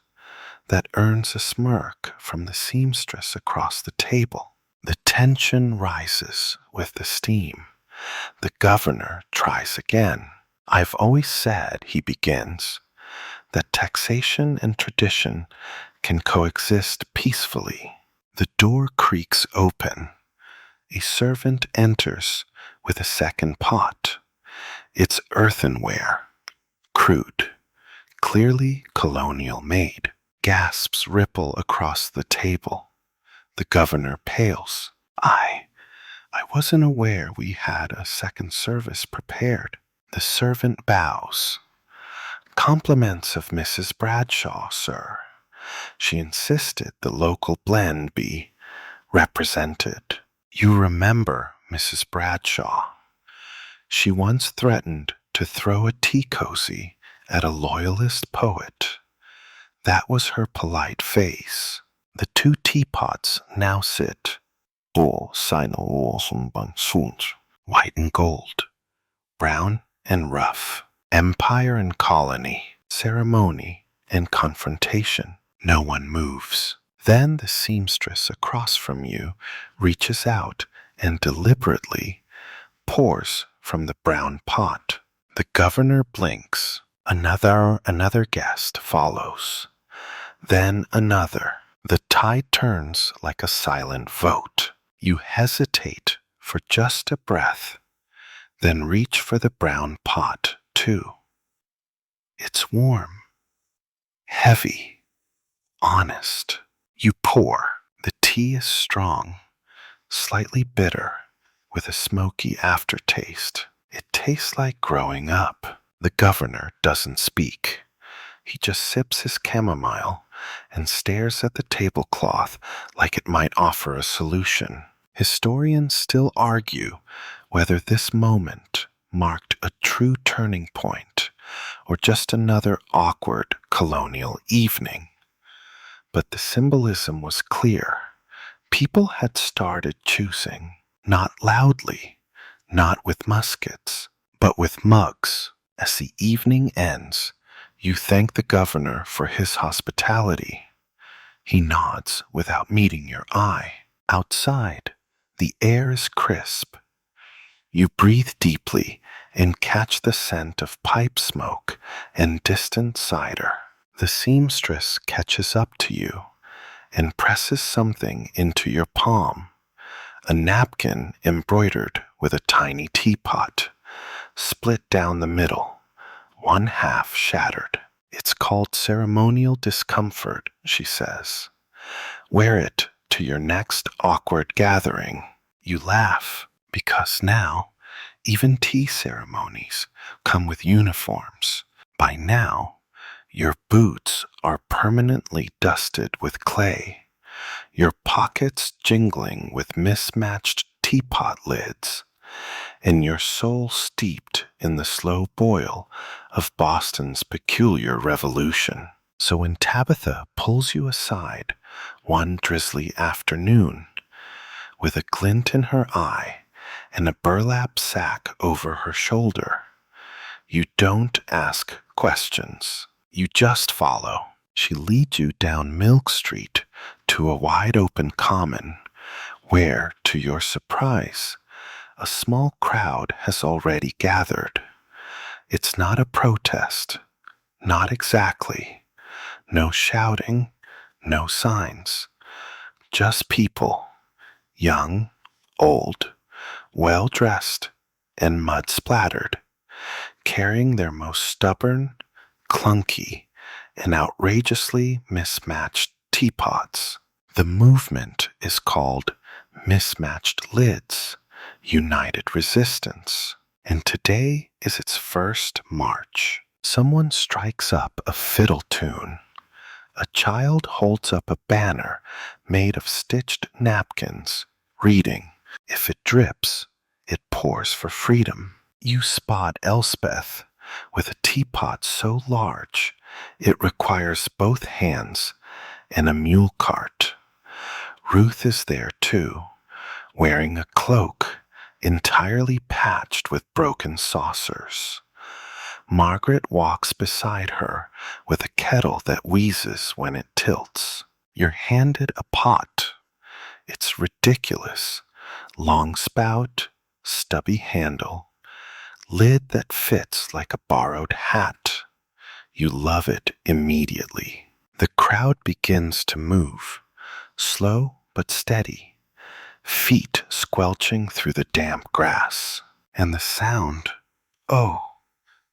that earns a smirk from the seamstress across the table. The tension rises with the steam. The governor tries again. I've always said, he begins, that taxation and tradition can coexist peacefully. The door creaks open. A servant enters with a second pot. It's earthenware, crude, clearly colonial made. Gasps ripple across the table. The governor pales. I wasn't aware we had a second service prepared. The servant bows. Compliments of Mrs. Bradshaw, sir. She insisted the local blend be represented. You remember Mrs. Bradshaw. She once threatened to throw a tea cozy at a loyalist poet. That was her polite face. The two teapots now sit, white and gold, brown and rough, empire and colony, ceremony and confrontation. No one moves. Then the seamstress across from you reaches out and deliberately pours from the brown pot. The governor blinks. Another guest follows. Then another. The tide turns like a silent vote. You hesitate for just a breath, then reach for the brown pot, too. It's warm, heavy, honest. You pour. The tea is strong, slightly bitter, with a smoky aftertaste. It tastes like growing up. The governor doesn't speak. He just sips his chamomile and stares at the tablecloth like it might offer a solution. Historians still argue whether this moment marked a true turning point or just another awkward colonial evening. But the symbolism was clear. People had started choosing, not loudly, not with muskets, but with mugs. As the evening ends, you thank the governor for his hospitality. He nods without meeting your eye. Outside, the air is crisp. You breathe deeply and catch the scent of pipe smoke and distant cider. The seamstress catches up to you and presses something into your palm, a napkin embroidered with a tiny teapot, split down the middle, one half shattered. It's called ceremonial discomfort, she says. Wear it to your next awkward gathering. You laugh because now even tea ceremonies come with uniforms. By now, your boots are permanently dusted with clay, your pockets jingling with mismatched teapot lids, and your soul steeped in the slow boil of Boston's peculiar revolution. So when Tabitha pulls you aside one drizzly afternoon, with a glint in her eye and a burlap sack over her shoulder, you don't ask questions. You just follow. She leads you down Milk Street to a wide-open common where, to your surprise, a small crowd has already gathered. It's not a protest, not exactly. No shouting, no signs. Just people, young, old, well-dressed, and mud-splattered, carrying their most stubborn, clunky, and outrageously mismatched teapots. The movement is called Mismatched Lids, United Resistance, and today is its first march. Someone strikes up a fiddle tune. A child holds up a banner made of stitched napkins, reading, "If it drips, it pours for freedom." You spot Elspeth with a teapot so large it requires both hands and a mule cart. Ruth is there too, wearing a cloak entirely patched with broken saucers. Margaret walks beside her with a kettle that wheezes when it tilts. You're handed a pot. It's ridiculous. Long spout, stubby handle, lid that fits like a borrowed hat. You love it immediately. The crowd begins to move, slow but steady, feet squelching through the damp grass. And the sound, oh,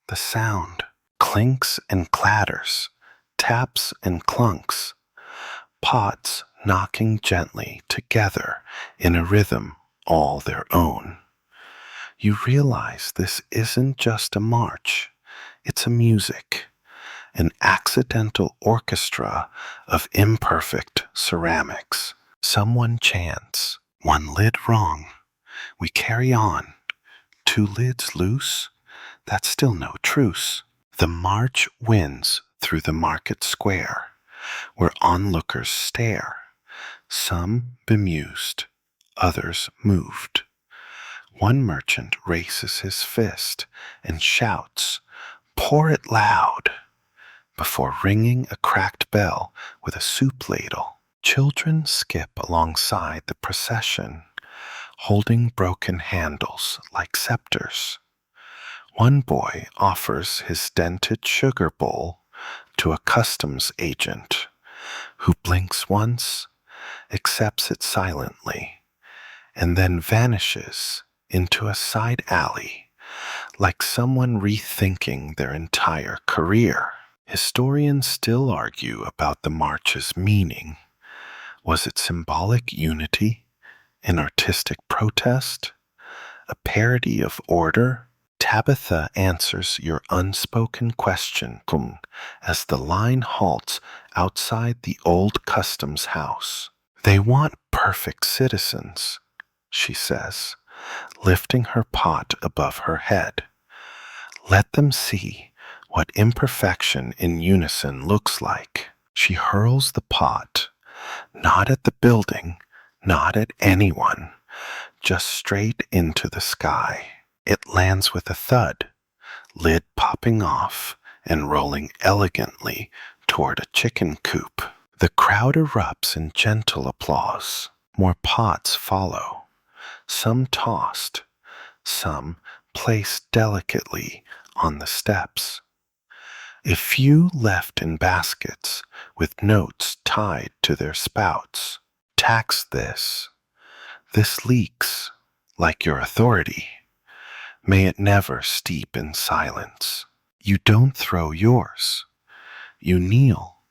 the sound, clinks and clatters, taps and clunks, pots knocking gently together in a rhythm all their own. You realize this isn't just a march, it's a music, an accidental orchestra of imperfect ceramics. Someone chants, "One lid wrong. We carry on. Two lids loose. That's still no truce." The march winds through the market square, where onlookers stare, some bemused, others moved. One merchant raises his fist and shouts, "Pour it loud," before ringing a cracked bell with a soup ladle. Children skip alongside the procession, holding broken handles like scepters. One boy offers his dented sugar bowl to a customs agent, who blinks once, accepts it silently, and then vanishes into a side alley, like someone rethinking their entire career. Historians still argue about the march's meaning. Was it symbolic unity, an artistic protest, a parody of order? Tabitha answers your unspoken question as the line halts outside the old customs house. "They want perfect citizens," she says, lifting her pot above her head. "Let them see what imperfection in unison looks like." She hurls the pot, not at the building, not at anyone, just straight into the sky. It lands with a thud, lid popping off and rolling elegantly toward a chicken coop. The crowd erupts in gentle applause. More pots follow, some tossed, some placed delicately on the steps. A few left in baskets with notes tied to their spouts. "Tax this. This leaks, like your authority. May it never steep in silence." You don't throw yours. You kneel,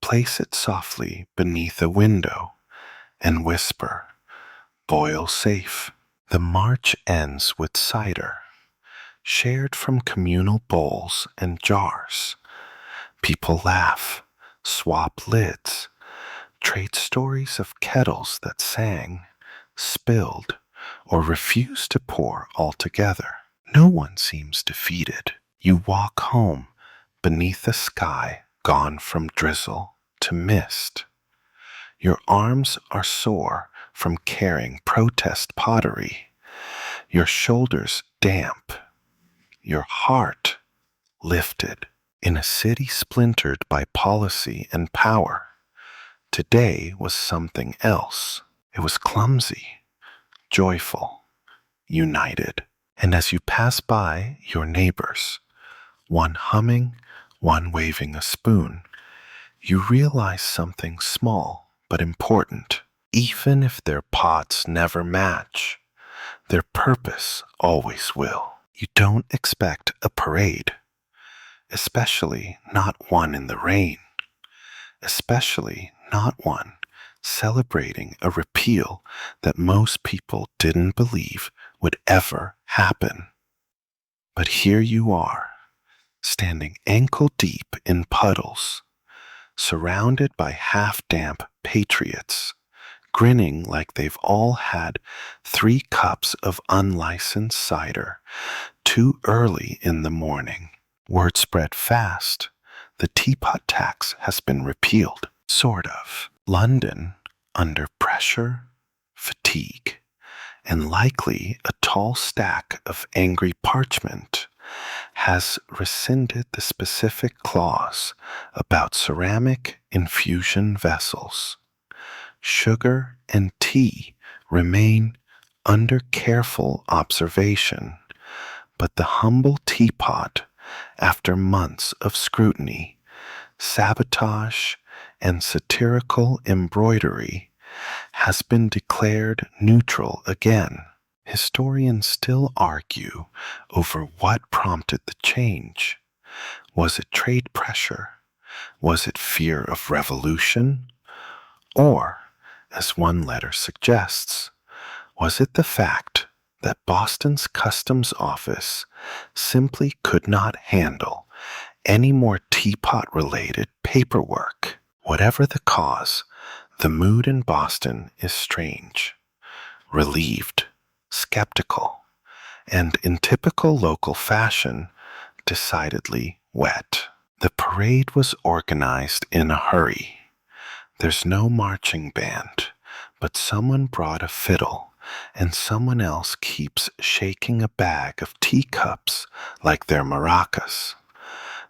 place it softly beneath a window, and whisper, "Boil safe." The march ends with cider, shared from communal bowls and jars. People laugh, swap lids, trade stories of kettles that sang, spilled, or refused to pour altogether. No one seems defeated. You walk home beneath a sky gone from drizzle to mist. Your arms are sore from carrying protest pottery, your shoulders damp, your heart lifted. In a city splintered by policy and power, today was something else. It was clumsy, joyful, united. And as you pass by your neighbors, one humming, one waving a spoon, you realize something small but important. Even if their pots never match, their purpose always will. You don't expect a parade, especially not one in the rain, especially not one celebrating a repeal that most people didn't believe would ever happen. But here you are, standing ankle deep in puddles, surrounded by half-damp patriots, grinning like they've all had 3 cups of unlicensed cider too early in the morning. Word spread fast. The teapot tax has been repealed. Sort of. London, under pressure, fatigue, and likely a tall stack of angry parchment, has rescinded the specific clause about ceramic infusion vessels. Sugar and tea remain under careful observation, but the humble teapot, after months of scrutiny, sabotage, and satirical embroidery, has been declared neutral again. Historians still argue over what prompted the change. Was it trade pressure? Was it fear of revolution? Or, as one letter suggests, was it the fact that Boston's customs office simply could not handle any more teapot-related paperwork? Whatever the cause, the mood in Boston is strange, relieved, skeptical, and in typical local fashion, decidedly wet. The parade was organized in a hurry. There's no marching band, but someone brought a fiddle, and someone else keeps shaking a bag of teacups like they're maracas.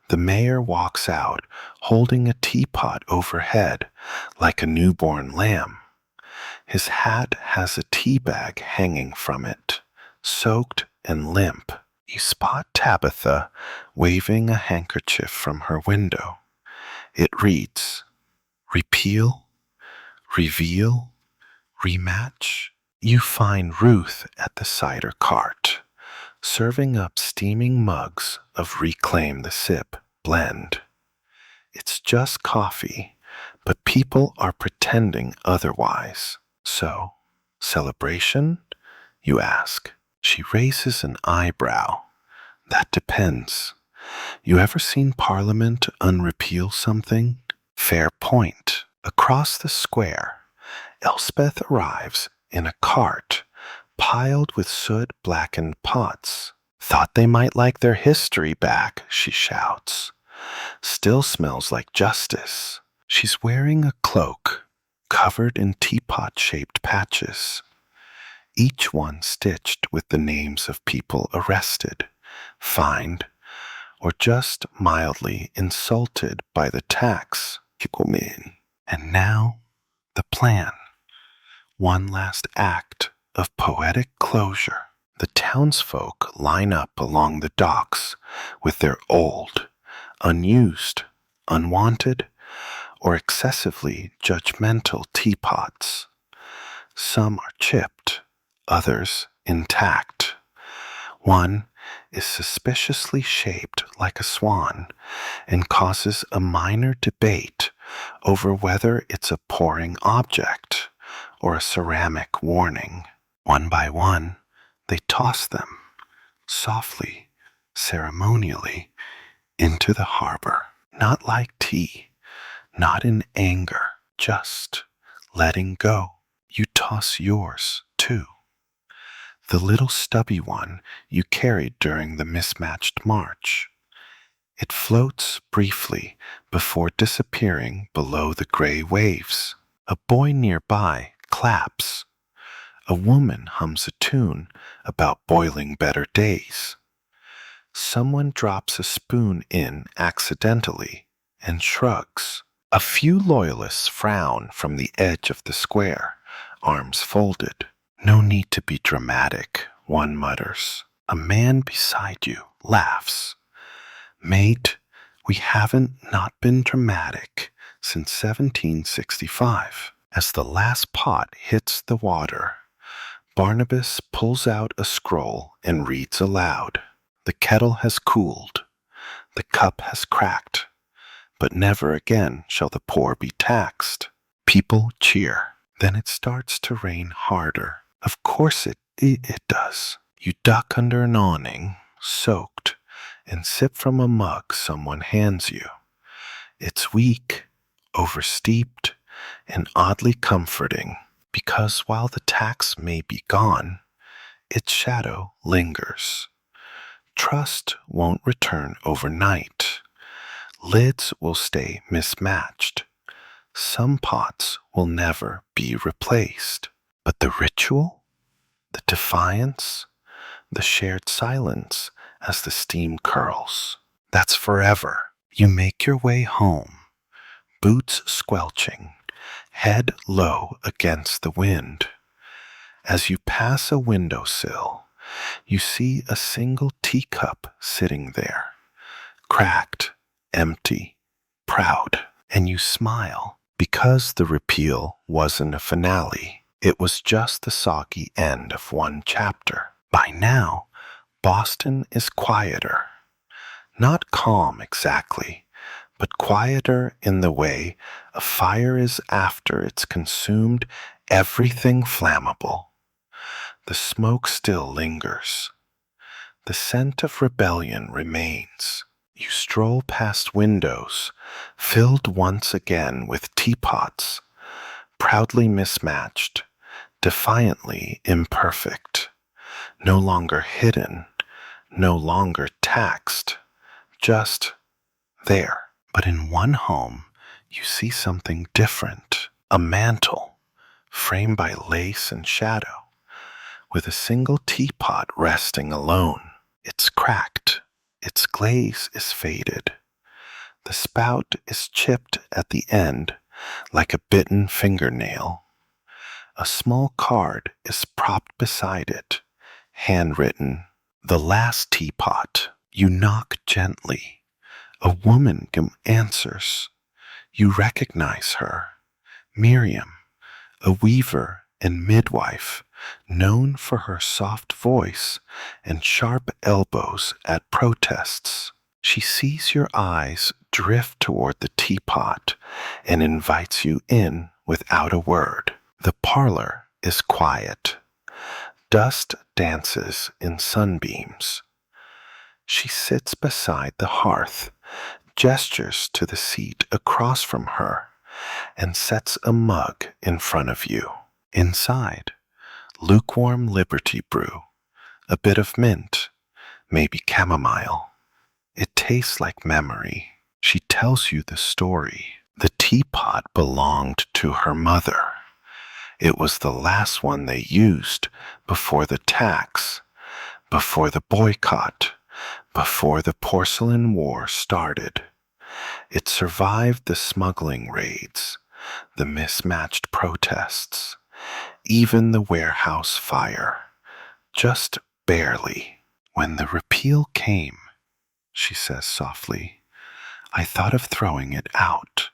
The mayor walks out holding a teapot overhead like a newborn lamb. His hat has a tea bag hanging from it, soaked and limp. You spot Tabitha waving a handkerchief from her window. It reads, "Repeal, reveal, rematch." You find Ruth at the cider cart, serving up steaming mugs of Reclaim the Sip blend. It's just coffee, but people are pretending otherwise. So, celebration? You ask. She raises an eyebrow. That depends. You ever seen Parliament unrepeal something? Fair point. Across the square, Elspeth arrives in a cart piled with soot-blackened pots. "Thought they might like their history back," she shouts. "Still smells like justice." She's wearing a cloak covered in teapot-shaped patches, each one stitched with the names of people arrested, fined, or just mildly insulted by the tax. And now, the plan. One last act of poetic closure. The townsfolk line up along the docks with their old, unused, unwanted, or excessively judgmental teapots. Some are chipped, others intact. One is suspiciously shaped like a swan and causes a minor debate over whether it's a pouring object or a ceramic warning. One by one, they toss them, softly, ceremonially, into the harbor. Not like tea, not in anger, just letting go. You toss yours, too. The little stubby one you carried during the mismatched march. It floats briefly before disappearing below the gray waves. A boy nearby claps. A woman hums a tune about boiling better days. Someone drops a spoon in accidentally and shrugs. A few loyalists frown from the edge of the square, arms folded. No need to be dramatic, one mutters. A man beside you laughs. Mate, we haven't not been dramatic since 1765. As the last pot hits the water, Barnabas pulls out a scroll and reads aloud. The kettle has cooled, the cup has cracked, but never again shall the poor be taxed. People cheer. Then it starts to rain harder. Of course it does. You duck under an awning, soaked, and sip from a mug someone hands you. It's weak, oversteeped, and oddly comforting, because while the tax may be gone, its shadow lingers. Trust won't return overnight. Lids will stay mismatched. Some pots will never be replaced. But the ritual, the defiance, the shared silence as the steam curls, that's forever. You make your way home, boots squelching, head low against the wind. As you pass a windowsill, you see a single teacup sitting there, cracked, empty, proud, and you smile because the repeal wasn't a finale. It was just the soggy end of one chapter. By now, Boston is quieter. Not calm exactly, but quieter in the way a fire is after it's consumed everything flammable. The smoke still lingers. The scent of rebellion remains. You stroll past windows, filled once again with teapots, proudly mismatched, defiantly imperfect, no longer hidden, no longer taxed, just there. But in one home, you see something different. A mantle, framed by lace and shadow, with a single teapot resting alone. It's cracked. Its glaze is faded. The spout is chipped at the end like a bitten fingernail. A small card is propped beside it, handwritten. The last teapot. You knock gently. A woman answers. You recognize her. Miriam, a weaver and midwife, known for her soft voice and sharp elbows at protests. She sees your eyes drift toward the teapot and invites you in without a word. The parlor is quiet. Dust dances in sunbeams. She sits beside the hearth, gestures to the seat across from her, and sets a mug in front of you. Inside, lukewarm Liberty brew, a bit of mint, maybe chamomile. It tastes like memory. She tells you the story. The teapot belonged to her mother. It was the last one they used before the tax, before the boycott, before the porcelain war started. It survived the smuggling raids, the mismatched protests, even the warehouse fire, just barely. When the repeal came, she says softly, I thought of throwing it out,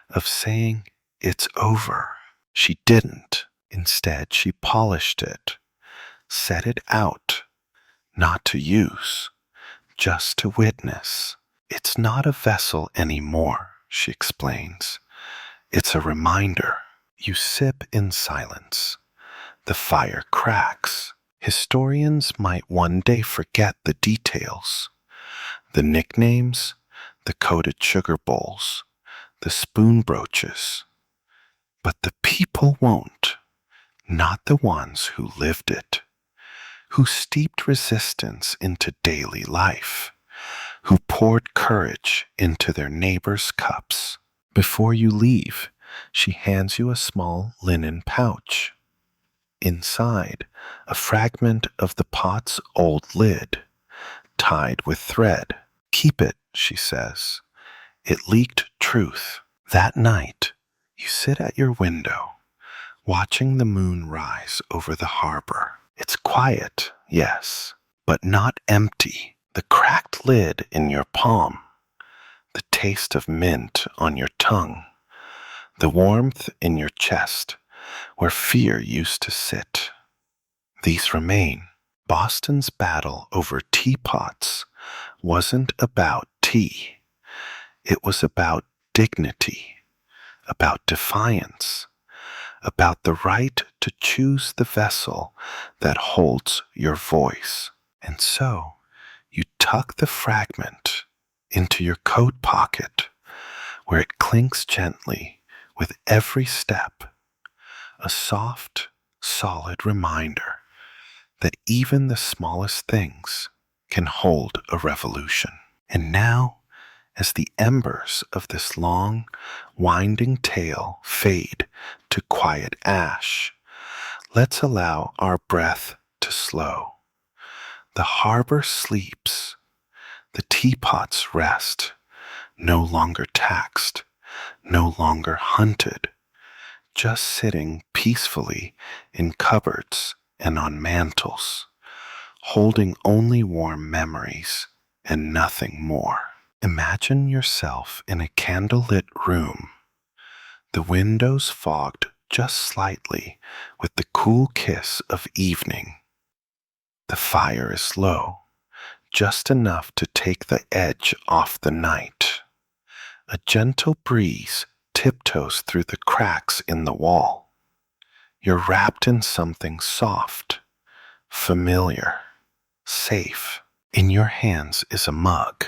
of saying, it's over. She didn't. Instead, she polished it, set it out, not to use, just to witness. It's not a vessel anymore, she explains. It's a reminder. You sip in silence. The fire cracks. Historians might one day forget the details. The nicknames, the coated sugar bowls, the spoon brooches. But the people won't. Not the ones who lived it, who steeped resistance into daily life, who poured courage into their neighbors' cups. Before you leave, she hands you a small linen pouch. Inside, a fragment of the pot's old lid, tied with thread. Keep it, she says. It leaked truth. That night, you sit at your window, watching the moon rise over the harbor. It's quiet, yes, but not empty. The cracked lid in your palm, the taste of mint on your tongue, the warmth in your chest where fear used to sit. These remain. Boston's battle over teapots wasn't about tea. It was about dignity, about defiance, about the right to choose the vessel that holds your voice. And so you tuck the fragment into your coat pocket where it clinks gently with every step, a soft, solid reminder that even the smallest things can hold a revolution. And now, as the embers of this long, winding tale fade to quiet ash, let's allow our breath to slow. The harbor sleeps, the teapots rest, no longer taxed, no longer hunted, just sitting peacefully in cupboards and on mantels, holding only warm memories and nothing more. Imagine yourself in a candlelit room, the windows fogged just slightly with the cool kiss of evening. The fire is low, just enough to take the edge off the night. A gentle breeze tiptoes through the cracks in the wall. You're wrapped in something soft, familiar, safe. In your hands is a mug,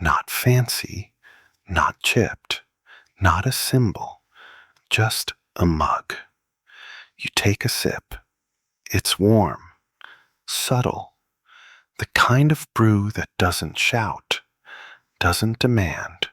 not fancy, not chipped, not a symbol, just a mug. You take a sip. It's warm, subtle, the kind of brew that doesn't shout, doesn't demand,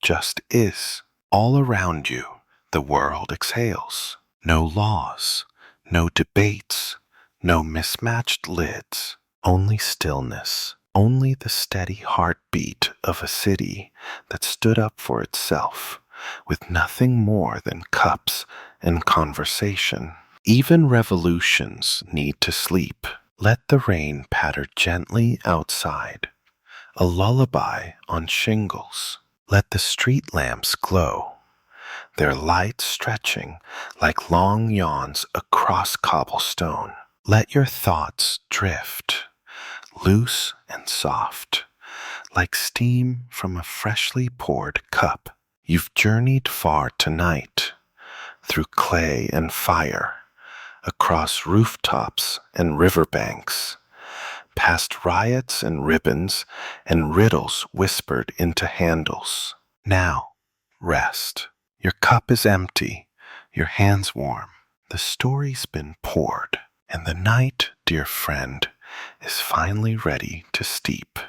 just is. All around you, the world exhales. No laws, no debates, no mismatched lids, only stillness, only the steady heartbeat of a city that stood up for itself, with nothing more than cups and conversation. Even revolutions need to sleep. Let the rain patter gently outside, a lullaby on shingles. Let the street lamps glow, their light stretching like long yawns across cobblestone. Let your thoughts drift, loose and soft, like steam from a freshly poured cup. You've journeyed far tonight, through clay and fire, across rooftops and riverbanks, past riots and ribbons and riddles whispered into handles. Now, rest. Your cup is empty, your hands warm. The story's been poured, and the night, dear friend, is finally ready to steep.